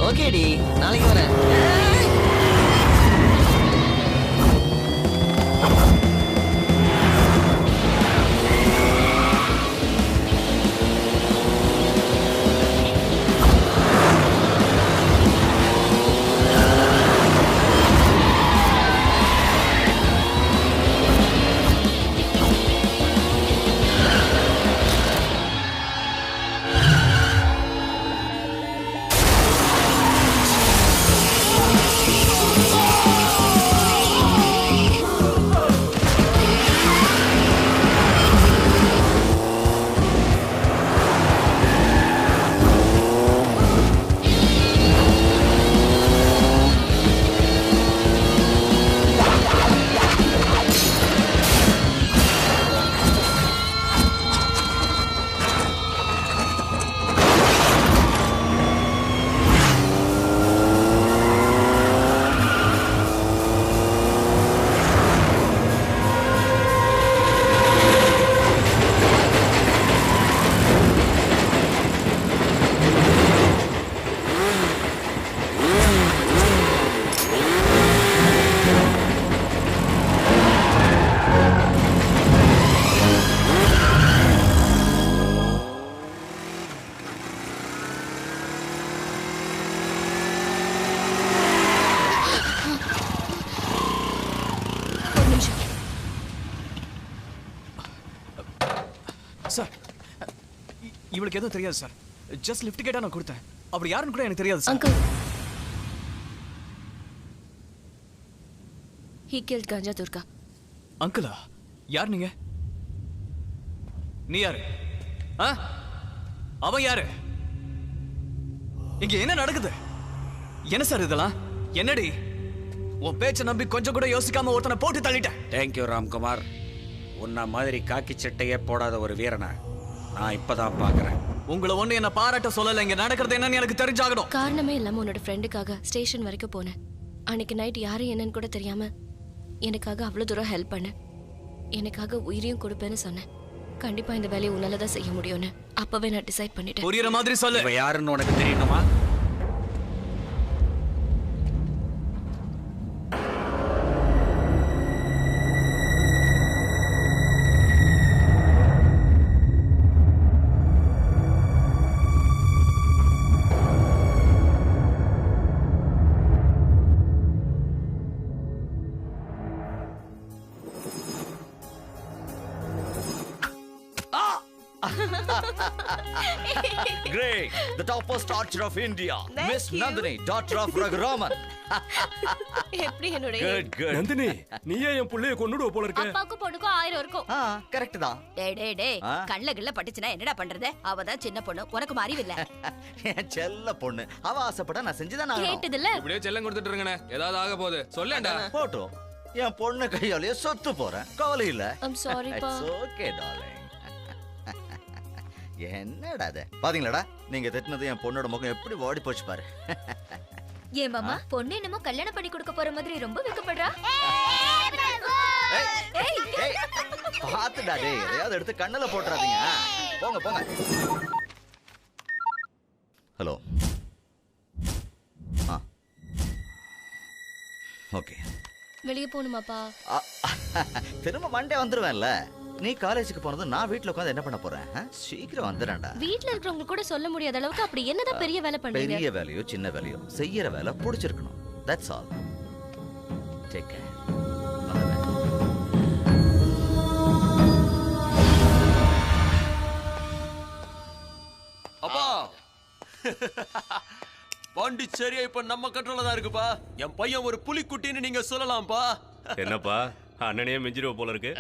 [SPEAKER 20] ஓகேடி, நாளைக்கு வரேன்.
[SPEAKER 18] சார், இவளுக்கு எதுவும் தெரியாது சார். ஜஸ்ட் லிஃப்ட் கேட்டா நான் கொடுத்தேன். அப்படி யாருன்னு கூட எனக்கு தெரியாது சார்.
[SPEAKER 15] அங்கிள், he killed கஞ்சா துர்கா.
[SPEAKER 18] அங்கிளா? யார் நீங்க? நீ யாரு? அவன் யாரு? இங்க என்ன நடக்குது? என்ன சார் இதெல்லாம்? என்னடி உன் பேச்ச நம்பி கொஞ்சம் கூட யோசிக்காம ஒருத்தனை போட்டு தள்ளிட்டேன்.
[SPEAKER 7] தேங்க்யூ ராம்குமார். உன்ன மாதிரி காக்கி சட்டையே போடாத ஒரு வீரனை நான் இப்பதான் பாக்குறேன்.
[SPEAKER 18] உங்களை ஒண்ணு என்ன பாராட்ட சொல்லல. இங்க நடக்கிறது என்னன்னு எனக்கு தெரிஞ்சாகணும்.
[SPEAKER 15] காரணமே இல்லாம உன்னோட ஃப்ரெண்டுக்காக ஸ்டேஷன் வரைக்கும் போனேன். அன்னைக்கு நைட் யாரு என்னன்னு கூட தெரியாம எனக்காக அவ்வளவு தூரம் ஹெல்ப் பண்ண, எனக்காக உயிரையும் கொடுப்பேன்னு சொன்னேன். கண்டிப்பா இந்த வேலையை உன்னாலதான் செய்ய முடியும்னு அப்பவே நான் டிசைட் பண்ணிட்டேன்.
[SPEAKER 18] புரியுற மாதிரி சொல்லு.
[SPEAKER 7] இவ யாருன்னு உனக்கு தெரியணுமா?
[SPEAKER 4] Great, the topmost archer of India,
[SPEAKER 15] Thank
[SPEAKER 4] Miss
[SPEAKER 15] you.
[SPEAKER 4] Nandini, daughter of Raghuram.
[SPEAKER 15] எப்படி என்னோட
[SPEAKER 4] Good.
[SPEAKER 19] நந்தினி நீயே என் புள்ளைய கொன்னுடுவ போல இருக்க.
[SPEAKER 3] அப்பாவுக்கும் பொண்ணுக்கும் 1000 இருக்கும்.
[SPEAKER 4] கரெக்ட் தான்.
[SPEAKER 1] டேய் கண்ணுல கிள்ள பட்டுச்சுனா என்னடா பண்றது? அவ தான் சின்ன பொண்ணு, உனக்கு அறிவில்ல.
[SPEAKER 4] என் செல்ல பொண்ணு, அவ ஆசைப்பட்டா நான் செஞ்சுதான் ஆகணும்.
[SPEAKER 1] கேட்டதில்ல?
[SPEAKER 13] இப்படியே செல்லம் கொடுத்துட்டு இருங்கண்ணே, ஏதாவது ஆக போகுது சொல்லேன்டா.
[SPEAKER 4] போட்டோம், என் பொண்ணு கையாலேயே சொத்து போறேன், கவலை இல்ல.
[SPEAKER 15] I'm sorry, pa.
[SPEAKER 4] It's okay, darling. என்னடா அது பாத்தீங்களாடா, நீங்க திட்டினது என் பொண்ணோட முகம் எப்படி ஓடி போச்சு பாரு.
[SPEAKER 3] ஏன் மாமா பொண்ணு என்னமோ கல்யாணம் பண்ணி கொடுக்க போற மாதிரி ரொம்ப வெக்கப்படுறா.
[SPEAKER 4] பாத்துடா டேய், எதையாவது எடுத்து கண்ணுல போட்டுறாதீங்க. போங்க. ஹலோ. ஓகே.
[SPEAKER 15] வெளியே போகணுமாப்பா?
[SPEAKER 4] திரும்ப மண்டே வந்துருவேன்ல. நீ காலேஜுக்கு போனது நான் வீட்ல உட்கார்ந்து என்ன பண்ண போறேன்? சீக்கிரம் வந்துறேன்டா.
[SPEAKER 15] வீட்ல இருக்கிறவங்க கூட சொல்ல முடியாத அளவுக்கு அப்படி என்னதான் பெரிய வேலை பண்றீங்க?
[SPEAKER 4] பெரிய வேலையோ சின்ன வேலையோ செய்யற வேலை பிடிச்சிருக்கணும். That's all. Take care.
[SPEAKER 12] அப்பா பாண்டிச்சேரியா இப்ப நம்ம கண்ட்ரோல்ல தான் இருக்குப்பா. என் பையன் ஒரு புலிக்குட்டின்னு நீங்க சொல்லலாம்ப்பா.
[SPEAKER 16] என்னப்பா அண்ணனையே மிஞ்சிடுவ போல இருக்கு.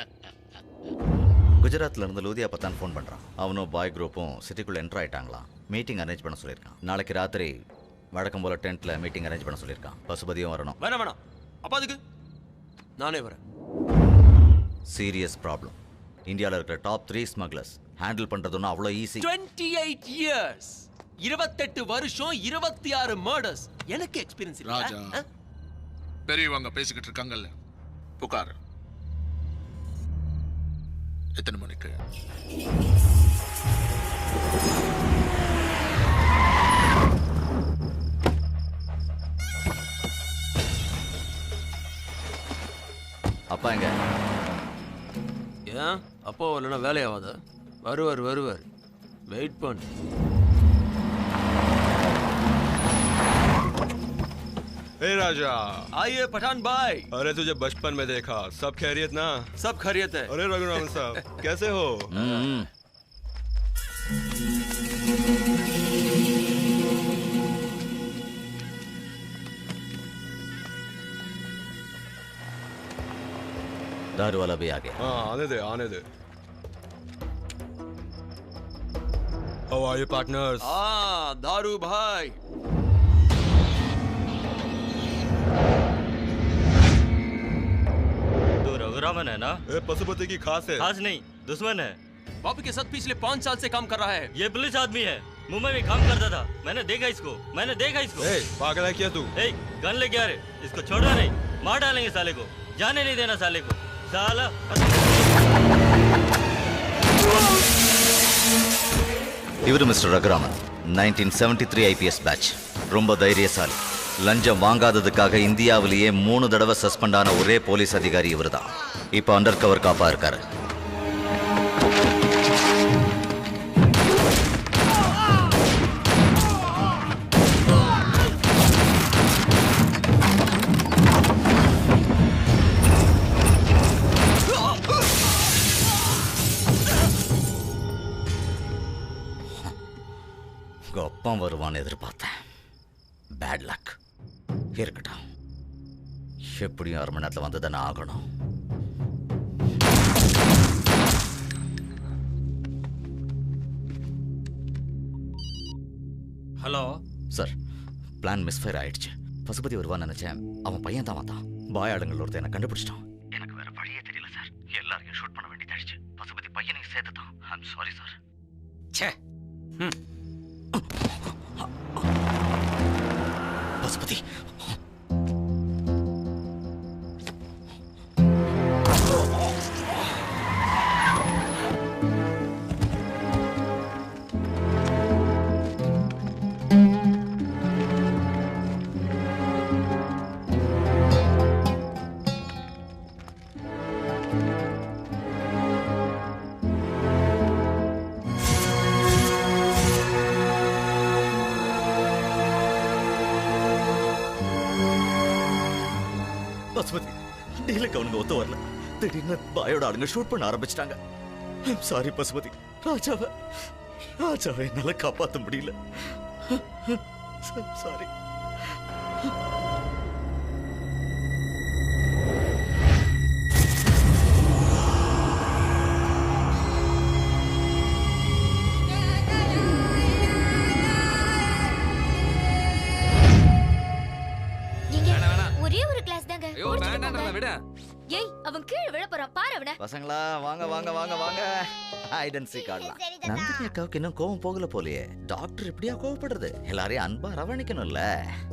[SPEAKER 4] குஜராத்ல இருந்து லூதியா பத்தான் ஃபோன் பண்றான். அவனும் பாய் குரூப்பும் சிட்டிக்குள்ள என்டர் ஆயிட்டாங்களாம். மீட்டிங் அரேஞ்ச் பண்ண சொல்லியிருக்கான். நாளைக்கு ராத்திரி வழக்கம் போல டென்ட்ல மீட்டிங் அரேஞ்ச் பண்ண சொல்லியிருக்கான். பசுபதியும் வரணும்.
[SPEAKER 12] வேணாம் அப்பா அதுக்கு நானே வரேன்.
[SPEAKER 4] Serious problem. இந்தியாவில் இருக்கிற டாப் 3 ஸ்மக்லர்ஸ் ஹேண்டில் பண்றதுன்னா அவ்வளோ ஈஸி.
[SPEAKER 12] 28 years 28 வருஷம் 26 மர்டர்ஸ். எனக்கு எக்ஸ்பீரியன்ஸ் இல்ல.
[SPEAKER 17] ராஜா பெரியவங்க பேசிக்கிட்டு இருக்காங்கல்ல, புகார் எத்தனை மணிக்கு?
[SPEAKER 4] அப்பா எங்க?
[SPEAKER 12] ஏன் அப்பா வரலன்னா வேலையாவாத? வருவார் வெயிட் பண்ணு.
[SPEAKER 19] हे राजा,
[SPEAKER 12] आइए पठान भाई।
[SPEAKER 19] अरे तुझे बचपन में देखा, सब खैरियत ना?
[SPEAKER 12] सब खैरियत है।
[SPEAKER 19] अरे रघुरामन साहब कैसे हो?
[SPEAKER 4] दारू वाला भी आ गया।
[SPEAKER 19] हाँ आने दे। How are you partners?
[SPEAKER 12] दारू भाई।
[SPEAKER 5] तो रघुरामन है ना?
[SPEAKER 19] पशुपति की खास है।
[SPEAKER 5] खास नहीं, दुश्मन है।
[SPEAKER 12] बापू के साथ पिछले 5 साल से काम कर रहा है।
[SPEAKER 5] ये पुलिस आदमी है, मुंबई में काम करता था। मैंने देखा इसको।
[SPEAKER 19] पागल है क्या तू?
[SPEAKER 5] गन लेके आ रहे, इसको छोड़ना नहीं, मार डालेंगे साले को, जाने नहीं देना साले को। साला
[SPEAKER 4] இவரு மிஸ்டர் ரகுராமன், 1973 ஐபிஎஸ் பேட்ச். ரொம்ப தைரியசாலி. லஞ்சம் வாங்காததுக்காக இந்தியாவிலேயே 3 தடவை சஸ்பெண்ட் ஆன ஒரே போலீஸ் அதிகாரி இவர்தான். இப்போ அண்டர் கவர் காப்பா இருக்காரு. அப்பம் வருவான்னு எதிர்பார்த்தேன். Bad luck. இருக்கட்டும், எப்படியும் 1/2 மணி நேரத்தில் வந்து தானே ஆகணும்.
[SPEAKER 5] ஹலோ
[SPEAKER 4] சார், பிளான் மிஸ்ஃபயர் ஆயிடுச்சு. பசுபதி வருவான்னு நினைச்சேன், அவன் பையன் தான் வந்தான். பாயாளுங்கள் ஒருத்தர் என்ன கண்டுபிடிச்சிட்டான். எனக்கு வேற வழியே தெரியல சார். எல்லாரையும் ஷூட் பண்ண வேண்டியதாயிடுச்சு. பசுபதி பையனையும் சேர்த்து தான். I'm sorry sir.
[SPEAKER 12] ச்சே.
[SPEAKER 4] பசுபதி பசுபதி டீலுக்கு அவனுங்க ஒத்து வரல. திடீர்னு பாயோட ஆளுங்க ஷூட் பண்ண ஆரம்பிச்சிட்டாங்க. சாரி பசுபதி. ராஜாவை என்னால காப்பாற்ற முடியல. சாரி.
[SPEAKER 3] ஒரே ஒரு கிளாஸ் தாங்க.
[SPEAKER 13] ஐயோ வேண்டாம்டா விடு.
[SPEAKER 3] ஏய் அவன் கீழ விழ போறான் பாரு அவன.
[SPEAKER 4] பசங்களா வாங்க வாங்க வாங்க வாங்க. ஹைட் அண்ட் சீக் ஆடலாம். நந்தினி அக்காவுக்கு இன்னும் கோவம் போகல போலயே. டாக்டர் இப்படியா கோவப்படுறது? எல்லாரையும் அன்பா அரவணைக்கணும்ல.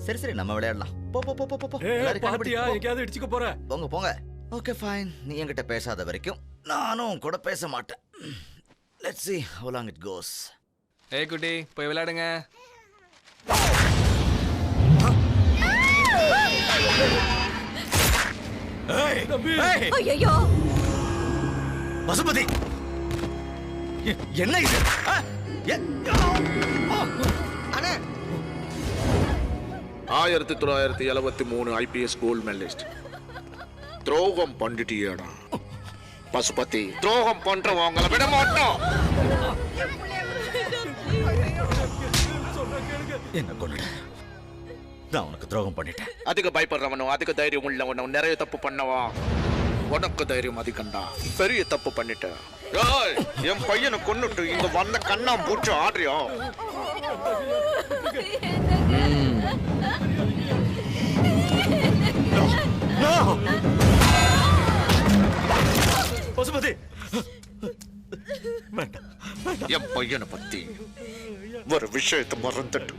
[SPEAKER 4] சரி சரி நம்ம விளையாடலாம். போ போ போ போ போ. எல்லாரும்
[SPEAKER 11] பாத்தியா எங்கயாவது இடிச்சுக்க போற?
[SPEAKER 4] போங்க போங்க. Okay fine. நீ என்கிட்ட பேசாத வரைக்கும் நானும் கூட பேச மாட்டேன். Let's see how long it goes.
[SPEAKER 13] ஏய் குட்டி போய் விளையாடுங்க.
[SPEAKER 1] ஐயோ
[SPEAKER 4] பசுபதி என்ன இது?
[SPEAKER 2] அண்ணே
[SPEAKER 17] 1973 ஐபிஎஸ் கோல்ட் மெடலிஸ்ட். துரோகம் பண்ணிட்டியேடா பசுபதி. துரோகம் பண்றவங்களை விட மாட்டோம்.
[SPEAKER 4] என்ன கொன்னுட. நான் உனக்கு துரோகம் பண்ணிட்டேன்.
[SPEAKER 17] அதிக பயப்படுறவனும் அதிக தைரியம் உள்ளவனும் நிறைய தப்பு பண்ணவா. உனக்கு தைரியம் அதிகண்டா. பெரிய தப்பு பண்ணிட்ட. என் பையனை கொன்னுட்டு இங்க வந்த கண்ணா பூச்சு ஆடுறியோ?
[SPEAKER 4] பசுபதி
[SPEAKER 17] என் பையனை பத்தி ஒரு விஷயத்தை மறந்துட்டு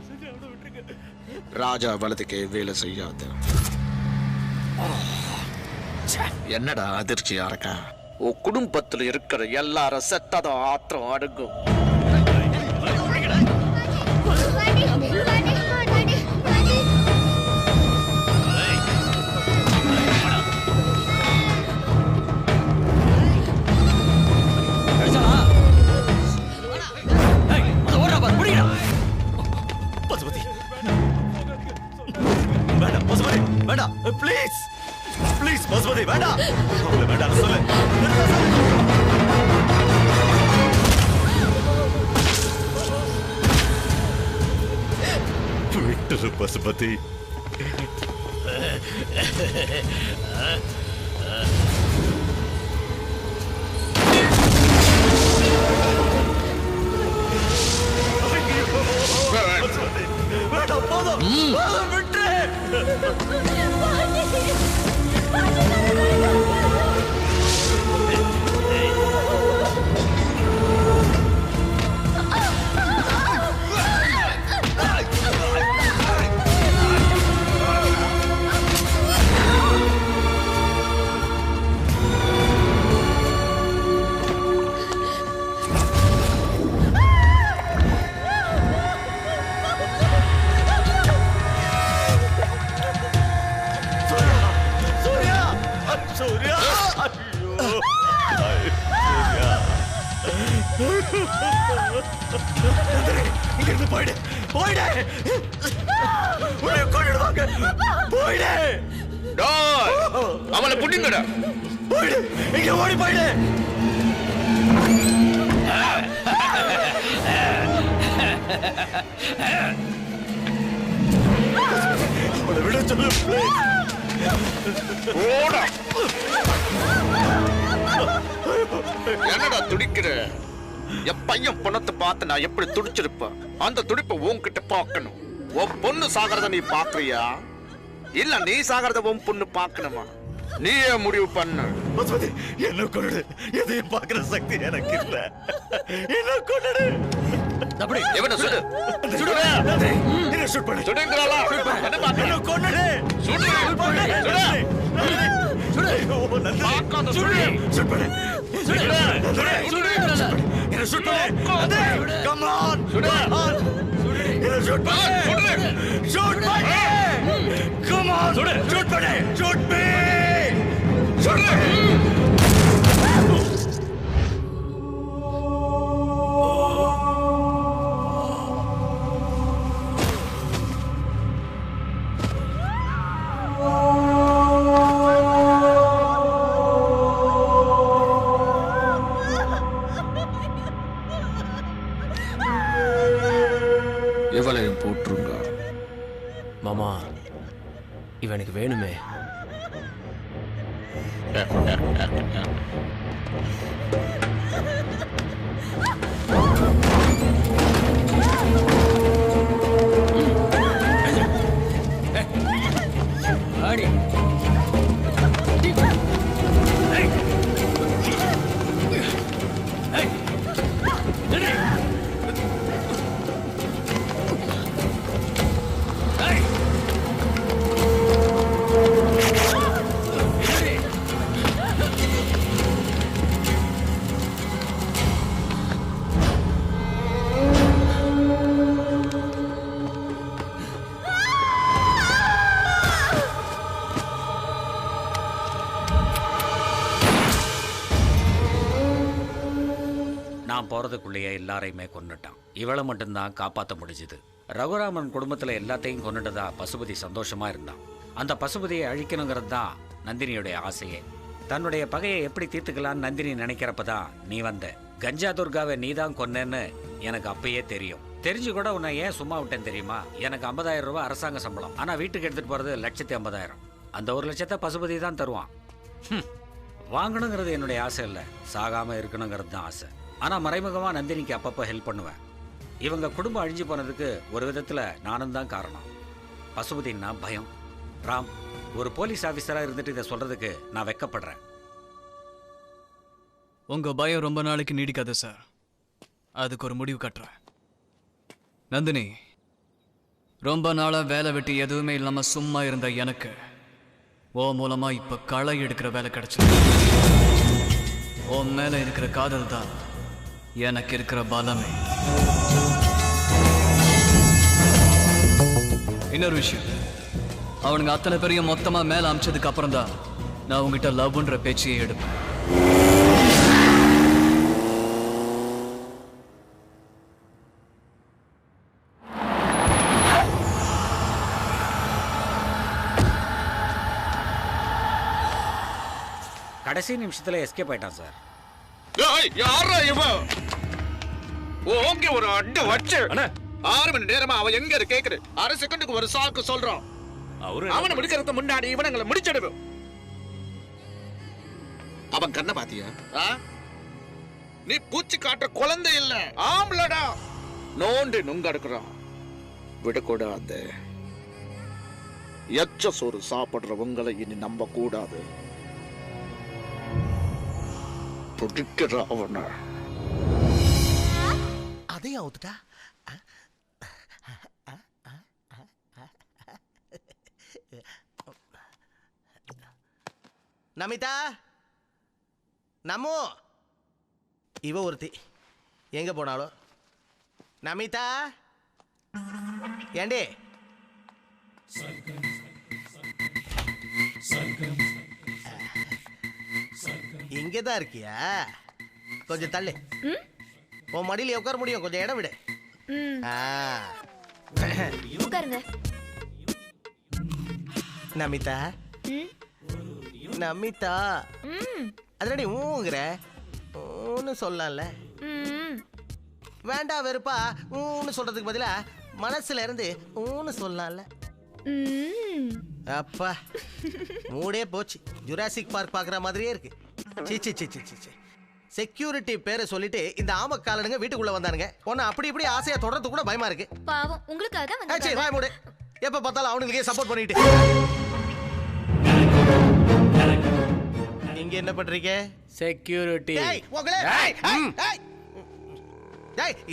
[SPEAKER 17] ராஜா வலதுக்கே வேலை செய்யாத. என்னடா அதிர்ச்சியா இருக்க? உன் குடும்பத்துல இருக்கிற எல்லாரும் செத்ததும் ஆத்திரம் அடுங்கும்.
[SPEAKER 4] பசுபதி வேண்டாம். பசுபதி வேண்டாம். ப்ளீஸ் ப்ளீஸ் பசுபதி வேண்டாம். வேண்டாம் சொல்லு. விட்டுரு பசுபதி. வேண்டாம் போதும் போதும் விட்டு. இங்கிருந்து போயிடு போயிடு. உன்னை கொன்னுடுவாங்க. போயிடு.
[SPEAKER 17] அவளை புடிங்கடா.
[SPEAKER 4] போயிடு. இங்க ஓடி போயிடு. அவளை விட சொல்லு ப்ளீஸ்.
[SPEAKER 17] ஓடா. என்னடா துடிக்கிற? என் பையன் பணத்தை பார்த்து நான் எப்படி துடிச்சிருப்பேன்? அந்த துடிப்பை உன்கிட்ட பார்க்கணும். உன் பொண்ணு சாகிறத நீ பாக்குறியா இல்ல நீ சாகிறத உன் பொண்ணு பார்க்கணுமா? நீயே முடிவு பண்ணு.
[SPEAKER 4] பசுபதி என்ன கொன்னுடு. எதையும் பார்க்கிற சக்தி எனக்கு இல்ல. என்ன கொன்னுடு.
[SPEAKER 17] அப்படி எவனை சுடு. சுடுவே.
[SPEAKER 4] என்ன ஷூட் பண்ணு.
[SPEAKER 17] சுடுங்கறாளா? என்ன பாக்க?
[SPEAKER 4] என்ன கொன்னுடு.
[SPEAKER 17] சுடு. சுடு. சுடு.
[SPEAKER 4] ஓ நல்ல.
[SPEAKER 17] பாக்காத சுடு.
[SPEAKER 4] ஷூட் பண்ணு.
[SPEAKER 17] சுடு. சுடு.
[SPEAKER 4] என்ன ஷூட் பண்ணு. Come on.
[SPEAKER 17] சுடு.
[SPEAKER 4] என்ன ஷூட் பண்ணு. ஷூட் பண்ணு. Come on. ஷூட் பண்ணு. Shoot me. சுடு.
[SPEAKER 12] போட்டுருங்க.
[SPEAKER 10] மாமா இவனுக்கு வேணுமே.
[SPEAKER 11] ஆடி
[SPEAKER 14] நான் போறதுக்குள்ளேயே எல்லாரையுமே கொன்னுட்டான். இவளை மட்டும்தான் காப்பாற்ற முடிஞ்சுது. ரகுராமன் குடும்பத்துல எல்லாத்தையும் கொன்னுட்டதா பசுபதி சந்தோஷமா இருந்தான். அந்த பசுபதியை அழிக்கணுங்கிறது தான் நந்தினியுடைய ஆசையே. தன்னுடைய பகையை எப்படி தீர்த்துக்கலான்னு நந்தினி நினைக்கிறப்பதான் நீ வந்த. கஞ்சா துர்காவை நீதான் கொன்னேன்னு எனக்கு அப்பயே தெரியும். தெரிஞ்சு கூட உன்னை ஏன் சும்மா விட்டேன் தெரியுமா? எனக்கு 50,000 ரூபாய் அரசாங்க சம்பளம். ஆனா வீட்டுக்கு எடுத்துட்டு போறது 1,50,000. அந்த 1,00,000 பசுபதி தான் தருவான். வாங்கணுங்கிறது என்னுடைய ஆசை இல்லை, சாகாம இருக்கணுங்கிறது தான் ஆசை. ஆனா மறைமுகமா நந்தினிக்கு அப்பப்போ ஹெல்ப் பண்ணுவேன். இவங்க குடும்பம் அழிஞ்சு போனதுக்கு ஒரு விதத்துல நானும் தான் காரணம். பசுபதினா பயம். ராம், ஒரு போலீஸ் ஆபீசரா இருந்துட்டு இதை சொல்றதுக்கு நான் வெக்கப்படுறேன்.
[SPEAKER 11] உங்க பயம் ரொம்ப நாளைக்கு நீடிக்காது சார். அதுக்கு ஒரு முடிவு கட்டுறேன். நந்தினி, ரொம்ப நாளா வேலை வெட்டி எதுவுமே இல்லாம சும்மா இருந்த எனக்கு ஓ மூலமா இப்ப களை எடுக்கிற வேலை கிடைச்சது. உன் மேல இருக்கிற காதல் தான் எனக்கு இருக்கிற பலமே. இன்னொரு விஷயம், அவனுங்க அத்தனை பேரையும் மொத்தமா மேல அமிச்சதுக்கு அப்புறம் தான் நான் உங்ககிட்ட லவ்ன்ற பேச்சையே எடுப்பேன்.
[SPEAKER 14] கடைசி நிமிஷத்துல எஸ்கேப் ஆயிட்டான் சார்.
[SPEAKER 17] யாரா இவன்? ஓகே, ஒரு அடி வச்சு 6 மணி நேரமா அவன் எங்க இருக்கு கேக்குது. 1/2 செகண்டுக்கு ஒரு சாக்கு சொல்றான். அவனை முடிக்கிறதுக்கு முன்னாடி இவனங்களை முடிச்சிடுவோம். அவன் கண்ணை பாத்தியா? நீ பூச்சி காட்டுற குழந்தை இல்ல, ஆம்பளடா. நோண்டி நுங்க எடுக்கிறான். விடக்கூடாது. எச்ச சோறு சாப்பிடுறவங்களை இனி நம்ப கூடாது. அவன
[SPEAKER 2] அதையும் அவுத்துட்டா. நமிதா, நமோ. இவ ஒருத்தி எங்க போனாலும். நமிதா, ஏண்டே இங்கதான் இருக்கியா? கொஞ்சம் தள்ளு. உன் மடியில உட்கார முடியும், கொஞ்சம் இடம் விடு.
[SPEAKER 3] உட்காருங்க.
[SPEAKER 2] நமிதா, நமிதா, அதனடி ஊங்குற ஊன்னு சொல்லலாம்ல. வேண்டாம் வெறுப்பா ஊன்னு சொல்றதுக்கு பதிலா மனசுல இருந்து ஊன்னு சொல்லலாம்ல. அப்பா மூடே போச்சு. ஜுராசிக் பார்க் பாக்குற மாதிரியே இருக்கு. சீச்சி சீச்சி சீச்சி. செக்யூரிட்டி பேரை சொல்லிட்டு இந்த ஆமக்காலனுங்க வீட்டுக்குள்ள வந்தானுங்க. உன்னை அப்படி இப்படி ஆசையா தொடர்றது கூட பயமா இருக்கு.
[SPEAKER 3] பாவம், உங்களுக்காக தான் வந்தாங்க.
[SPEAKER 2] வாய் மூடு. எப்ப பார்த்தாலும் அவனுங்களுக்கே சப்போர்ட் பண்ணிட்டு. இங்க என்ன பண்றீங்க?
[SPEAKER 21] செக்யூரிட்டி.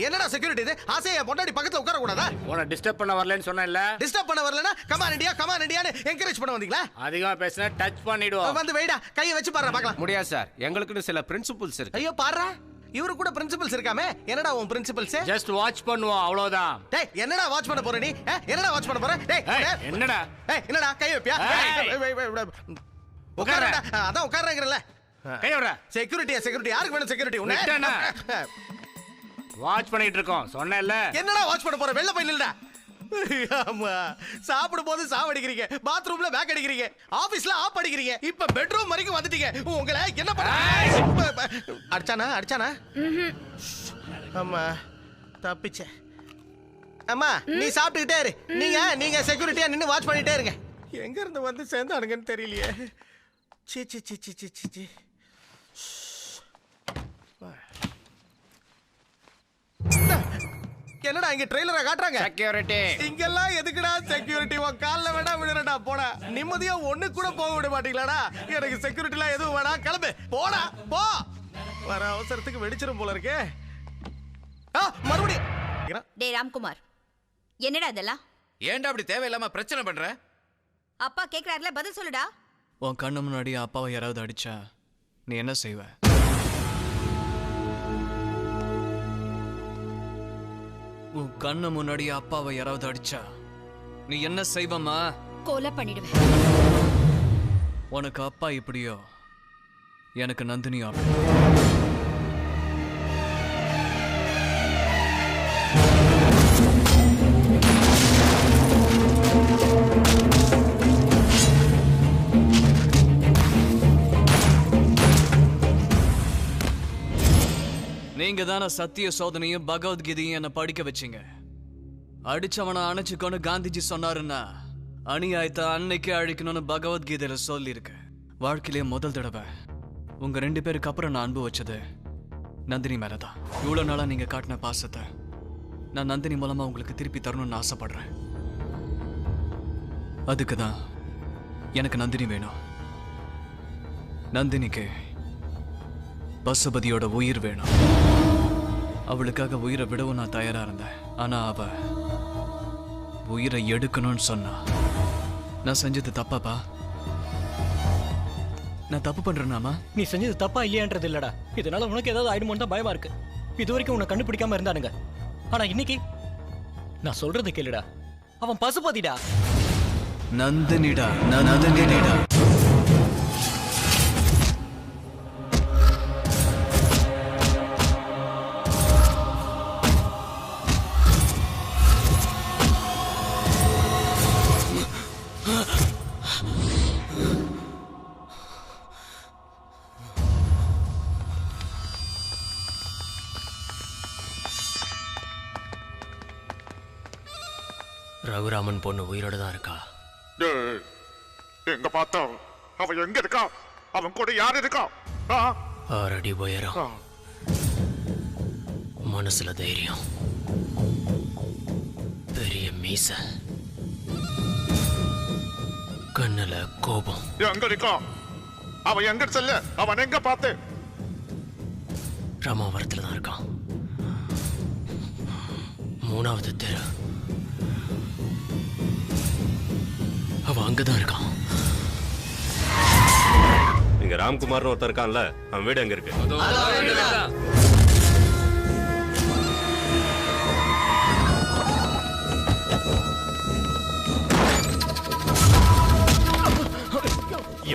[SPEAKER 2] என்னடா செக்யூரிட்டி இது? ஆசையா பொண்டாடி பக்கத்துல உட்கார கூடாதா?
[SPEAKER 21] உன்னை டிஸ்டர்ப் பண்ண வரலன்னு சொன்னேன்ல.
[SPEAKER 2] டிஸ்டர்ப் பண்ண வரலனா கமான் இந்தியான்னு என்கரேஜ் பண்ண வந்தீங்களா?
[SPEAKER 21] அதிகமா பேசினா டச் பண்ணிடுவோம்.
[SPEAKER 2] வந்து வெயிடா, கையை வச்சு பாரு பார்க்கலாம்.
[SPEAKER 10] முடியாது சார், எங்களுக்குன்னு சில பிரின்சிபல்ஸ் இருக்கு.
[SPEAKER 2] ஐயோ பாருடா, இவரு கூட பிரின்சிபல்ஸ் இருக்காமே. என்னடா உன் பிரின்சிபல்ஸ்?
[SPEAKER 21] ஜஸ்ட் வாட்ச் பண்ணுவோம், அவ்வளவுதான்.
[SPEAKER 2] டேய், என்னடா வாட்ச் பண்ண போற நீ? என்னடா வாட்ச் பண்ண போற? டேய்,
[SPEAKER 21] என்னடா?
[SPEAKER 2] என்னடா கை வைப்பியா? உட்காரடா. அதான் உட்காரங்கறல.
[SPEAKER 21] கை விடுற.
[SPEAKER 2] செக்யூரிட்டி யாருக்கு வேணும் செக்யூரிட்டி? உன்னை
[SPEAKER 21] வாட்ச் பண்ணிட்டு இருக்கோம் சொன்னேன்ல.
[SPEAKER 2] என்னடா வாட்ச் பண்ண போற? வெள்ள போய் நில்லுடா. ஆமா, சாப்பிடும் போது சாவடிக்கிறீங்க, பாத்ரூம்ல பேக் அடிக்கிறீங்க, ஆபீஸ்ல ஆப் அடிக்கிறீங்க, இப்ப பெட்ரூம் வரைக்கும் வந்துட்டீங்க. உங்களை என்ன பண்ண? அடிச்சானா? ஆமா, தப்பிச்சேன். அம்மா நீ சாப்பிட்டுக்கிட்டே இரு. நீங்க செக்யூரிட்டியா நின்னு வாட்ச் பண்ணிட்டே இருங்க. எங்க இருந்து வந்து சேர்ந்தானுங்கன்னு தெரியலையே. சீ சீ சீ சீ சீ சீ சீ. என்னடா இங்க ட்ரெய்லரை காட்டுறாங்க?
[SPEAKER 7] செக்யூரிட்டி.
[SPEAKER 2] இங்கெல்லாம் எதுக்குடா செக்யூரிட்டி? உன் கால்ல வேணா விழுறடா. போடா. நிம்மதியா ஒண்ணு கூட போக விட மாட்டீங்களாடா? எனக்கு செக்யூரிட்டிலாம் எதுவும் வேணா. கிளம்பு. போடா போ. வர அவசரத்துக்கு வெடிச்சிரும் போல இருக்கே. மறுபடியும்.
[SPEAKER 1] டே ராம்குமார், என்னடா இதெல்லாம்?
[SPEAKER 7] ஏன்டா அப்படி தேவையில்லாம பிரச்சனை பண்ற?
[SPEAKER 1] அப்பா கேக்குறாருல, பதில் சொல்லுடா.
[SPEAKER 11] உன் கண்ணு முன்னாடி அப்பாவை யாராவது அடிச்சா நீ என்ன செய்வ? உன் கண்ணு முன்னாடி அப்பாவை யாராவது அடிச்சா நீ என்ன செய்வமா?
[SPEAKER 1] கொலை பண்ணிடுவேன்.
[SPEAKER 11] உனக்கு அப்பா இப்படியோ, எனக்கு நந்தினி நீங்க தானே சத்திய சோதனையும் பகவத்கீதையும் என்ன படிக்க வச்சீங்க. அடிச்சவனை அணைச்சுக்கொண்டு காந்திஜி சொன்னாருன்னா அநியாயத்தை அன்னைக்கே அழிக்கணும்னு பகவத்கீதையில சொல்லியிருக்கு. வாழ்க்கையிலேயே முதல் தடவை உங்க 2 பேருக்கு அப்புறம் நான் அன்பு வச்சது நந்தினி மேலதான். இவ்வளவு நாளா நீங்க காட்டின பாசத்தை நான் நந்தினி மூலமா உங்களுக்கு திருப்பி தரணும்னு ஆசைப்படுறேன். அதுக்கு தான் எனக்கு நந்தினி வேணும். நந்தினிக்கு பசுபதியோட உயிர் வேணும். அவளுக்காக உயிரை விடவும் நான் தயாரா இருந்தேன். ஆனா அவ உயிரை எடுக்கணும்னு சொன்னா. நான் செஞ்சது தப்பாப்பா? நான் தப்பு பண்றேனாமா?
[SPEAKER 22] நீ செஞ்சது தப்பா இல்லையான்றது இல்லடா. இதனால உனக்கு ஏதாவது ஆயிடுமோன்னு தான் பயமா இருக்கு. இது வரைக்கும் உன்னை கண்டுபிடிக்காம இருந்தானுங்க. ஆனா இன்னைக்கு நான் சொல்றது கேளுடா, அவன் பசுபதிடா.
[SPEAKER 11] நந்தினிடா, நந்தினிடா.
[SPEAKER 10] ரகுராமன் பொண்ணு உயிரோட தான் இருக்கா?
[SPEAKER 17] எங்க பார்த்தா அவன் எங்க இருக்கா? அவன் கூட யார் இருக்கா?
[SPEAKER 10] 6 அடி உயரம், மனசுல தைரியம், பெரிய மீச, கண்ணுல கோபம்.
[SPEAKER 17] எங்க இருக்கா அவன்? எங்க செல்ல அவன்? எங்க பார்த்து?
[SPEAKER 10] ராமாவரத்துல தான் இருக்கான். 3வது தெரு. அவன் அங்கதான் இருக்கான்.
[SPEAKER 16] இங்க ராம்குமார்னு ஒருத்தர் இருக்கான்ல, அவன் வீடு எங்க இருக்கு?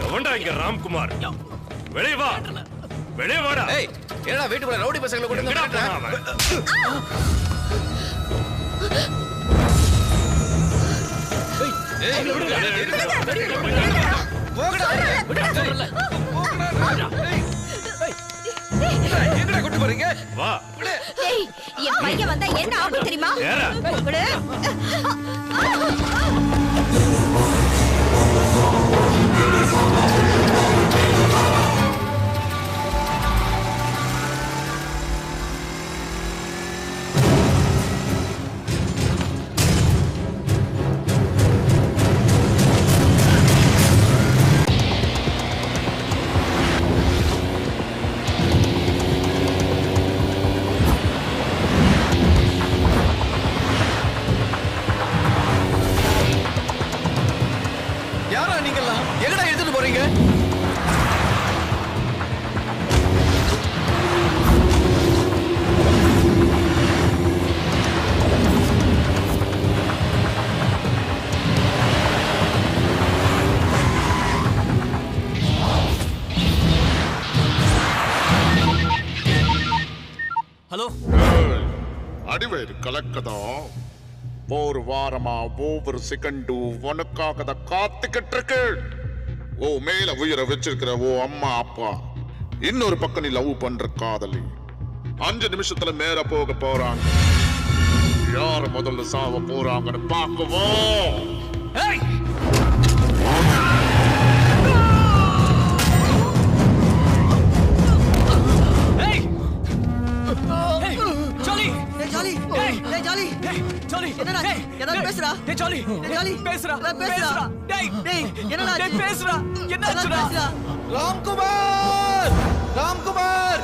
[SPEAKER 16] எவன்டா இங்க ராம்குமார்? வெளியே வா, வெளியே வாடா.
[SPEAKER 7] ஏய், என்னடா வீட்டுக்குள்ள ரவுடி பசங்களை கொண்டு வந்து கூட்டு போறீங்க?
[SPEAKER 16] வா.
[SPEAKER 1] என் பையன் வந்தா என்ன ஆகும் தெரியுமா?
[SPEAKER 11] ஹலோ,
[SPEAKER 17] அடிவேறு கலக்கதான். ஒரு வாரமா ஒவ்வொரு செகண்டும் உனக்காக தான் காத்துக்கிட்டு இருக்கு. ஓ மேல உயிரை வச்சிருக்கிற ஓ அம்மா அப்பா, இன்னொரு பக்கம் நீ லவ் பண்ற காதலி 5 நிமிஷத்துல மேல போக போறாங்க. யார் முதல்ல சாவ போறாங்கன்னு பார்க்குவோம்.
[SPEAKER 7] ராம்குமார் ராம்குமார்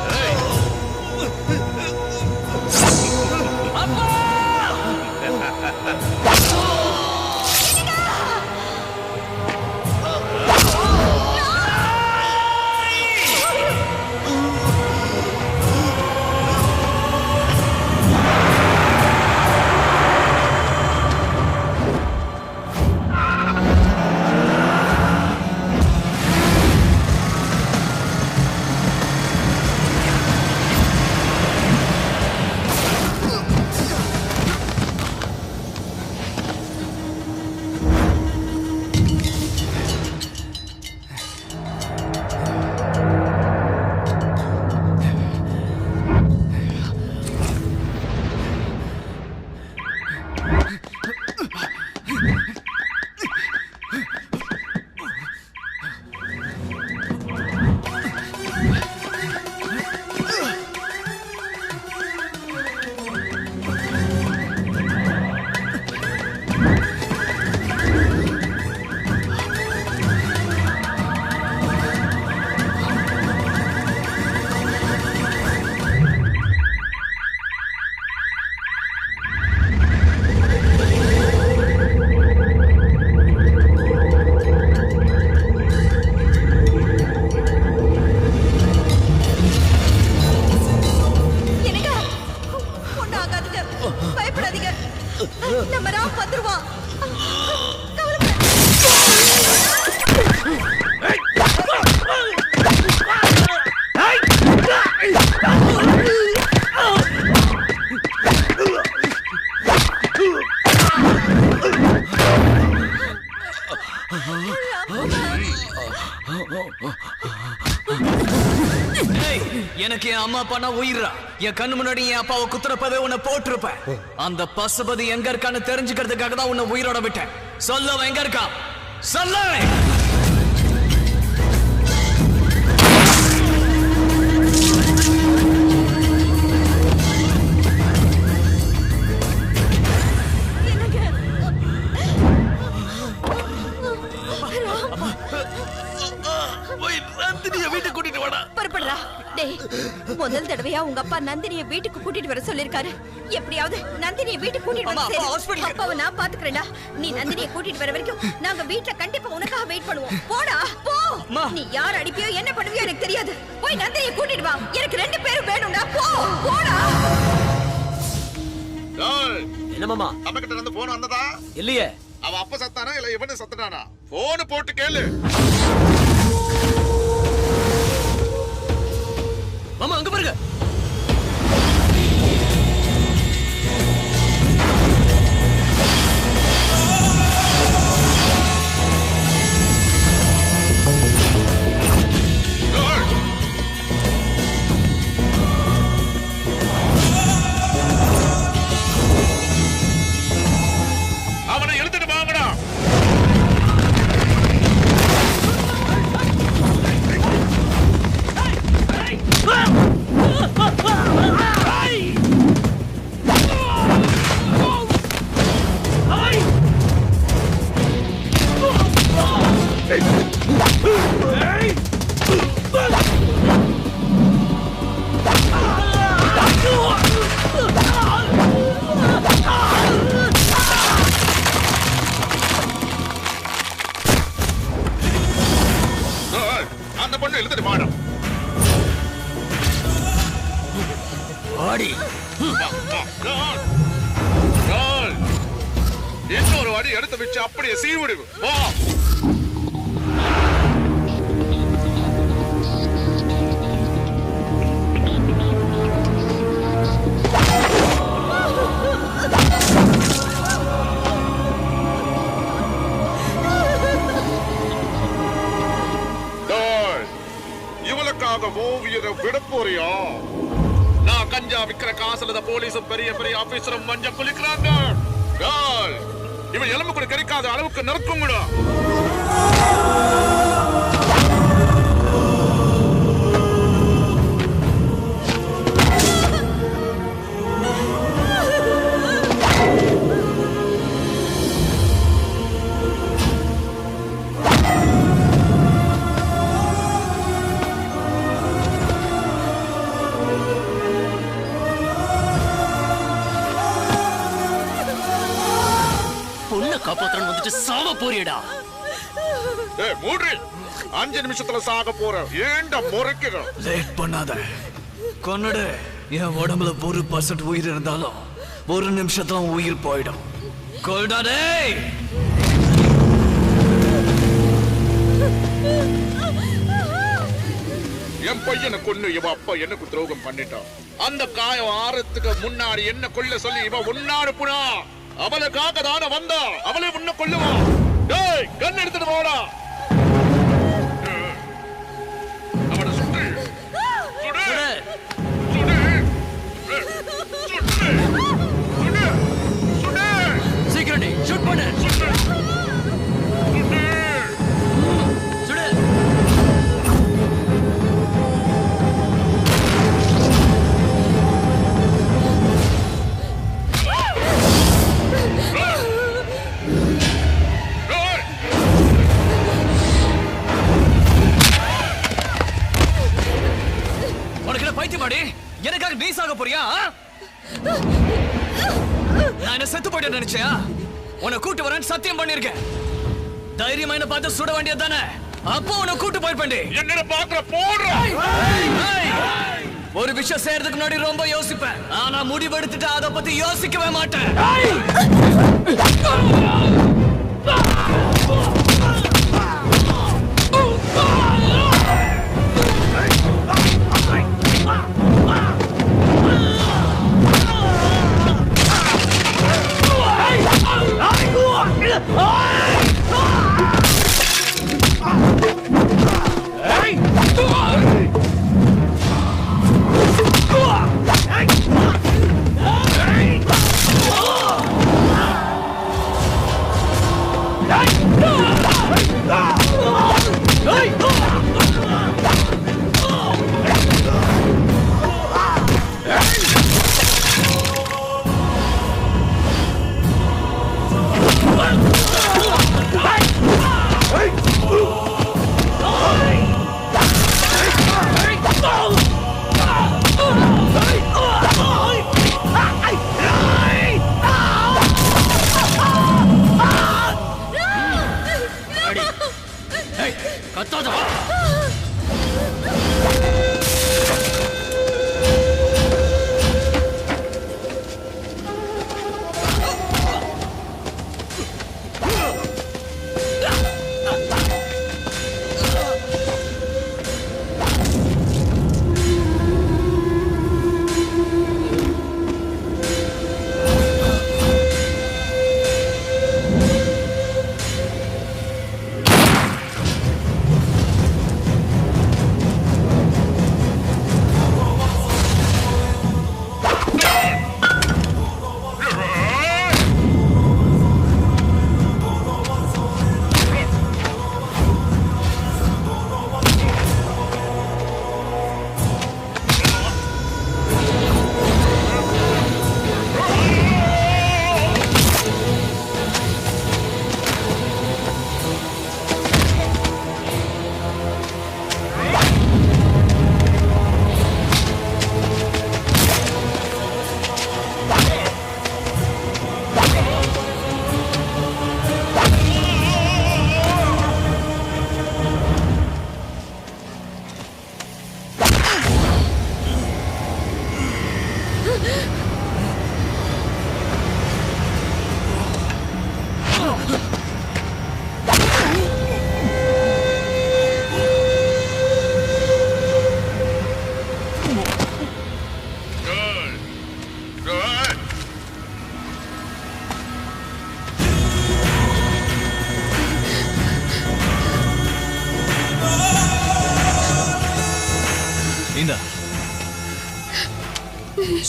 [SPEAKER 18] எனக்கு என் அம்மா அப்பா உயிரா என் கண்ணு முன்னாடி என் அப்பாவை குத்துறப்பவே உன்னை போட்டிருப்பேன். அந்த பசுபதி எங்க இருக்கான்னு தெரிஞ்சுக்கிறதுக்காக தான் உன்னை உயிரோட விட்டேன். சொல்ல அவன் எங்க இருக்கான்? சொல்ல.
[SPEAKER 1] முதல் தடவையா உங்க அப்பா நந்தினியை வீட்டுக்கு கூட்டிட்டு வர சொல்லிருக்காரு. எப்படியாவது நந்தினியை வீட்டுக்கு கூட்டிட்டு வர அப்பாவை நான் பாத்துக்கிறேன்டா. நீ நந்தினியை கூட்டிட்டு வர வரைக்கும் நாங்க வீட்டுல கண்டிப்பா உனக்காக வெயிட் பண்ணுவோம். போடா போ. நீ யார் அடிப்பியோ என்ன பண்ணுவியோ எனக்கு தெரியாது. போய் நந்தினியை கூட்டிட்டு வா. எனக்கு 2 பேரும் வேணும்டா. போ போடா.
[SPEAKER 17] என்ன மாமா நம்ம கிட்ட இருந்து போன் வந்ததா?
[SPEAKER 21] இல்லையே.
[SPEAKER 17] அவ அப்ப சத்தானா இல்ல இவனு சத்தனானா? போன் போட்டு கேளு.
[SPEAKER 21] மாமா அங்க பாருங்க.
[SPEAKER 17] அவனை எழுத்துட்டு வாங்கடா. அந்த பொண்ணு எழுத்துட்டு வாடா.
[SPEAKER 21] ஆடி
[SPEAKER 17] இன்னொரு அடி எடுத்து வச்சு அப்படியே சீவிடு. வா. இவளுக்காக ஓவியரை விட போறியா? நான் கஞ்சா விக்கிற காசுல போலீஸும் பெரிய பெரிய ஆபீசரும் மஞ்ச குளிக்கிறாங்க. இவன் எலும்பு கூட கிடைக்காத அளவுக்கு நறுக்குங்கடா.
[SPEAKER 10] காப்பாத்துறன்னு வந்துட்டு சாவ போறியடா.
[SPEAKER 17] ஏய் மூடி, 5 நிமிஷத்துல சாக போற. ஏன்டா முறைக்கிற?
[SPEAKER 11] லேட் பண்ணாத, கொன்னுடு. என் உடம்புல 1% உயிர் இருந்தாலும் 1 நிமிஷத்துல உயிர் போயிடும். கொல்டா டேய்.
[SPEAKER 17] என் பையனை கொன்னு இவ அப்பா எனக்கு துரோகம் பண்ணிட்டான். அந்த காயம் ஆறதுக்கு முன்னாடி என்ன கொல்ல சொல்லி இவ உன்னாடு புனா. அவளுக்காக தானே வந்தா, அவளை உன்ன கொல்லுவா. டேய் கண் எடுத்துட்டு போடா. அவனை சுட்டு சுடு சுடு சுடு சுடு
[SPEAKER 10] சீக்கிரம் ஷூட் பண்ணு. சுடு சுடு.
[SPEAKER 18] பைத்தியமாடி, எனக்காக நீ சாக போறியா? நான் என்ன செத்து போயிட்டு நினைச்சியா? உன்னை கூட்டு வரேன்னு சத்தியம் பண்ணிருக்கேன். தைரியமா என்ன பார்த்து சுட வேண்டியது தானே? அப்போ உன்னை கூட்டு போயிருப்பேன்டி.
[SPEAKER 17] என்ன பாக்குற போடுற.
[SPEAKER 18] ஒரு விஷயம் செய்யறதுக்கு முன்னாடி ரொம்ப யோசிப்பேன், ஆனா முடிவெடுத்துட்டு அதை பத்தி யோசிக்கவே மாட்டேன்.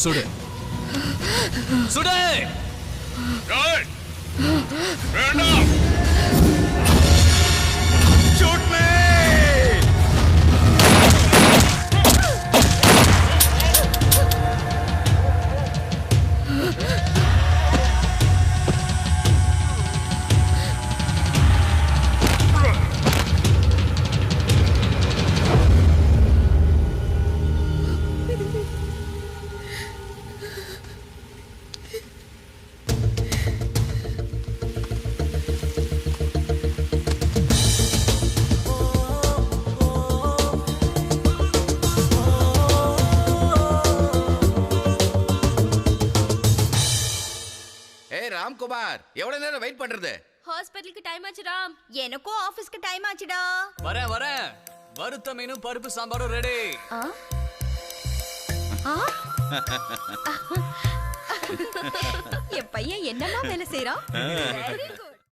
[SPEAKER 11] சுடு சுடு.
[SPEAKER 17] வேண்டாம். Shoot me!
[SPEAKER 7] ராம்குமார், எவ்வளவு நேரம் வெயிட் பண்றது?
[SPEAKER 15] ஹாஸ்பிடலுக்கு டைம் ஆச்சு ராம்.
[SPEAKER 1] எனக்கும் ஆபீஸ்க்கு டைம் ஆச்சுடா.
[SPEAKER 11] வரேன். வறுத்த மீனும் பருப்பு சாம்பாரும் ரெடி.
[SPEAKER 1] என் பையன் என்னமா வேலை செய்யறான்? Very good.